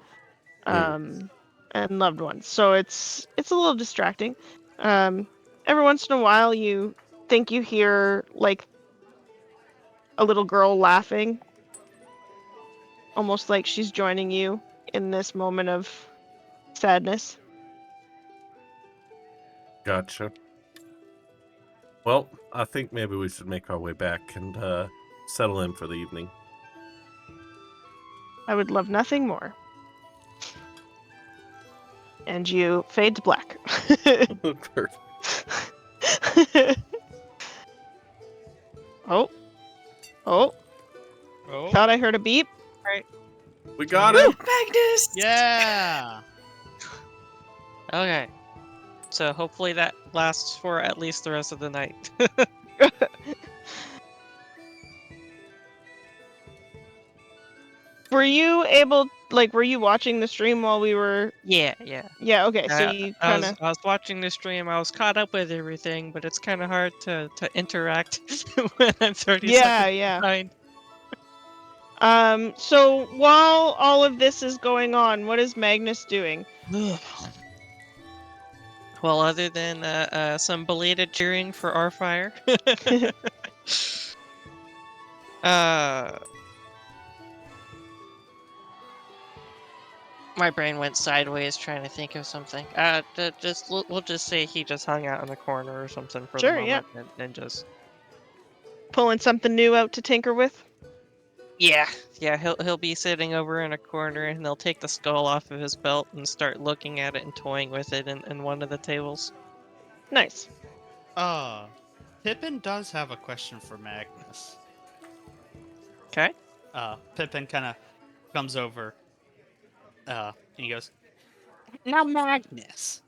and loved ones. So it's a little distracting. Every once in a while you think you hear a little girl laughing, almost like she's joining you in this moment of sadness. Gotcha. Well, I think maybe we should make our way back and settle in for the evening. I would love nothing more. And you fade to black. Oh. Thought I heard a beep. Right. We got it. Magnus! Yeah. Okay. So hopefully that lasts for at least the rest of the night. Were you watching the stream while we were... Yeah. Yeah, okay, so you kind of... I was watching the stream, I was caught up with everything, but it's kind of hard to interact when I'm 30 seconds behind. So while all of this is going on, what is Magnus doing? Well, other than some belated cheering for our fire. My brain went sideways trying to think of something. We'll just say he just hung out in the corner or something for the moment, and just pulling something new out to tinker with. Yeah. He'll be sitting over in a corner, and they'll take the skull off of his belt and start looking at it and toying with it in one of the tables. Nice. Pippin does have a question for Magnus. Okay. Pippin kind of comes over. And he goes, "Now, Magnus,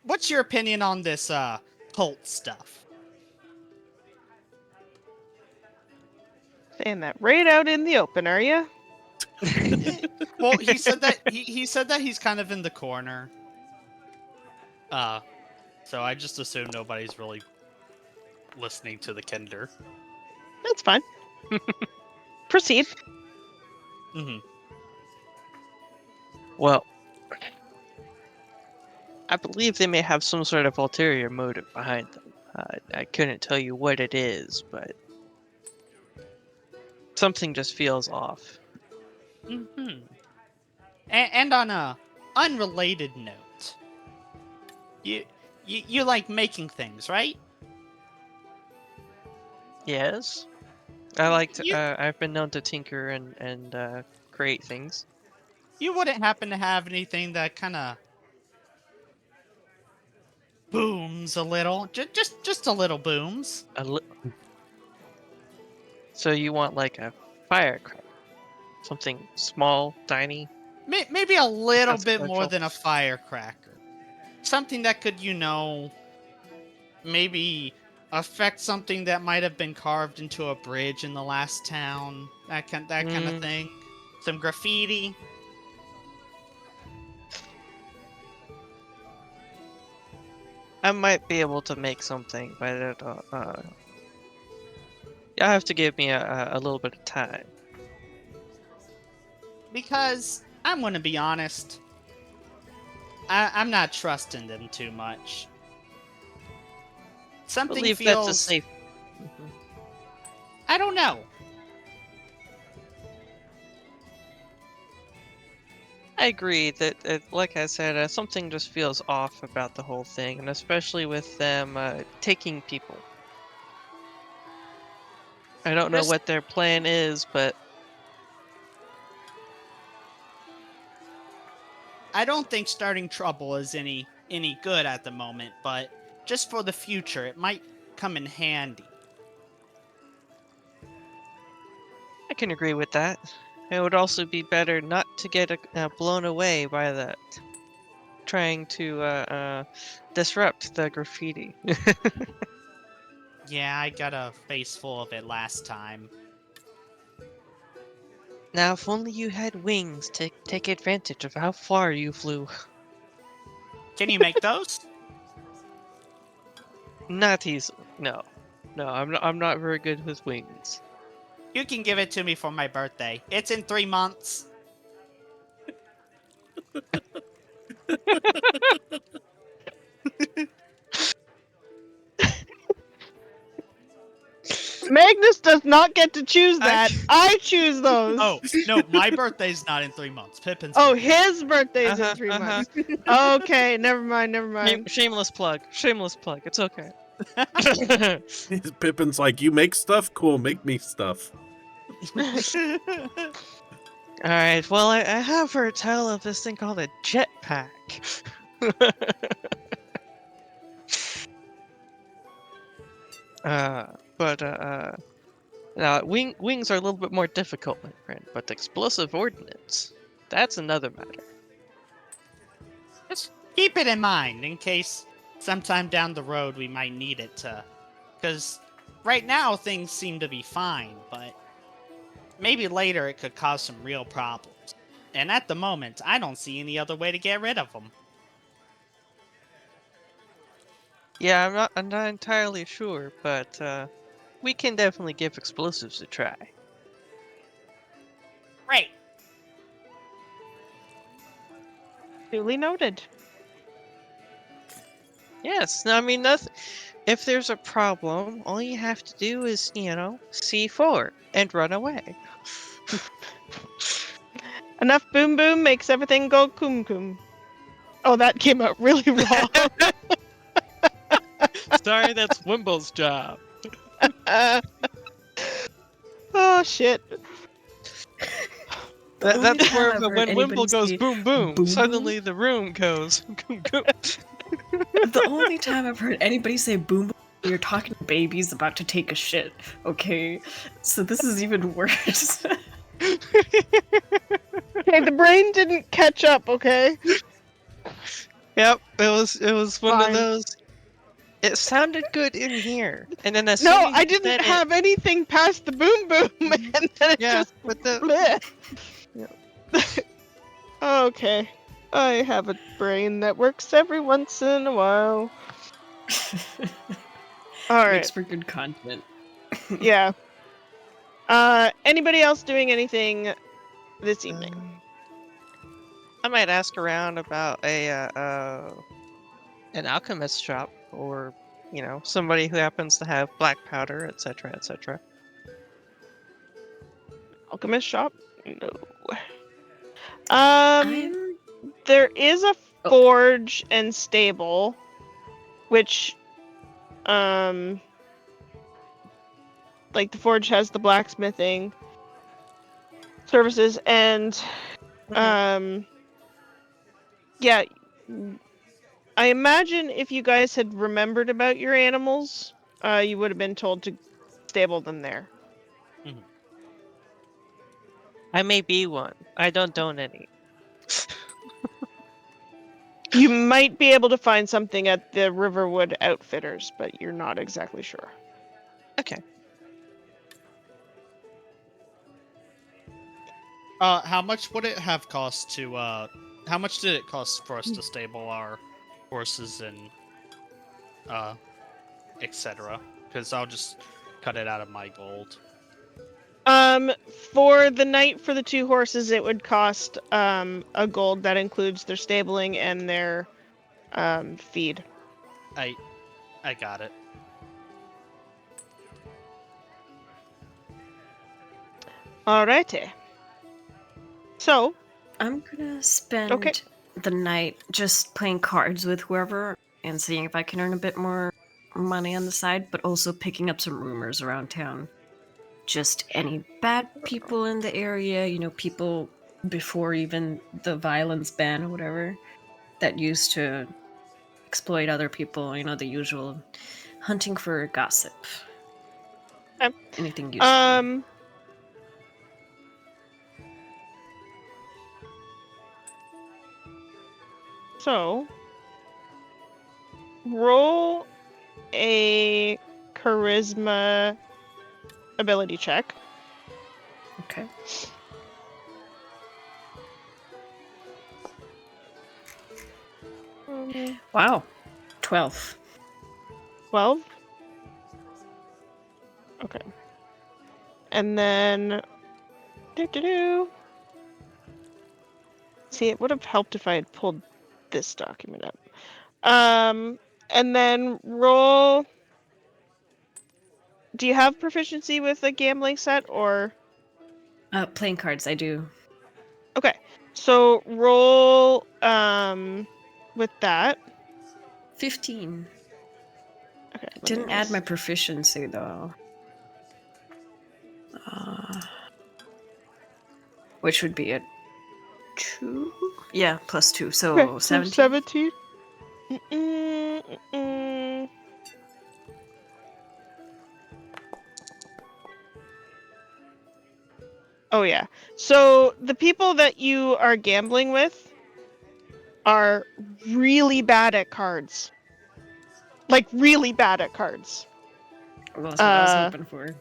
what's your opinion on this cult stuff?" Saying that right out in the open, are you? Well, he said that he said that he's kind of in the corner. So I just assume nobody's really listening to the Kinder. That's fine. Proceed. Mm-hmm. Well, I believe they may have some sort of ulterior motive behind them. I couldn't tell you what it is, but something just feels off. Mm-hmm. And on a unrelated note, you like making things, right? Yes. I like to. I've been known to tinker and create things. You wouldn't happen to have anything that kind of booms a little. Just a little booms. So you want like a firecracker? Something small, tiny? Maybe a little bit more Consequential. than a firecracker. Something that could, maybe affect something that might have been carved into a bridge in the last town. That kind of thing. Some graffiti. I might be able to make something, but you'll have to give me a little bit of time. Because I'm gonna be honest, I'm not trusting them too much. I Something believe that's a feels. safe. Mhm. I don't know. I agree that, like I said, something just feels off about the whole thing, and especially with them taking people. I don't know Just- what their plan is, but I don't think starting trouble is any good at the moment, but just for the future, it might come in handy. I can agree with that. It would also be better not to get blown away by that, trying to disrupt the graffiti. Yeah, I got a face full of it last time. Now, if only you had wings to take advantage of how far you flew. Can you make those? Not easily. No, I'm not very good with wings. You can give it to me for my birthday. It's in 3 months. Magnus does not get to choose I that. c- I choose those. Oh, no, my birthday's not in 3 months. Pippin's Oh, birthday. his birthday is Uh-huh, in 3 uh-huh. months. Okay, never mind. Shameless plug. Shameless plug. It's okay. Pippin's like, you make stuff? Cool, make me stuff. Alright, well, I have heard tell of this thing called a jetpack. Now, wings are a little bit more difficult, my friend, but explosive ordnance, that's another matter. Just keep it in mind in case sometime down the road we might need it to. Because right now things seem to be fine, but maybe later it could cause some real problems. And at the moment, I don't see any other way to get rid of them. Yeah, I'm not entirely sure, but we can definitely give explosives a try. Great. Duly noted. Yes, no, I mean, nothing. If there's a problem, all you have to do is, C4 and run away. Enough boom boom makes everything go coom coom. Oh, that came out really wrong. Sorry, that's Wimble's job. Oh shit. The only That's time where I've heard when Wimble anybody goes say boom boom, boom suddenly the room goes boom boom. The only time I've heard anybody say boom boom, you're talking to babies about to take a shit, okay? So this is even worse. Okay, the brain didn't catch up, okay? Yep, it was one of Fine. those. It sounded good in here, and then as No, soon as I you didn't said it, have anything past the boom boom, and then it yeah, just but the bleh. Okay. I have a brain that works every once in a while. Alright. Makes for good content. Yeah. Anybody else doing anything this evening? I might ask around about an alchemist shop, or somebody who happens to have black powder, etc., etc. Alchemist shop? No. I'm There is a Oh. forge and stable, which, like the forge has the blacksmithing services, and, yeah, I imagine if you guys had remembered about your animals, you would have been told to stable them there. I may be one. I don't own any. You might be able to find something at the Riverwood Outfitters, but you're not exactly sure. Okay. How much would it have cost to, how much did it cost for us to stable our horses and, etc.? Because I'll just cut it out of my gold. For the night for the 2 horses, it would cost, a gold that includes their stabling and their, feed. I got it. Alrighty. So, I'm gonna spend Okay. the night just playing cards with whoever and seeing if I can earn a bit more money on the side, but also picking up some rumors around town. Just any bad people in the area, people before even the violence ban or whatever that used to exploit other people, the usual hunting for gossip. Okay. Anything useful. So, roll a charisma ability check. Okay. Wow. 12. 12? Okay. And then... See, it would have helped if I had pulled this document up. And then roll... Do you have proficiency with a gambling set, or... Playing cards, I do. Okay. So, roll, with that. 15. Okay. Didn't add my proficiency, though. Which would be a 2? Yeah, plus 2, so Okay, 17. 17. Oh, yeah. So, the people that you are gambling with are really bad at cards. Like, really bad at cards. Well, that's what I was hoping for.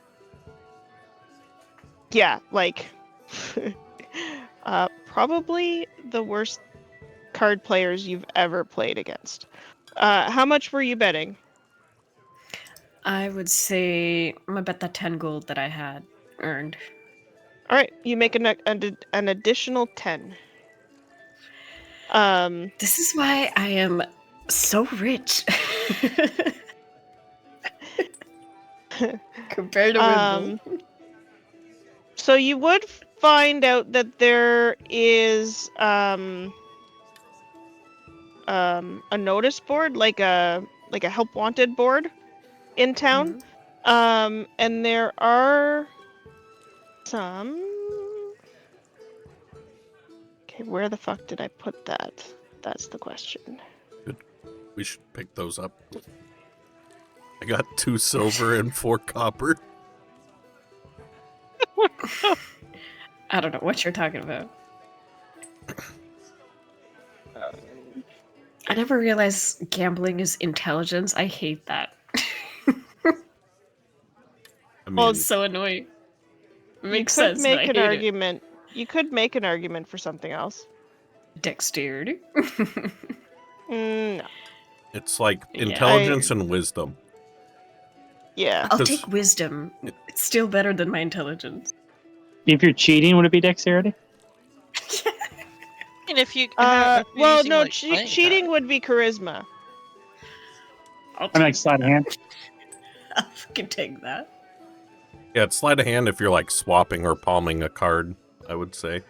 Yeah, like... probably the worst card players you've ever played against. How much were you betting? I would say I'm gonna bet that 10 gold that I had earned. All right, you make an additional 10. This is why I am so rich. Compared to Wimble. So you would find out that there is a notice board, like a help wanted board in town. Mm-hmm. And there are some... Okay, where the fuck did I put that? That's the question. Good. We should pick those up. I got 2 silver and 4 copper. I don't know what you're talking about. I never realized gambling is intelligence. I hate that. Well, it's so annoying. Makes you could sense, make but I an hate argument. You could make an argument for something else. Dexterity? No. It's like intelligence and wisdom. Yeah. I'll take wisdom. It's still better than my intelligence. If you're cheating, would it be dexterity? And if you well, using, no, like, cheating would be charisma. I'm like sleight of hand. I'll fucking take that. Yeah, it's sleight of hand if you're like swapping or palming a card, I would say.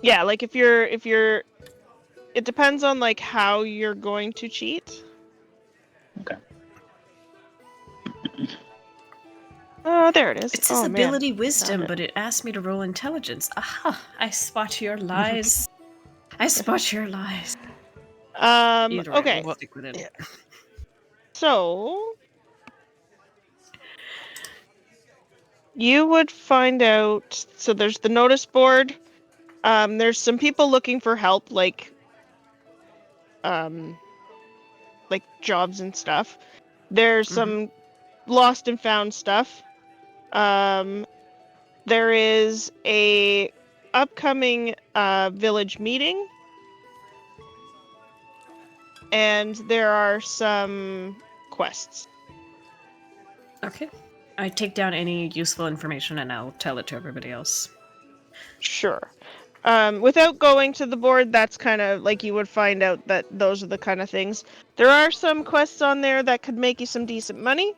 Yeah, like if you're it depends on like how you're going to cheat. Okay. Oh, there it is. It says ability man. wisdom, but it asked me to roll intelligence. Aha! I spot your lies. I spot your lies. Either way, Okay. we'll stick with it. yeah. So you would find out. So there's the notice board. There's some people looking for help, like jobs and stuff. There's some lost and found stuff. There is a upcoming village meeting, and there are some quests. Okay. I take down any useful information and I'll tell it to everybody else. Sure. Without going to the board, that's kind of like you would find out that those are the kind of things. There are some quests on there that could make you some decent money.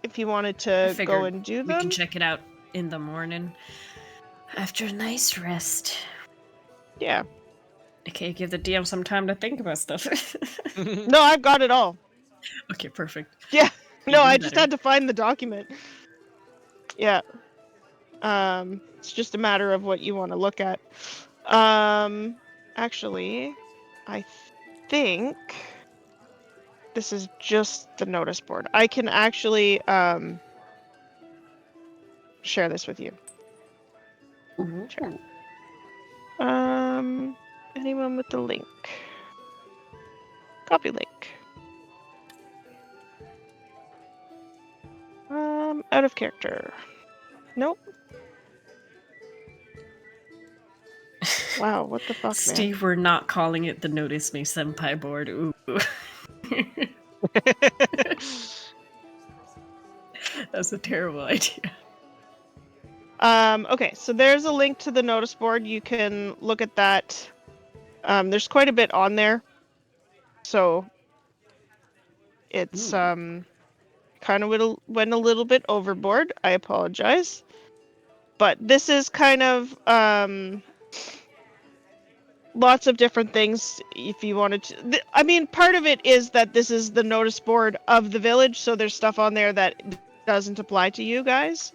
If you wanted I to go figured and do we can them. check it out in the morning after a nice rest. Yeah. Okay, give the DM some time to think about stuff. No, I've got it all. Okay, perfect. Yeah. No, Even I just better. had to find the document. Yeah. It's just a matter of what you want to look at. Actually, I think this is just the notice board. I can actually share this with you. Sure. Anyone with the link? Copy link. Out of character. Nope. Wow, what the fuck, man? Steve, we're not calling it the Notice Me Senpai board. Ooh. That's a terrible idea. Okay, so there's a link to the notice board. You can look at that. There's quite a bit on there. So it's kind of went a little bit overboard. I apologize. But this is kind of lots of different things if you wanted to. I mean, part of it is that this is the notice board of the village, so there's stuff on there that doesn't apply to you guys.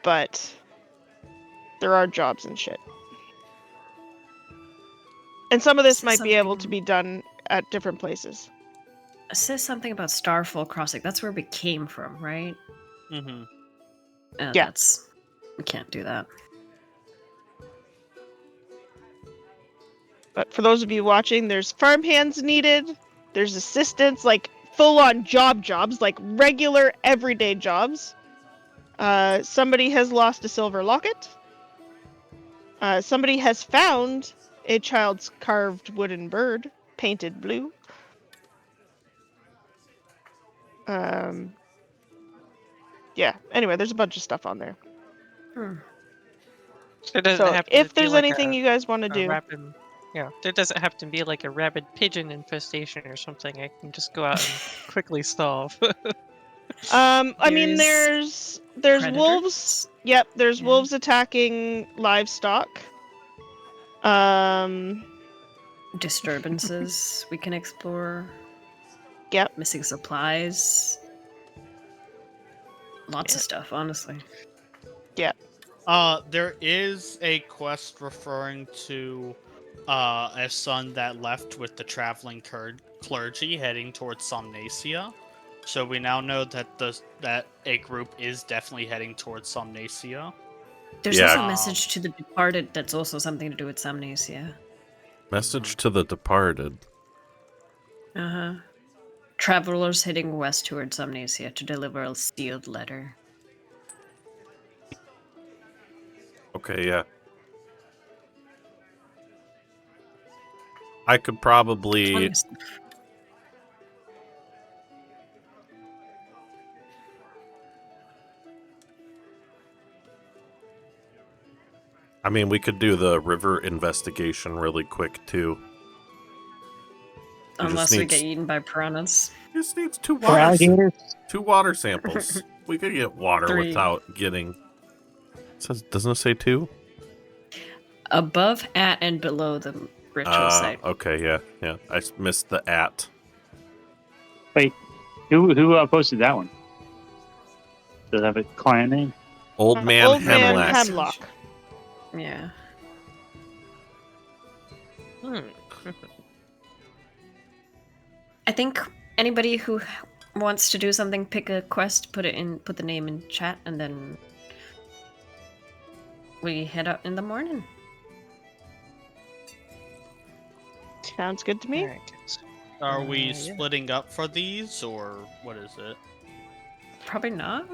But there are jobs and shit. And some of this might be able to be done at different places. It says something about Starfall Crossing. That's where we came from, right? Mm-hmm. Yeah. We can't do that. But for those of you watching, there's farmhands needed. There's assistants, like full-on jobs, like regular everyday jobs. Somebody has lost a silver locket. Somebody has found a child's carved wooden bird, painted blue. Yeah. Anyway, there's a bunch of stuff on there. There doesn't So have to if be there's like anything you guys want to do, there doesn't have to be like a rabid pigeon infestation or something. I can just go out and quickly solve. I mean, there's wolves. Yep, there's wolves attacking livestock. Disturbances we can explore. Yep. Missing supplies. Lots of stuff, honestly. Yeah. There is a quest referring to a son that left with the traveling clergy heading towards Somnacia. So we now know that a group is definitely heading towards Somnacia. There's also a message to the departed that's also something to do with Somnacia. Message to the departed. Uh-huh. Travelers heading west towards Somnacia to deliver a sealed letter. Okay, yeah. I could probably... I mean, we could do the river investigation really quick, too. Unless we get eaten by piranhas. Just needs two water samples. We could get water 3. without getting... Doesn't it say 2? Above, at, and below the ritual site. Okay, yeah. I missed the at. Wait, who posted that one? Does it have a client name? Old Man Hemlock. Hemlock. Yeah. I think anybody who wants to do something, pick a quest, put the name in chat, and then we head out in the morning. Sounds good to me. Alright, guys. Are we Yeah. splitting up for these, or what is it? Probably not.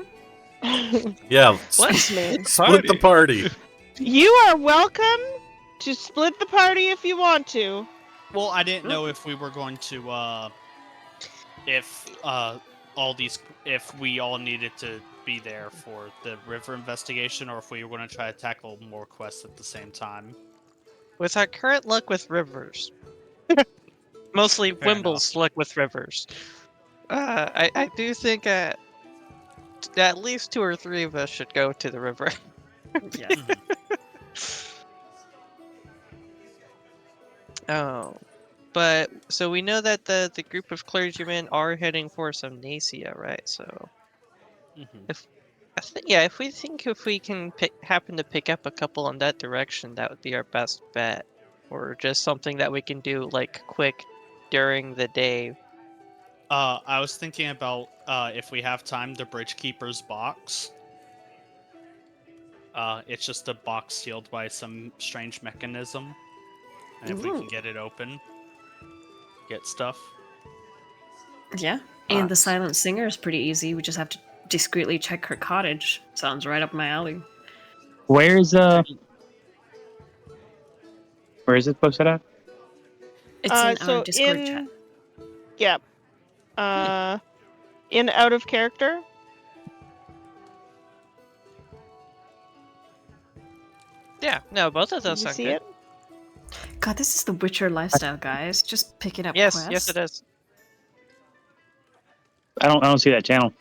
Yeah, Let's split the party. You are welcome to split the party if you want to. Well, I didn't know if we were going to, if we all needed to be there for the river investigation, or if we were going to try to tackle more quests at the same time. With our current luck with rivers, mostly Fair Wimble's luck with rivers, I do think at least 2 or 3 of us should go to the river. Yeah. Oh, but so we know that the group of clergymen are heading for some Nacia, right? So if we can happen to pick up a couple in that direction, that would be our best bet, or just something that we can do like quick during the day. I was thinking about if we have time, the Bridgekeeper's box. It's just a box sealed by some strange mechanism, and if we can get it open, get stuff. Yeah. And the Silent Singer is pretty easy. We just have to discreetly check her cottage. Sounds right up my alley. Where is it posted at? It's in our Discord chat. Yeah. In out of character. Yeah, no, both of those Did you sound see good. it? God, this is the Witcher lifestyle, guys. Just picking up Yes, quests. yes, it is. I don't see that channel.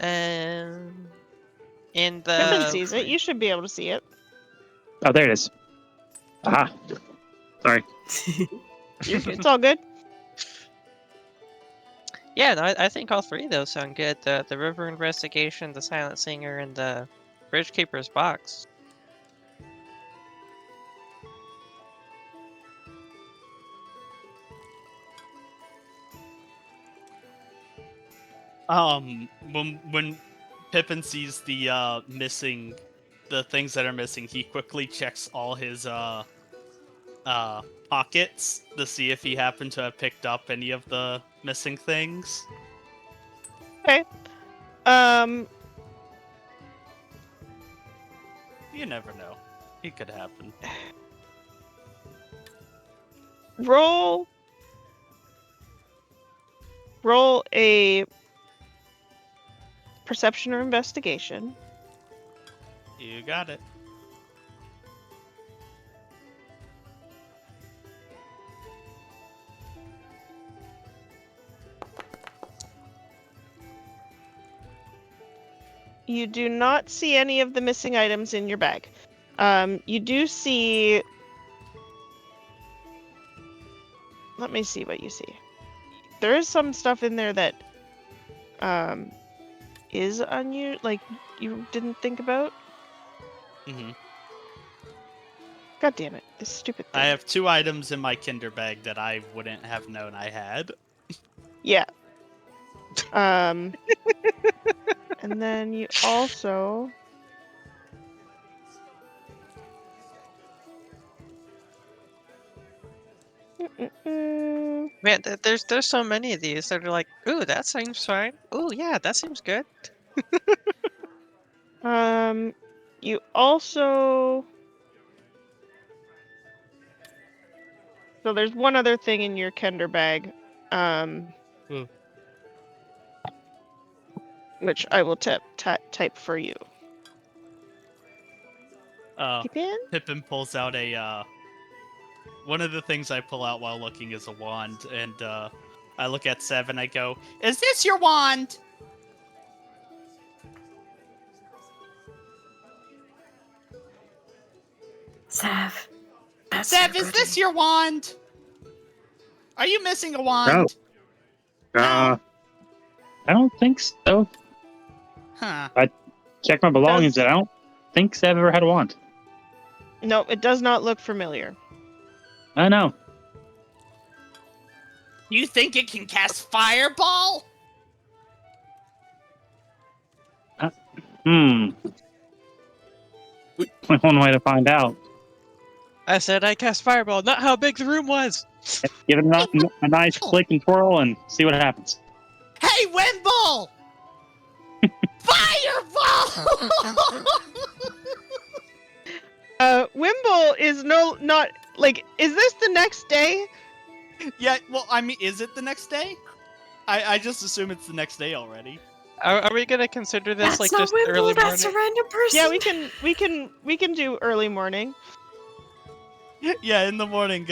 In Pippin the sees it. You should be able to see it. Oh, there it is. Aha. Sorry. It's all good. Yeah, no, I think all 3 of those sound good. The river investigation, the Silent Singer, and the Bridgekeeper's box. When Pippin sees the the things that are missing, he quickly checks all his pockets to see if he happened to have picked up any of the missing things. Okay. You never know. It could happen. Roll a perception or investigation. You got it. You do not see any of the missing items in your bag. You do see... Let me see what you see. There is some stuff in there that is unusual, like you didn't think about. God damn it, this stupid thing. I have 2 items in my Kinder bag that I wouldn't have known I had. Yeah. And then you also... Man, there's so many of these that are like, ooh, that seems fine. Ooh, yeah, that seems good. You also... So there's one other thing in your Kender bag, which I will type for you. Pippin pulls out a one of the things I pull out while looking is a wand, and I look at Sev and I go, "Is this your wand?" Sev, Sev, is this your wand? Are you missing a wand? I don't think so. Huh. I checked my belongings and I don't think I've ever had a wand. No, it does not look familiar. I know. You think it can cast Fireball? Only one way to find out. I said I cast Fireball, not how big the room was. Give it a nice flick and twirl and see what happens. Hey, Wimble! Fireball! Wimble is not like. Is this the next day? Yeah, well, I mean, is it the next day? I just assume it's the next day already. Are we gonna consider this That's like not just Wimble, early that's morning? a random person. Yeah, we can do early morning. Yeah, in the morning,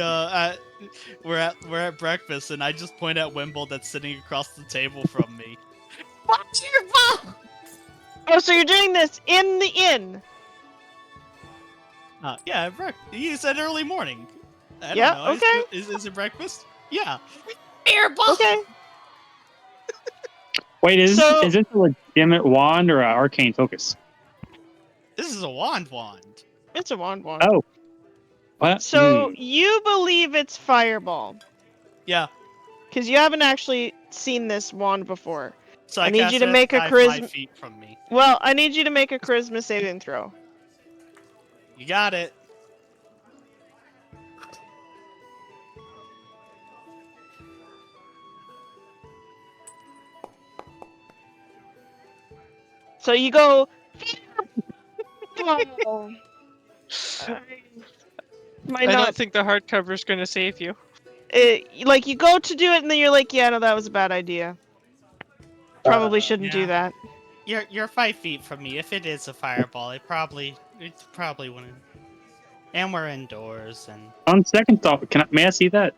we're at breakfast, and I just point at Wimble that's sitting across the table from me. Fireball! Oh, so you're doing this in the inn? Yeah, you said early morning. I don't Yeah, know. okay. Is it breakfast? Yeah. Fireball! Okay. Wait, is So- this a legitimate wand or an arcane focus? This is a wand. It's a wand. Oh. What? So you believe it's Fireball Yeah. because you haven't actually seen this wand before. So I need cast you to it make a 5 feet from me. Well, I need you to make a charisma saving throw. You got it. So you go. Fireball. I don't think the hardcover's gonna save you. Like you go to do it and then you're like, yeah, no, that was a bad idea. Probably shouldn't do that. You're 5 feet from me. If it is a fireball, it probably wouldn't. And we're indoors, and On second thought, may I see that?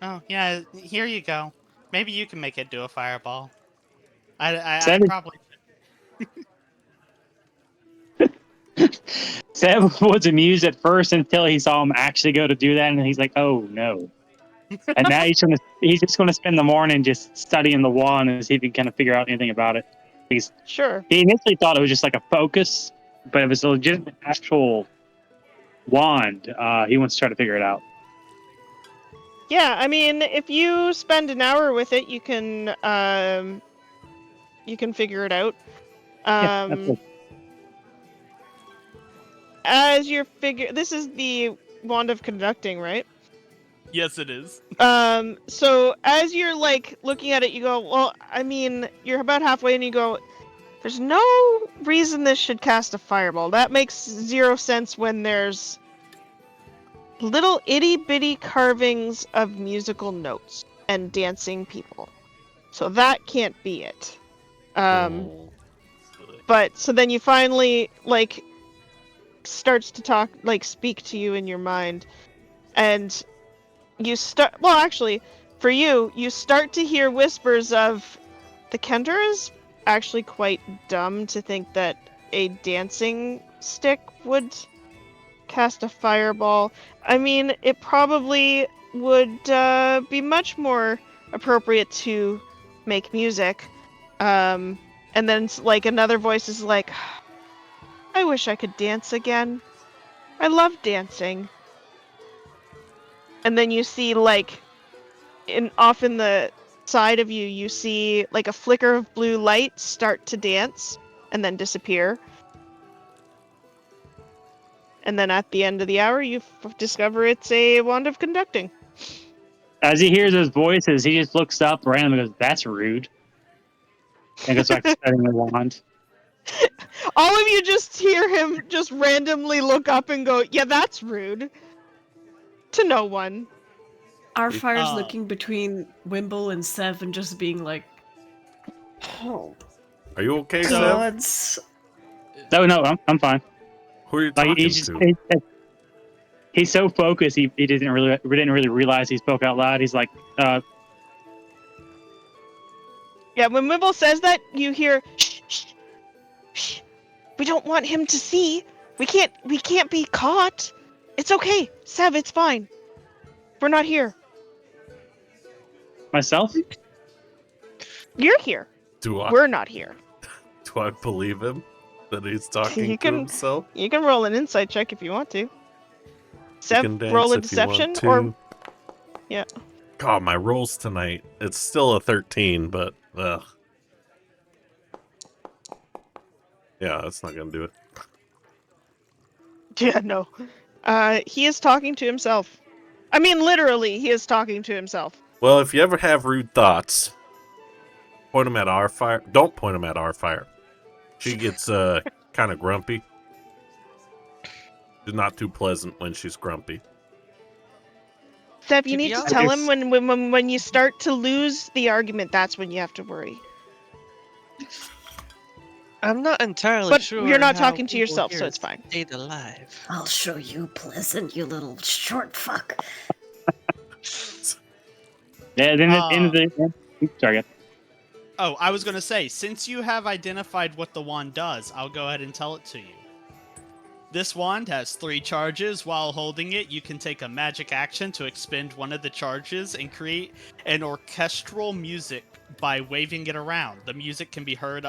oh yeah, here you go. Maybe you can make it do a fireball. I Seven. probably. Seb was amused at first until he saw him actually go to do that, and he's like, "Oh no!" And now he's just gonna spend the morning just studying the wand and see if he can kind of figure out anything about it. He initially thought it was just like a focus, but if it's a legitimate actual wand, he wants to try to figure it out. Yeah, I mean, if you spend an hour with it, you can figure it out. As you're this is the wand of conducting, right? Yes, it is. So as you're like looking at it, you go, well, I mean, you're about halfway and you go, there's no reason this should cast a fireball. That makes zero sense when there's little itty bitty carvings of musical notes and dancing people. So that can't be it. But so then you finally like starts to speak to you in your mind, and you start. Well, actually, for you start to hear whispers of the Kender is actually quite dumb to think that a dancing stick would cast a fireball. I mean, it probably would be much more appropriate to make music. And then like another voice is like, I wish I could dance again. I love dancing. And then you see like off in the side of you, you see like a flicker of blue light start to dance and then disappear. And then at the end of the hour, you discover it's a wand of conducting. As he hears those voices, he just looks up randomly and goes, "That's rude," and goes back to studying the wand. All of you just hear him just randomly look up and go, yeah, that's rude. To no one. Arfire's looking between Wimble and Sev and just being like, oh. Are you okay, gods. Sev? No, I'm fine. Who are you talking to? He's so focused, he didn't really realize he spoke out loud. He's like, Yeah, when Wimble says that, you hear, shh, shh, shh. We don't want him to see. We can't be caught. It's okay, Sev, it's fine. We're not here. Myself? You're here. We're not here. Do I believe him? that he's talking You to can- himself. You can roll an insight check if you want to. You Seth, can dance roll a if you want deception to. or yeah. God, my rolls tonight. It's still a 13, but ugh. Yeah, that's not gonna do it. Yeah, no. He is talking to himself. I mean, literally, he is talking to himself. Well, if you ever have rude thoughts, point them at our fire. Don't point them at our fire. She gets kind of grumpy. She's not too pleasant when she's grumpy. Seth, you To need be to honest- tell him when you start to lose the argument, that's when you have to worry. I'm not entirely But sure. you're not how talking to people yourself, here so it's fine. Stayed alive. I'll show you pleasant, you little short fuck. Yeah, then at the end of the sorry. Oh, I was going to say, since you have identified what the wand does, I'll go ahead and tell it to you. This wand has 3 charges. While holding it, you can take a magic action to expend one of the charges and create an orchestral music by waving it around. The music can be heard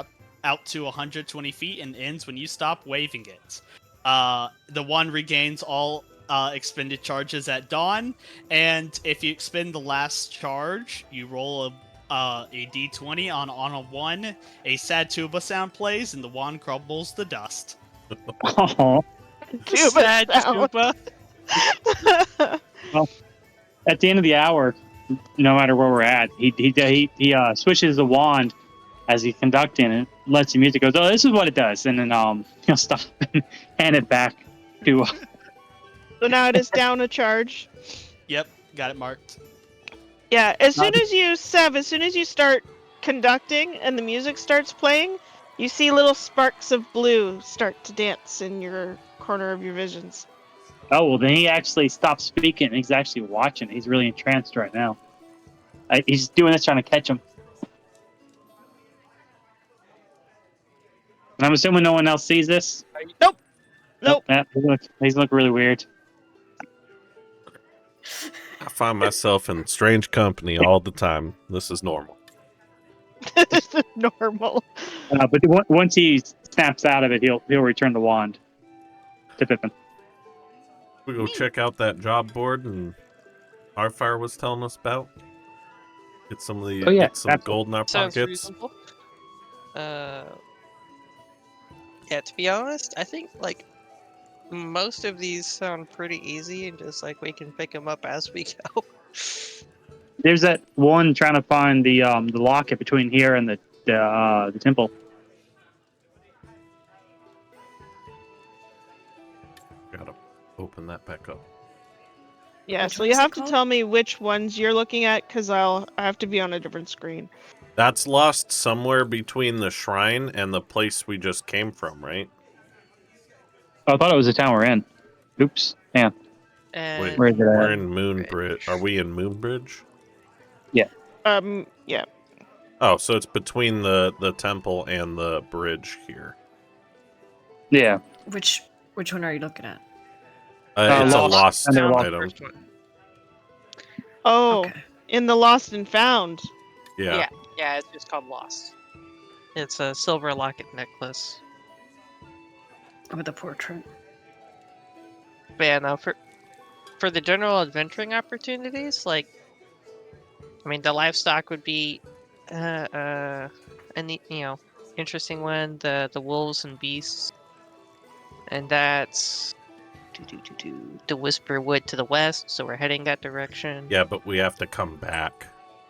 out to 120 feet and ends when you stop waving it. The wand regains all expended charges at dawn, and if you expend the last charge, you roll a d20 on a 1. A sad tuba sound plays, and the wand crumbles to dust. Oh, Tuba Sad sound. tuba. at the end of the hour, no matter where we're at, he switches the wand as he's conducting and lets the music goes. Oh, this is what it does, and then he'll stop and hand it back to. So now it is down a charge. Yep, got it marked. Yeah, as soon as you start conducting and the music starts playing, you see little sparks of blue start to dance in your corner of your visions. Oh well, then he actually stops speaking. He's actually watching. He's really entranced right now. He's doing this trying to catch him. And I'm assuming no one else sees this. Nope. Yeah, he's look really weird. I find myself in strange company all the time. This is normal. This is normal. But once he snaps out of it, he'll return the wand to Pippin. We go check out that job board and our fire was telling us about. Get some of the get some absolutely. gold in our Sounds pockets. reasonable. Yeah, to be honest, I think like most of these sound pretty easy and just like we can pick them up as we go. There's that one trying to find the locket between here and the temple. Gotta open that back up. Yeah, Which so one you is it have to called? tell me which ones you're looking at, because I have to be on a different screen. That's lost somewhere between the shrine and the place we just came from, right? Oh, I thought it was the town we're in. Oops. Yeah. And Where is it We're at? in Moonbridge. Are we in Moonbridge? Yeah. Oh, so it's between the temple and the bridge here. Yeah. Which one are you looking at? It's Lost. a lost And they're Found the lost. item. first one. Oh, Okay. in the Lost and Found. Yeah. Yeah, it's just called Lost. It's a silver locket necklace. With a portrait. But yeah, no, for the general adventuring opportunities, like, I mean, the livestock would be, a neat, interesting one. The wolves and beasts, and that's the Whisper Wood to the west. So we're heading that direction. Yeah, but we have to come back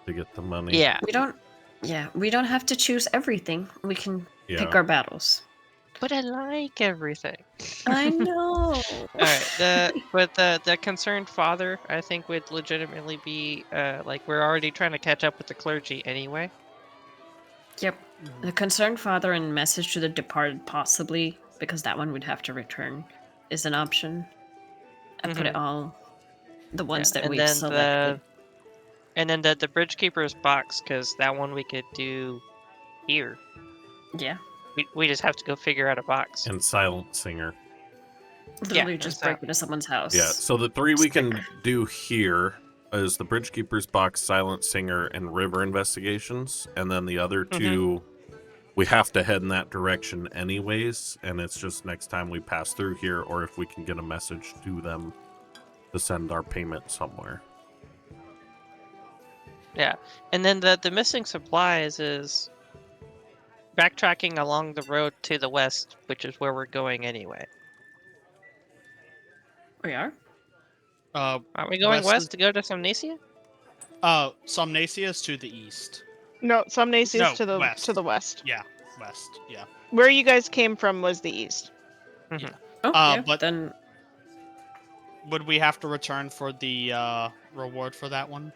to get the money. Yeah. We don't have to choose everything. We can Yeah. pick our battles. But I like everything. I know. Alright, the concerned father, I think, would legitimately be, like, we're already trying to catch up with the clergy anyway. Yep. The concerned father and message to the departed, possibly, because that one would have to return, is an option. I put it all. The ones that and we've then selected. And then the Bridge Keeper's box, because that one we could do here. Yeah. We just have to go figure out a box. And Silent Singer. Literally Yeah, just that's break into someone's house. Yeah, so the 3 we can Sticker. do here is the Bridgekeeper's Box, Silent Singer, and River Investigations. And then the other 2 we have to head in that direction anyways, and it's just next time we pass through here, or if we can get a message to them to send our payment somewhere. Yeah, and then the missing supplies is backtracking along the road to the west, which is where we're going anyway. We are? Aren't we going west to go to Somnacia? Somnacia is to the east. No, Somnacia No, is to the west. west. Yeah, west. Yeah. Where you guys came from was the east. Mm-hmm. Oh, yeah, But then would we have to return for the reward for that one?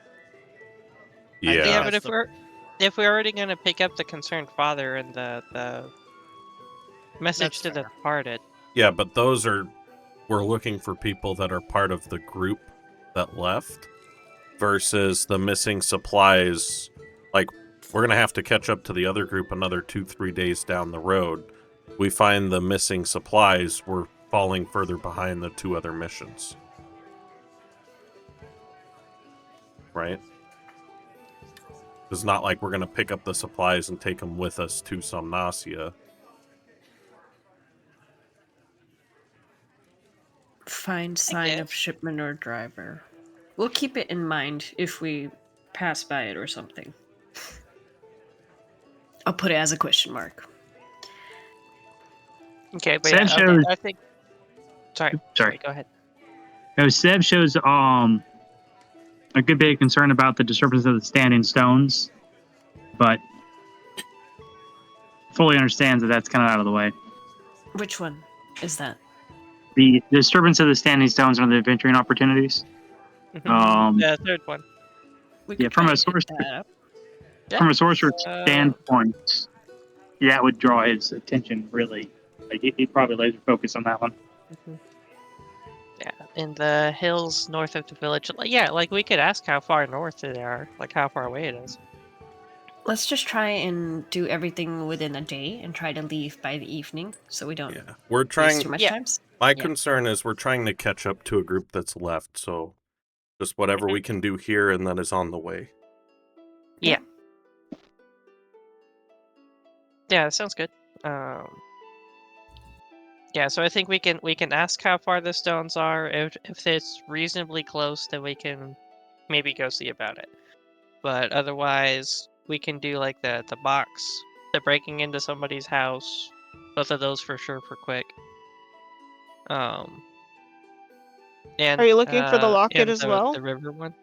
Yeah. Yeah, that's but if we're already gonna pick up the concerned father and the message That's to the fair. departed. Yeah, but we're looking for people that are part of the group that left versus the missing supplies. Like, we're going to have to catch up to the other group another 2-3 days down the road. We find the missing supplies, we're falling further behind the 2 other missions. Right? It's not like we're going to pick up the supplies and take them with us to Somnacia. find sign of guess. shipment or driver. We'll keep it in mind if we pass by it or something. I'll put it as a question mark. Okay, but Seb yeah, shows. I think. Sorry, go ahead. No, Seb shows a good bit of concern about the disturbance of the standing stones, but fully understands that that's kind of out of the way. Which one is that? The disturbance of the standing stones are the adventuring opportunities. The third one. We Yeah, could from try a to hit source that up. Yeah. from a sorcerer standpoint, that would draw his attention really. Like he'd probably laser focus on that one. Yeah, in the hills north of the village. Yeah, like we could ask how far north they are, like how far away it is. Let's just try and do everything within a day and try to leave by the evening so we don't Yeah. We're waste trying too much Yeah. time. My Yeah. concern is we're trying to catch up to a group that's left, so just whatever we can do here and that is on the way. Yeah, that sounds good. Yeah, so I think we can ask how far the stones are. If it's reasonably close, then we can maybe go see about it. But otherwise, we can do like the box, the breaking into somebody's house. Both of those for sure for quick. And Are you looking for the locket and as well? the river one.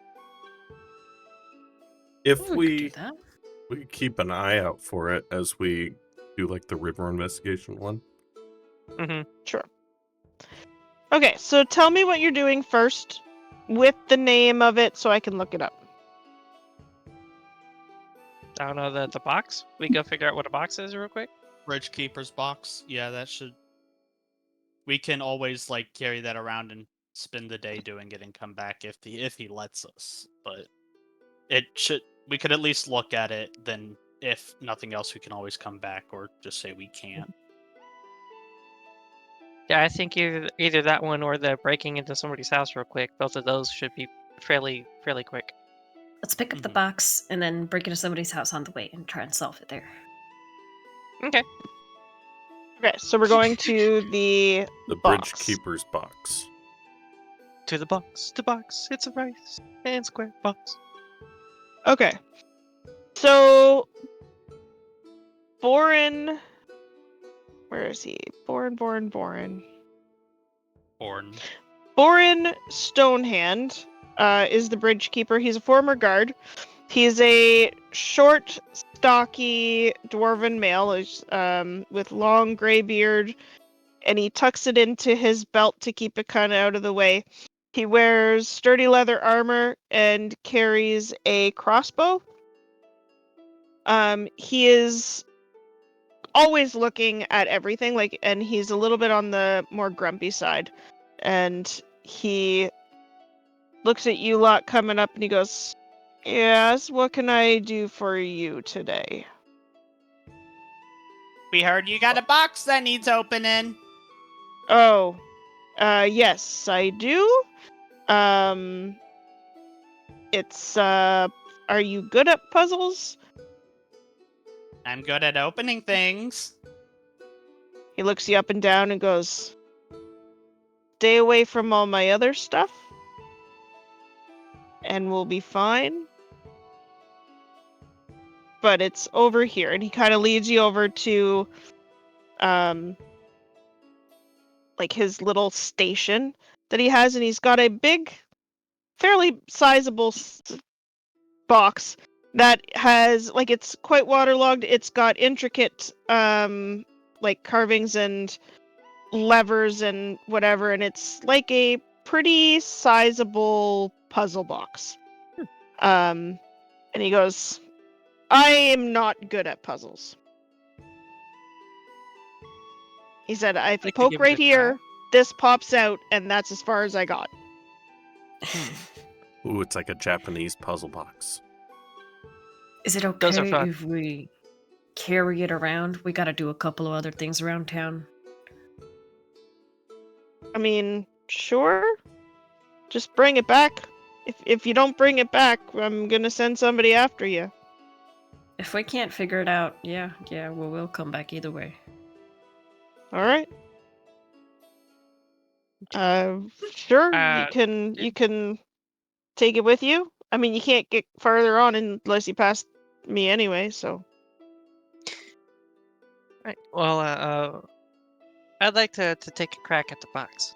If We could do we that. keep an eye out for it as we do like the river investigation one. Sure. Okay, so tell me what you're doing first with the name of it so I can look it up. I don't know the box. We go figure out what a box is real quick. Bridge Keeper's box. Yeah, that should. We can always like carry that around and spend the day doing it and come back if he lets us. But it should. We could at least look at it. Then, if nothing else, we can always come back or just say we can't. Yeah, I think either that one or the breaking into somebody's house real quick. Both of those should be fairly quick. Let's pick up the box and then break into somebody's house on the way and try and solve it there. Okay. Okay, so we're going to the Bridge box. Keeper's box. To the box. It's a rice and square box. Okay. So Boren, where is he? Boren Stonehand is the bridge keeper. He's a former guard. He's a short, stocky dwarven male with long gray beard, and he tucks it into his belt to keep it kind of out of the way. He wears sturdy leather armor and carries a crossbow. He is always looking at everything, and he's a little bit on the more grumpy side. And he looks at you lot coming up and he goes, "Yes, what can I do for you today?" We heard you got a box that needs opening. Oh, yes, I do. It's, are you good at puzzles? I'm good at opening things. He looks you up and down and goes, "Stay away from all my other stuff, and we'll be fine. But it's over here." And he kind of leads you over to, like his little station that he has, and he's got a big, fairly sizable box that has, like, it's quite waterlogged. It's got intricate, like carvings and levers and whatever, and it's like a pretty sizable puzzle box. And he goes, "I am not good at puzzles." He said, "I Like to poke give it right a try. here, this pops out, and that's as far as I got." Ooh, it's like a Japanese puzzle box. Is it Those are okay fun. if we carry it around? We gotta do a couple of other things around town. I mean, sure. Just bring it back. If you don't bring it back, I'm gonna send somebody after you. If we can't figure it out, yeah, we'll come back either way. All right. Sure. Uh, You can take it with you. I mean, you can't get farther on unless you pass me anyway. So Right. Well, I'd like to take a crack at the box.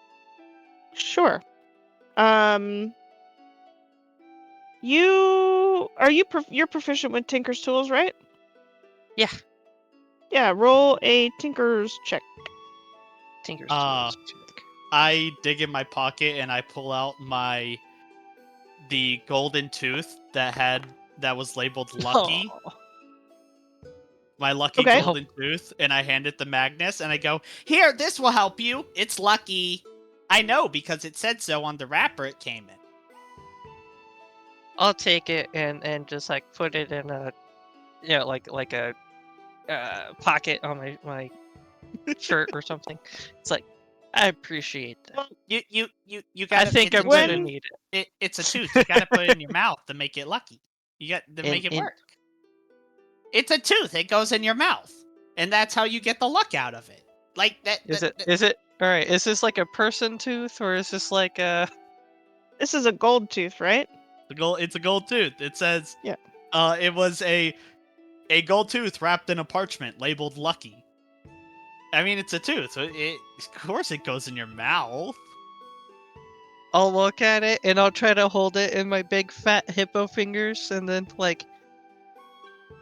sure. You're proficient with Tinker's tools, right? Yeah. Yeah. Roll a Tinker's check. Tinker's Uh, tools. I dig in my pocket and I pull out the golden tooth that was labeled lucky. Oh. My lucky Okay. golden tooth, and I hand it to Magnus, and I go, "Here, this will help you. It's lucky." I know because it said so on the wrapper it came in. I'll take it and just like put it in a, like a pocket on my shirt or something. It's like, I appreciate that. Well, you I gotta. think it's I'm a gonna tooth. need it. It's a tooth. You gotta put it in your mouth to make it lucky. You got to make it And- work. It's a tooth. It goes in your mouth, and that's how you get the luck out of it. Like that. Is it all right? Is this like a person tooth or is this like a? This is a gold tooth, right? It's a gold tooth. It says. Yeah. It was a gold tooth wrapped in a parchment labeled lucky. I mean, it's a tooth, so of course it goes in your mouth. I'll look at it and I'll try to hold it in my big fat hippo fingers and then like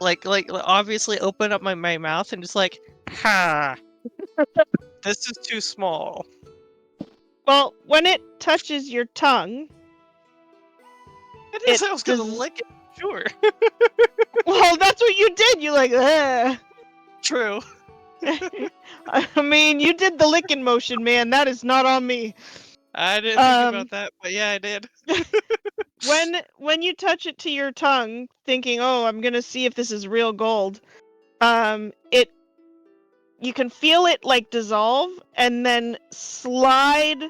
obviously open up my mouth and just like, ha. This is too small. Well, when it touches your tongue, I didn't say I was gonna does- lick it. Sure. well, that's what you did. You like, ugh. True. I mean, you did the licking motion, man. That is not on me. I didn't think about that, but yeah, I did. When you touch it to your tongue, thinking, "Oh, I'm gonna see if this is real gold," you can feel it like dissolve and then slide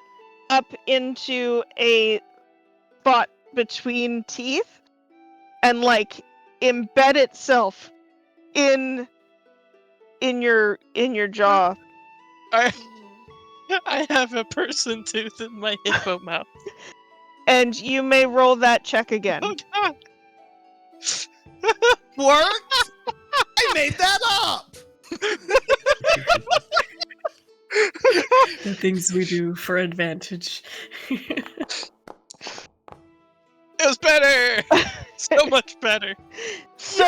up into a spot between teeth and like embed itself in your jaw. I have a person tooth in my hippo mouth. And you may roll that check again. Oh god! Worked? I made that up! The things we do for advantage. It was better! So much better! So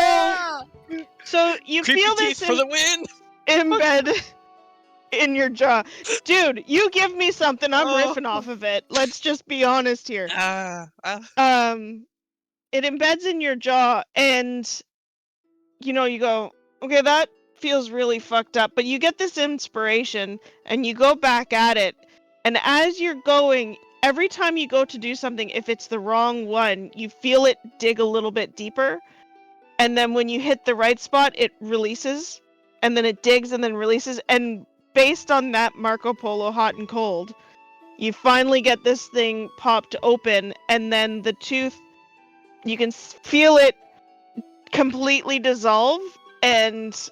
you Creepy feel teeth this for the win! embed in your jaw. Dude, you give me something, I'm Oh. riffing off of it. Let's just be honest here. It embeds in your jaw and you go, okay, that feels really fucked up, but you get this inspiration and you go back at it, and as you're going, every time you go to do something, if it's the wrong one, you feel it dig a little bit deeper, and then when you hit the right spot, it releases, and then it digs and then releases, and based on that Marco Polo hot and cold, you finally get this thing popped open, and then the tooth, you can feel it completely dissolve, and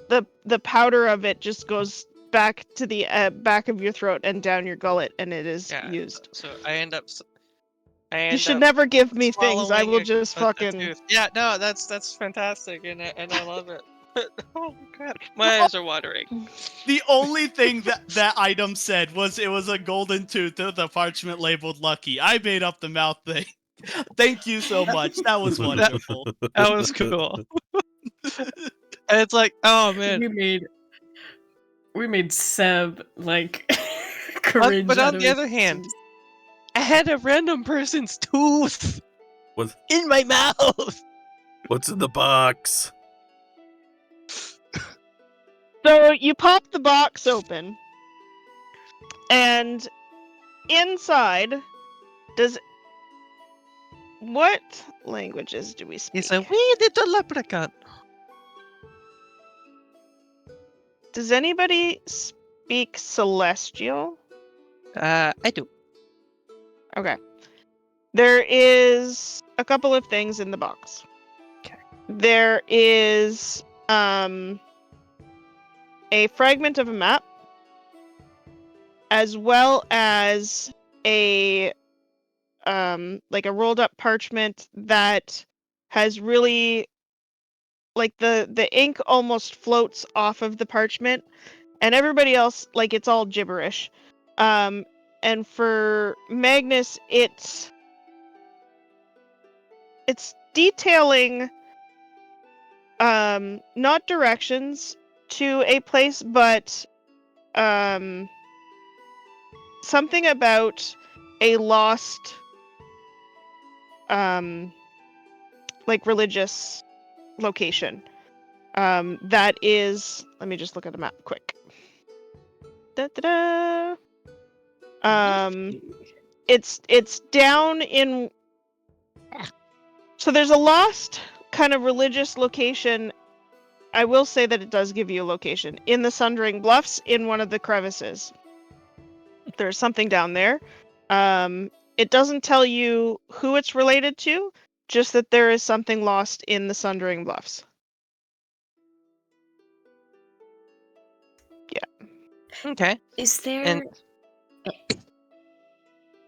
the powder of it just goes back to the back of your throat and down your gullet, and it is used. So I end up. You should never give me things. I swallowing will just a fucking. tooth. Yeah, no, that's fantastic, and I love it. Oh crap, my eyes are watering. The only thing that item said was it was a golden tooth with a parchment labeled lucky. I made up the mouth thing. Thank you so much. That was wonderful. That was cool. And it's like, oh man. We made Seb like cringe. But on the other hand, I had a random person's tooth in my mouth. What's in the box? So you pop the box open, and inside, what languages do we speak? He's a wee little leprechaun. Does anybody speak Celestial? I do. Okay. There is a couple of things in the box. Okay. There is a fragment of a map, as well as a like a rolled up parchment that has really like the ink almost floats off of the parchment, and everybody else like it's all gibberish. And for Magnus, it's detailing not directions to a place, but something about a lost like religious location that is, let me just look at the map quick. It's down in, so there's a lost kind of religious location. I will say that it does give you a location in the Sundering Bluffs, in one of the crevices. There's something down there. It doesn't tell you who it's related to, just that there is something lost in the Sundering Bluffs. Yeah. Okay. Is there,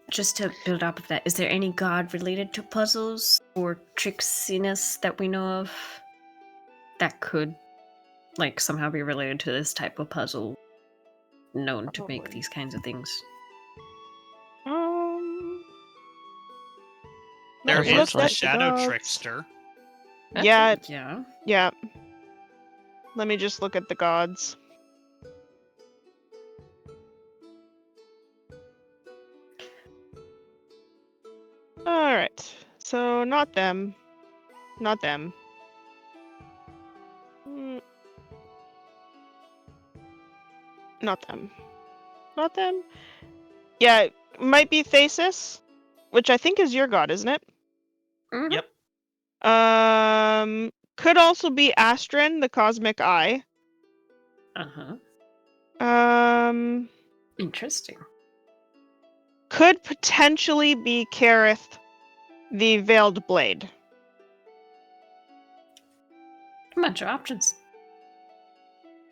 just to build up of that, is there any god related to puzzles or tricksiness that we know of that could like somehow be related to this type of puzzle, known to make these kinds of things? There Let's is look the at Shadow gods. Trickster. Yeah, Yeah. yeah. Let me just look at the gods. Alright, so not them. Not them. Not them. Not them? Yeah, it might be Thesis, which I think is your god, isn't it? Mm-hmm. Yep. Could also be Astrin, the Cosmic Eye. Uh-huh. Interesting. Could potentially be Kareth, the Veiled Blade. A bunch of options.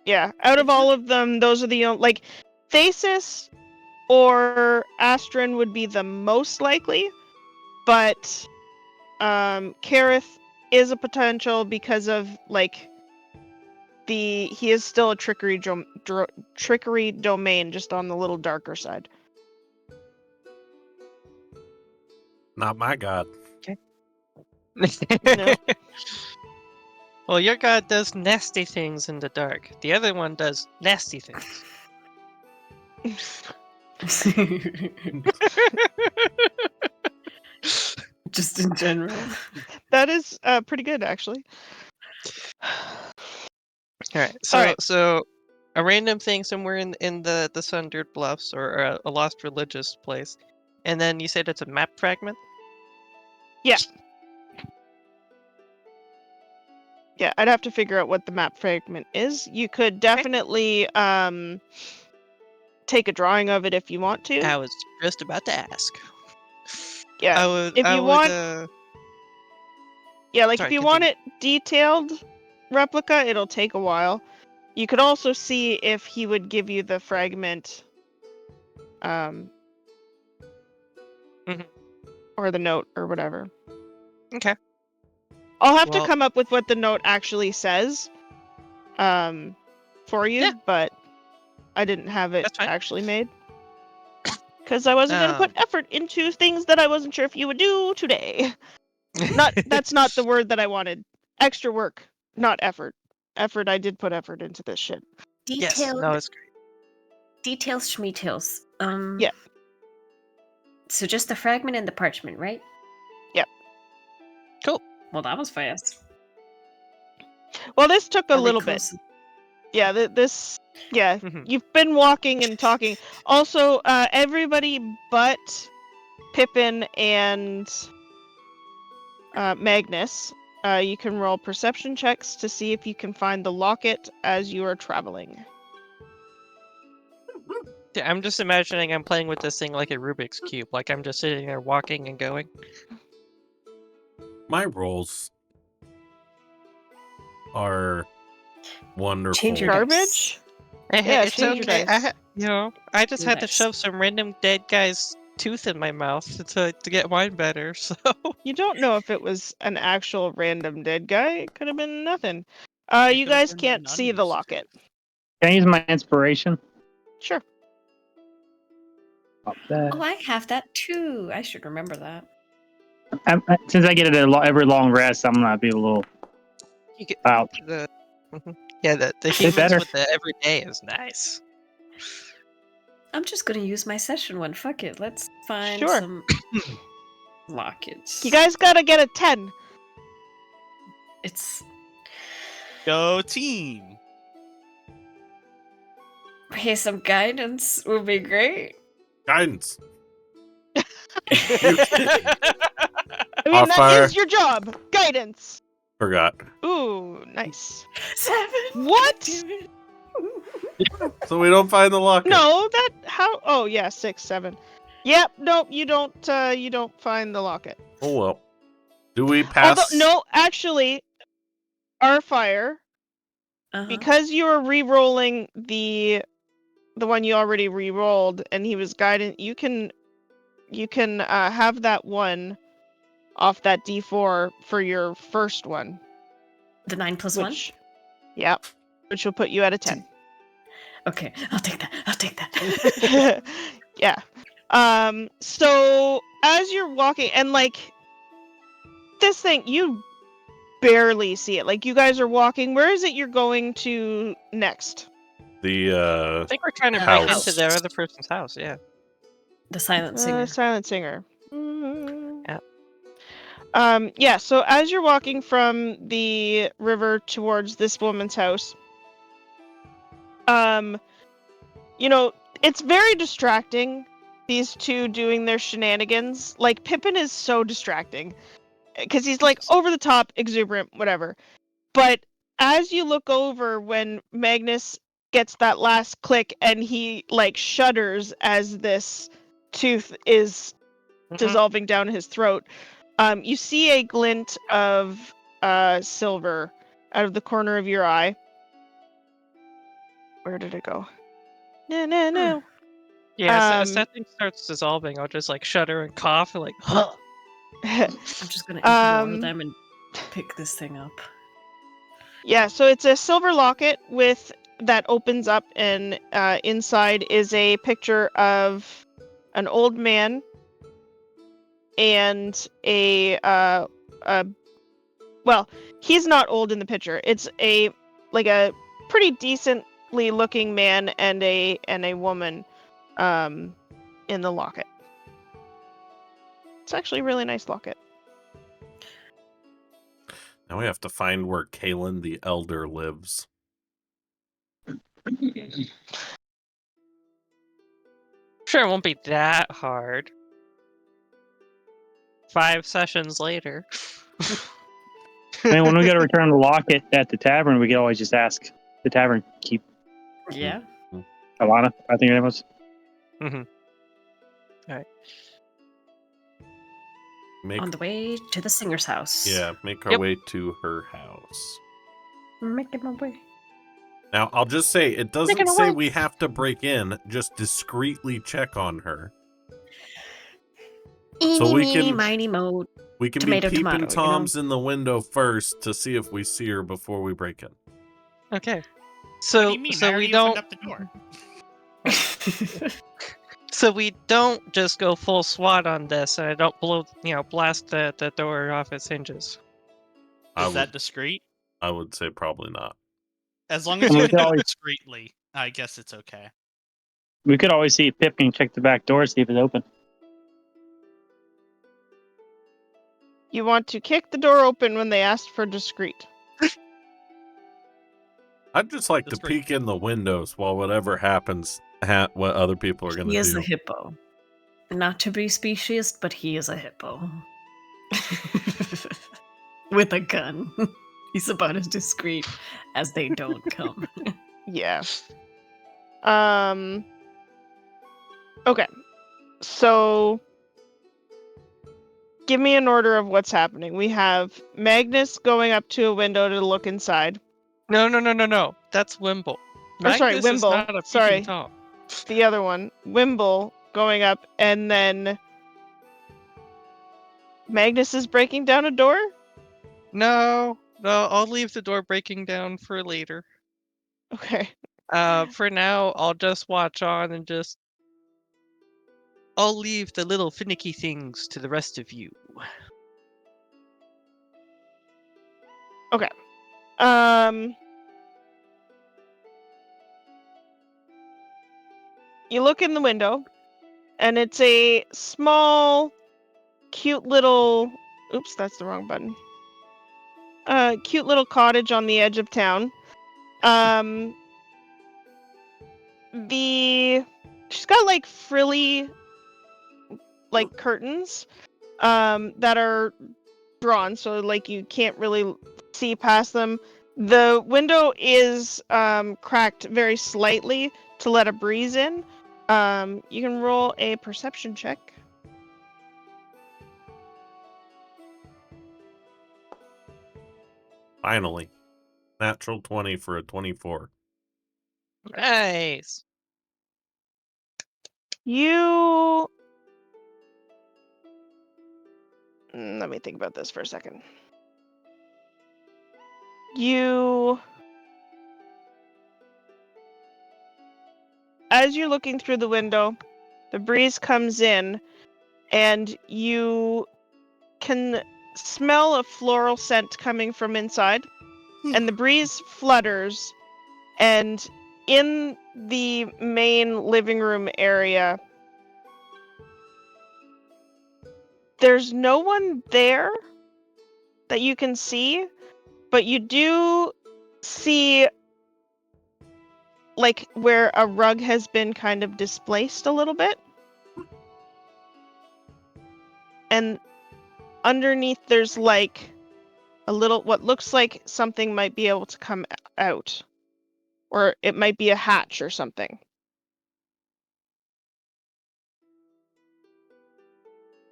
Yeah, out of all of them, those are the only, like, Thesis or Astrin would be the most likely, but Kareth is a potential because of like he is still a trickery domain, just on the little darker side. Not my god. No. Well, your god does nasty things in the dark. The other one does nasty things. Just in general. That is pretty good, actually. All right. So a random thing somewhere in the Sundered Bluffs, or a lost religious place, and then you said it's a map fragment. Yeah. Yeah, I'd have to figure out what the map fragment is. You could definitely take a drawing of it if you want to. I was just about to ask. Yeah. I would. If you want. Yeah, like Sorry, if you want continue. it detailed, replica, it'll take a while. You could also see if he would give you the fragment, Mhm. or the note or whatever. Okay. I'll have to Well- come up with what the note actually says, for you, Yeah. but I didn't have it That's fine. actually made. Because I wasn't going to put effort into things that I wasn't sure if you would do today. That's not the word that I wanted. Extra work, not effort. Effort, I did put effort into this shit. Yes. Detailed, No, it's great. details, schmetails. Yeah. So just the fragment and the parchment, right? Yep. Cool. Well, that was fast. Well, this took a Are we little bit. close? Yeah, yeah, Mhm. you've been walking and talking. Also, everybody but Pippin and Magnus, you can roll perception checks to see if you can find the locket as you are traveling. Yeah, I'm just imagining I'm playing with this thing like a Rubik's Cube. Like I'm just sitting there walking and going. My rolls are wonderful. Change your Garbage? Yeah, It's change your okay. dice. I just Your had to dice. shove some random dead guy's tooth in my mouth to get mine better. So You don't know if it was an actual random dead guy. It could have been nothing. You could've guys been can't an see the unused locket. Can I use my inspiration? Sure. Pop that. Oh, I have that too. I should remember that. Since I get it at every long rest, I'm gonna be a little you get out. the yeah the Is it humans better? with the everyday is nice. I'm just gonna use my session one. Fuck it. Let's find Sure. some lockets. You guys gotta get a 10. It's Go team. hey, some guidance would be great. Guidance. I mean, Off that fire. is your job. Guidance. Forgot. Ooh, nice. 7. What? Damn it. So we don't find the locket. No, that how? Oh yeah, 6, 7. Yep. Nope. You don't. You don't find the locket. Oh well. Do we pass? Although no, actually, our fire, Uh-huh. because you were re-rolling the one you already re-rolled, and he was guided. You can have that one off that D4 for your first one. The 9 plus 1? Which, yep, which will put you at a 10. Okay, I'll take that. I'll take that. Yeah. So as you're walking, and like this thing, you barely see it. Like you guys are walking. Where is it you're going to next? The I think we're trying to House. break into their other person's house. Yeah. The silent singer. Silent Singer. Mm. Yeah. Yeah, so as you're walking from the river towards this woman's house, you know, it's very distracting, these two doing their shenanigans. Like, Pippin is so distracting, because he's, like, over the top, exuberant, whatever. But as you look over when Magnus gets that last click and he, like, shudders as this tooth is dissolving down his throat, you see a glint of silver out of the corner of your eye. Where did it go? No. Yeah. As that thing starts dissolving, I'll just like shudder and cough and like, huh. I'm just gonna ignore Um, them and pick this thing up. Yeah, so it's a silver locket with that opens up, and inside is a picture of an old man and well, he's not old in the picture. It's a pretty decently looking man and a woman in the locket. It's actually a really nice locket. now we have to find where Kalen the Elder lives. Sure, it won't be that hard. 5 sessions later. I mean, when we got to return the locket at the tavern, we could always just ask the tavern keep Yeah. Alana. I think it was. Make On the way to the singer's house. yeah, make our Yep. way to her house. I'm making my way. Now, I'll just say, it doesn't Making say away. we have to break in, just discreetly check on her. So Eeny, we meeny, can- miny, moe. We can Tomato, be peeping tomato, Toms in the window first to see if we see her before we break in. Okay. What So do you mean? I so we already don't opened up the door. so we don't just go full SWAT on this, and I don't blast the door off its hinges. Is that discreet? I would say probably not. As long as And you we can could do it always- discreetly, I guess it's okay. We could always see Pipkin check the back door, see if it's open. You want to kick the door open when they ask for discreet. I'd just like That's to pretty- peek in the windows while whatever happens, what other people are going He to is do. a hippo. Not to be speciesist, but he is a hippo. With a gun. He's about as discreet as they don't come. Yeah. Okay. So give me an order of what's happening. We have Magnus going up to a window to look inside. No. That's Wimble. Or sorry, Magnus is Wimble. not a Sorry. peeping Tom. The other one, Wimble, going up, and then Magnus is breaking down a door? No, I'll leave the door breaking down for later. Okay. For now, I'll just watch on and I'll leave the little finicky things to the rest of you. You look in the window, and it's a small, cute little... Oops, that's the wrong button. Cute little cottage on the edge of town. She's got, like, frilly, like, curtains, that are drawn, so, like, you can't really see past them. The window is, cracked very slightly to let a breeze in. You can roll a perception check. Finally. Natural 20 for a 24. Nice. Let me think about this for a second. As you're looking through the window, the breeze comes in, and you can smell a floral scent coming from inside, and the breeze flutters, and in the main living room area, there's no one there that you can see, but you do see, like, where a rug has been kind of displaced a little bit. And underneath there's, like, a little, what looks like something might be able to come out. Or it might be a hatch or something.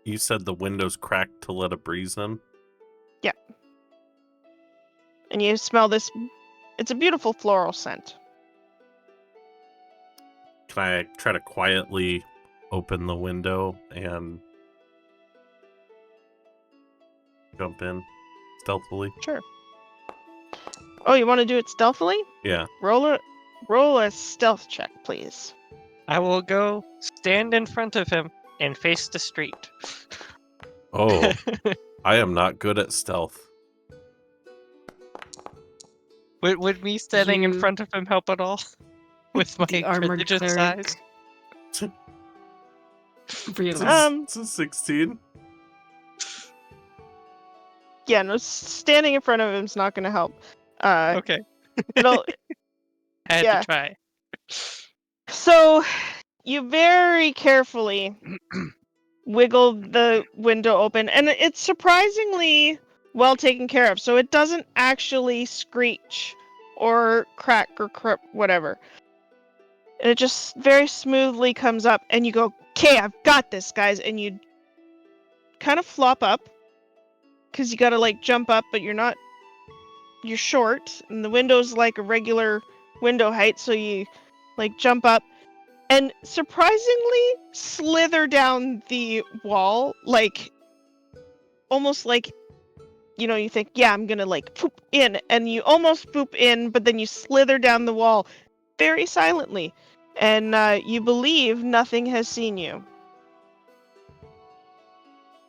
You said the window's cracked to let a breeze in? Yeah. And you smell this, it's a beautiful floral scent. Can I try to quietly open the window and jump in stealthily? Sure. Oh, you want to do it stealthily? Yeah. Roll a stealth check, please. I will go stand in front of him and face the street. Oh, I am not good at stealth. Would me standing in You- front of him help at all? With my The armored prodigious cleric. size? Really? It's a 16. Yeah, no, standing in front of him's not going to help. Okay, It'll. I had yeah. to try. So, you very carefully wiggle the window open, and it's surprisingly well taken care of. So it doesn't actually screech or crack or whatever. And it just very smoothly comes up, and you go, "Okay, I've got this, guys." And you kind of flop up, because you gotta, like, jump up, but you're you're short, and the window's like a regular window height, so you like jump up and surprisingly slither down the wall, like almost like, you think, yeah, I'm gonna like poop in, and you almost poop in, but then you slither down the wall very silently, and you believe nothing has seen you.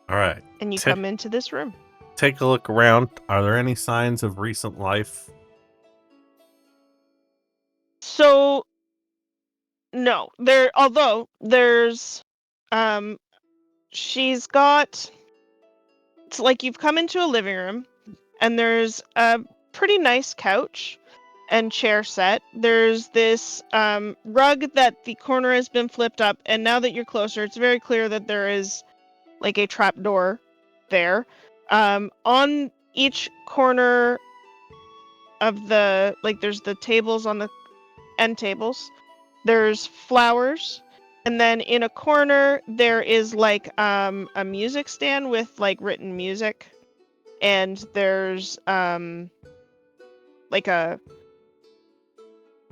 All right. And you come into this room. Take a look around. Are there any signs of recent life? So, no. Although there's, she's got, it's like you've come into a living room, and there's a pretty nice couch and chair set. There's this rug that the corner has been flipped up, and now that you're closer, it's very clear that there is like a trap door there. On each corner of there's the tables on the end tables. There's flowers, and then in a corner there is like a music stand with like written music, and there's like a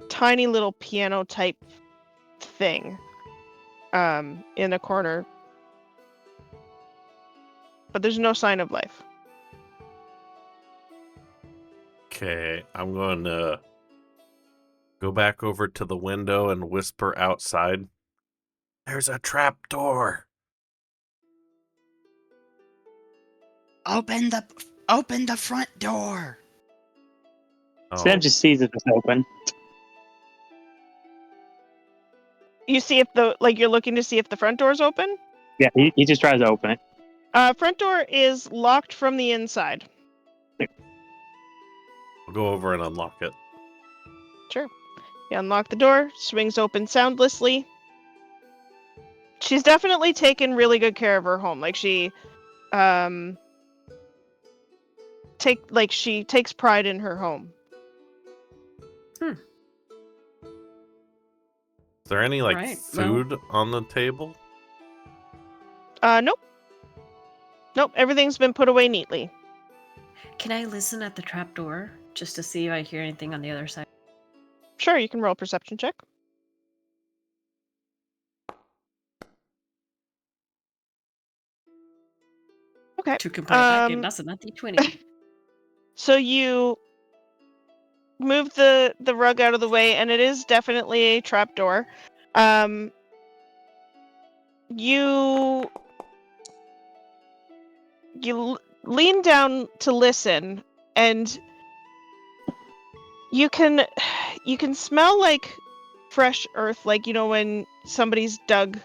tiny little piano type thing in a corner, but there's no sign of life. Okay, I'm going to go back over to the window and whisper outside. There's a trap door. Open the front door. Sam just sees it just open. You see if you're looking to see if the front door's open? Yeah, he just tries to open it. Front door is locked from the inside. I'll go over and unlock it. Sure. You unlock the door, swings open soundlessly. She's definitely taken really good care of her home. Like she she takes pride in her home. Is there any food on the table? Nope. Nope, everything's been put away neatly. Can I listen at the trap door just to see if I hear anything on the other side? Sure, you can roll a perception check. Okay. To compare that game, that's a nutty 20. So you move the rug out of the way, and it is definitely a trapdoor. You lean down to listen, and you can smell like fresh earth, like when somebody's dug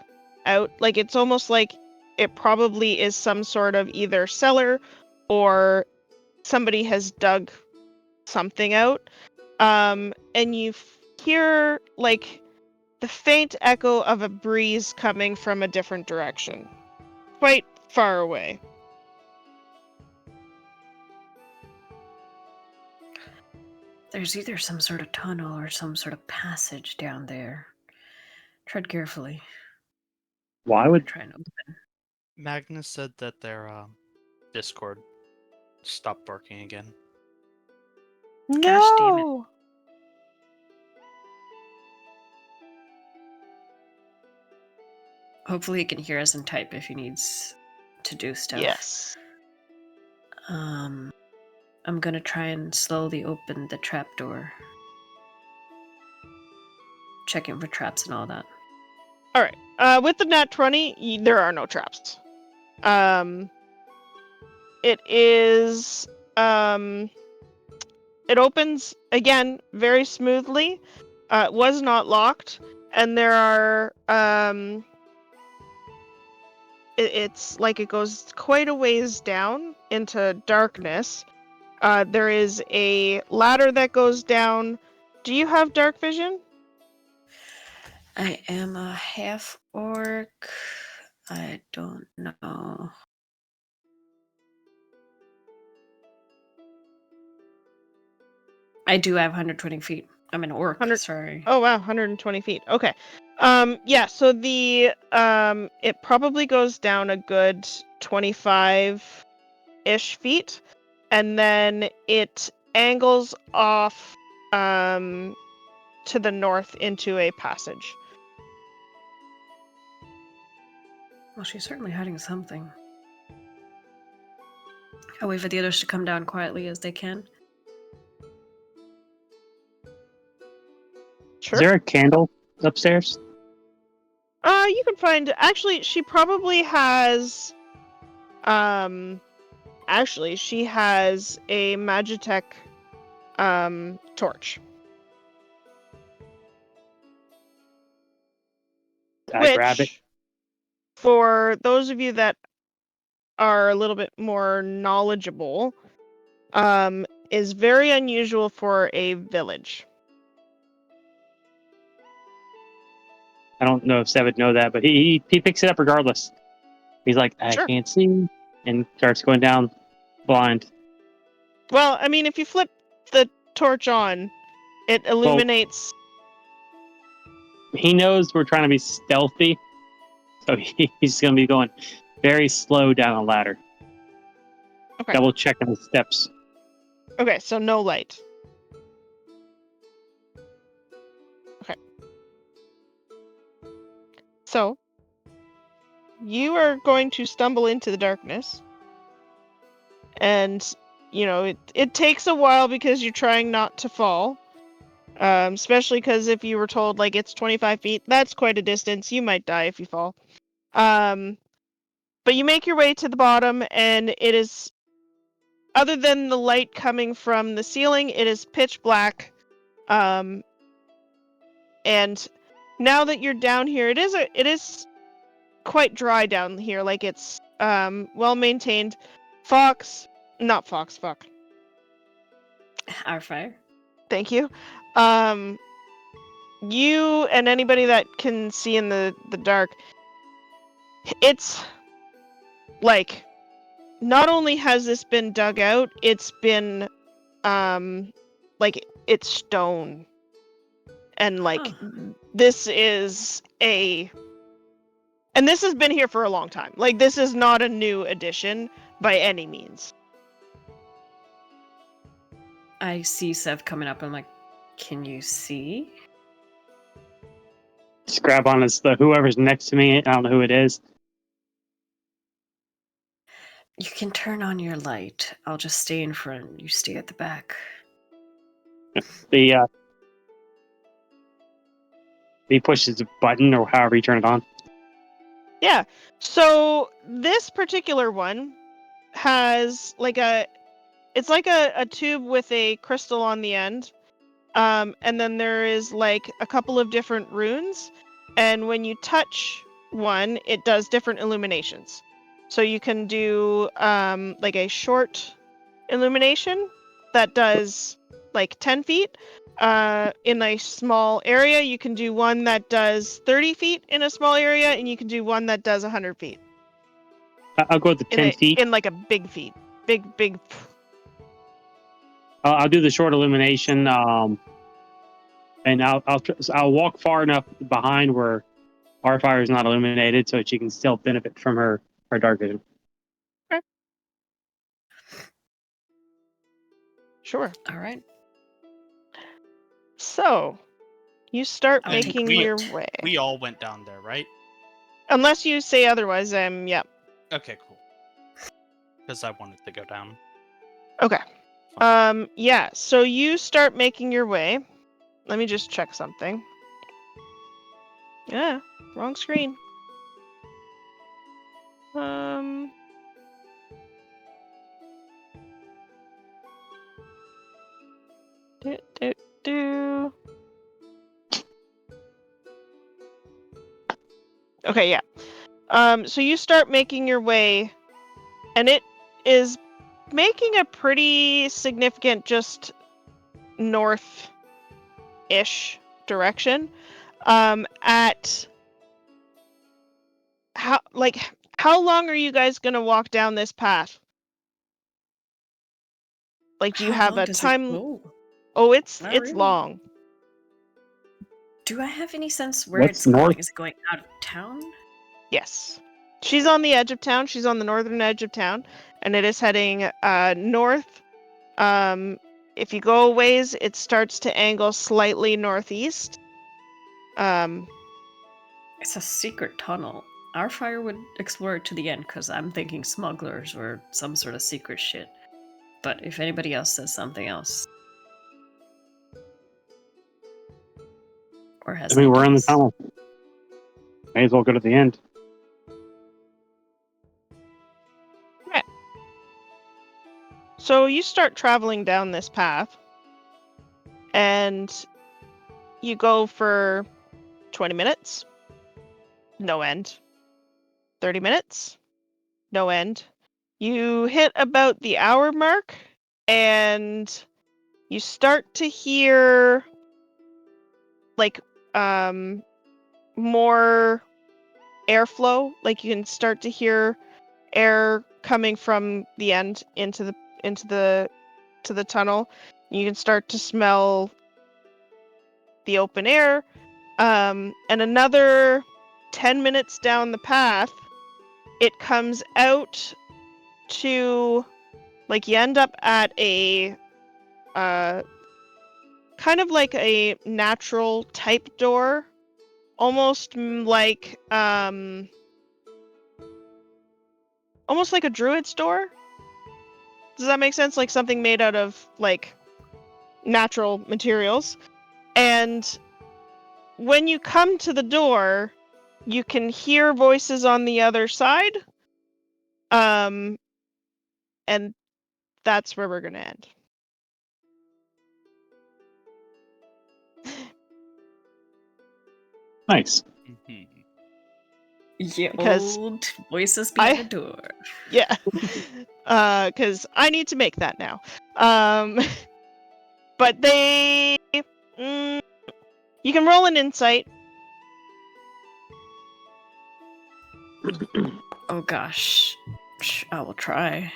out. Like it's almost like it probably is some sort of either cellar or somebody has dug something out. And you hear like the faint echo of a breeze coming from a different direction, quite far away. There's either some sort of tunnel or some sort of passage down there. Tread carefully. Why would try and open? Magnus said that their Discord stopped working again. No. Gosh damn it. Hopefully he can hear us and type if he needs to do stuff. Yes. I'm gonna try and slowly open the trapdoor. Checking for traps and all that. Alright. With the nat 20, there are no traps. It is it opens again very smoothly. It was not locked, and there are it's like it goes quite a ways down into darkness. There is a ladder that goes down. Do you have dark vision? I am a half orc. I don't know. I do have 120 feet. I'm an orc. Sorry. Oh wow, 120 feet. Okay. Yeah. So the it probably goes down a good 25-ish feet, and then it angles off to the north into a passage. Well, she's certainly hiding something. I'll wait for the others to come down quietly as they can. Sure. Is there a candle upstairs? You can find. Actually, she probably has. Actually, she has a Magitech torch. I grab it. Which, for those of you that are a little bit more knowledgeable, is very unusual for a village. I don't know if Seb would know that, but he picks it up regardless. He's like, I Sure. can't see, and starts going down blind. Well, I mean, if you flip the torch on, it illuminates. He knows we're trying to be stealthy, so he's going to be going very slow down the ladder. Okay. Double checking the steps. Okay, so no light. Okay. So, you are going to stumble into the darkness. And, you know, it takes a while because you're trying not to fall. Especially because if you were told, like, it's 25 feet, that's quite a distance. You might die if you fall. But you make your way to the bottom, and it is, other than the light coming from the ceiling, it is pitch black. And now that you're down here, it is quite dry down here. Like, it's well maintained. Fuck. Our fire. Thank you. You and anybody that can see in the dark, it's like, not only has this been dug out, it's been like, it's stone. And like, this is and this has been here for a long time. Like, this is not a new addition by any means. I see Sev coming up. I'm like, can you see? Just grab on whoever's next to me. I don't know who it is. You can turn on your light. I'll just stay in front. You stay at the back. He pushes a button or however you turn it on. Yeah. So this particular one has like it's like a tube with a crystal on the end. And then there is like a couple of different runes. And when you touch one, it does different illuminations. So you can do like a short illumination that does like 10 feet. In a small area, you can do one that does 30 feet in a small area, and you can do one that does 100 feet. I'll go with the 10 feet. In like a big feet. Big. I'll do the short illumination, and I'll walk far enough behind where our fire is not illuminated, so that she can still benefit from her dark vision. Okay. Sure. All right. So, you start I'll take making the your light. way. We all went down there, right? Unless you say otherwise, yeah. Okay, cool. Because I wanted to go down. Okay. Yeah, so you start making your way. Let me just check something. Yeah, wrong screen. Do. Okay, yeah. So you start making your way, and it is making a pretty significant just north-ish direction. At how long are you guys gonna walk down this path? Like, do you have a time? Oh, it's really. long. Do I have any sense where What's it's going? north? Is it going out of town? Yes. She's on the edge of town. She's on the northern edge of town, and it is heading north, If you go a ways, it starts to angle slightly northeast. It's a secret tunnel. Our fire would explore it to the end because I'm thinking smugglers or some sort of secret shit. But if anybody else says something else, or has I mean, we're in the ideas. tunnel. May as well go to the end. So you start traveling down this path, and you go for 20 minutes, no end. 30 minutes, no end. You hit about the hour mark, and you start to hear like more airflow. Like you can start to hear air coming from the end into the tunnel. You can start to smell the open air. And another 10 minutes down the path, it comes out to, like, you end up at a kind of like a natural type door, almost like almost like a druid's door. Does that make sense? Like something made out of like natural materials. And when you come to the door, you can hear voices on the other side. And that's where we're gonna end. Nice. Yeah, Because old voices behind the door. Yeah. Because I need to make that now. But they... you can roll an insight. Oh gosh. I will try.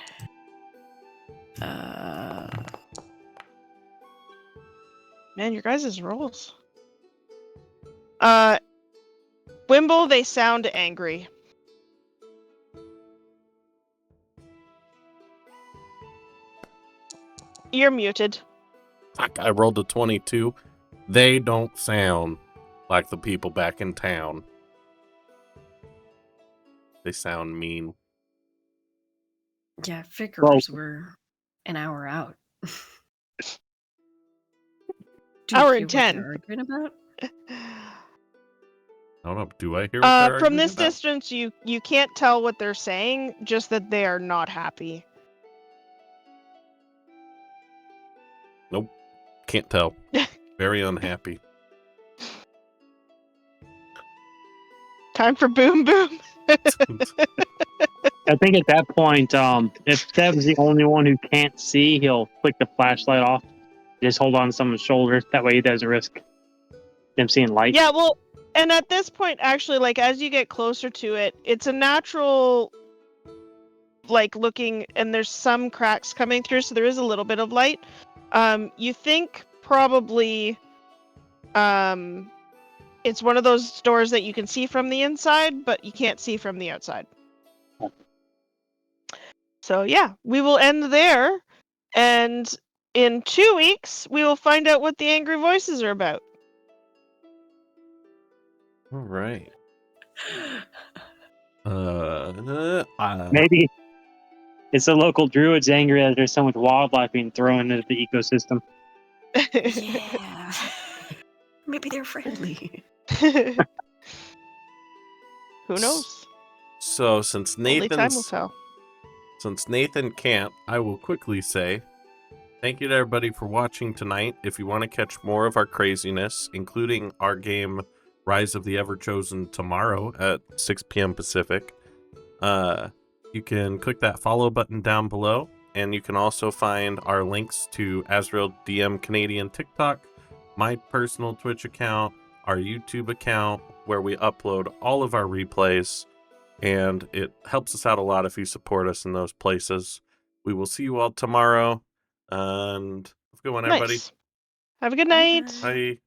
Man, your guys' rolls. Wimble, they sound angry. You're muted. Fuck, I rolled a 22. They don't sound like the people back in town. They sound mean. Yeah, figures were an hour out. Do you Hour hear and what 10. they're arguing about? I don't know. Do I hear what they're From arguing this about? distance, you can't tell what they're saying, just that they are not happy. Nope. Can't tell. Very unhappy. Time for boom boom. I think at that point, if Seb's the only one who can't see, he'll flick the flashlight off. Just hold on to someone's shoulder. That way he doesn't risk them seeing light. Yeah, well, and at this point, actually, like, as you get closer to it, it's a natural, like, looking, and there's some cracks coming through, so there is a little bit of light. You think probably, it's one of those doors that you can see from the inside, but you can't see from the outside. So, yeah, we will end there, and in 2 weeks, we will find out what the angry voices are about. All right. Maybe it's the local druids angry that there's so much wildlife being thrown into the ecosystem. Yeah. Maybe they're friendly. Who knows? So since Only time will tell. Nathan can't, I will quickly say thank you to everybody for watching tonight. If you want to catch more of our craziness, including our game Rise of the Everchosen tomorrow at 6 p.m. Pacific, you can click that follow button down below, and you can also find our links to Azrael DM Canadian TikTok, my personal Twitch account, our YouTube account, where we upload all of our replays, and it helps us out a lot if you support us in those places. We will see you all tomorrow, and have a good one, everybody. Nice. Have a good night. Bye.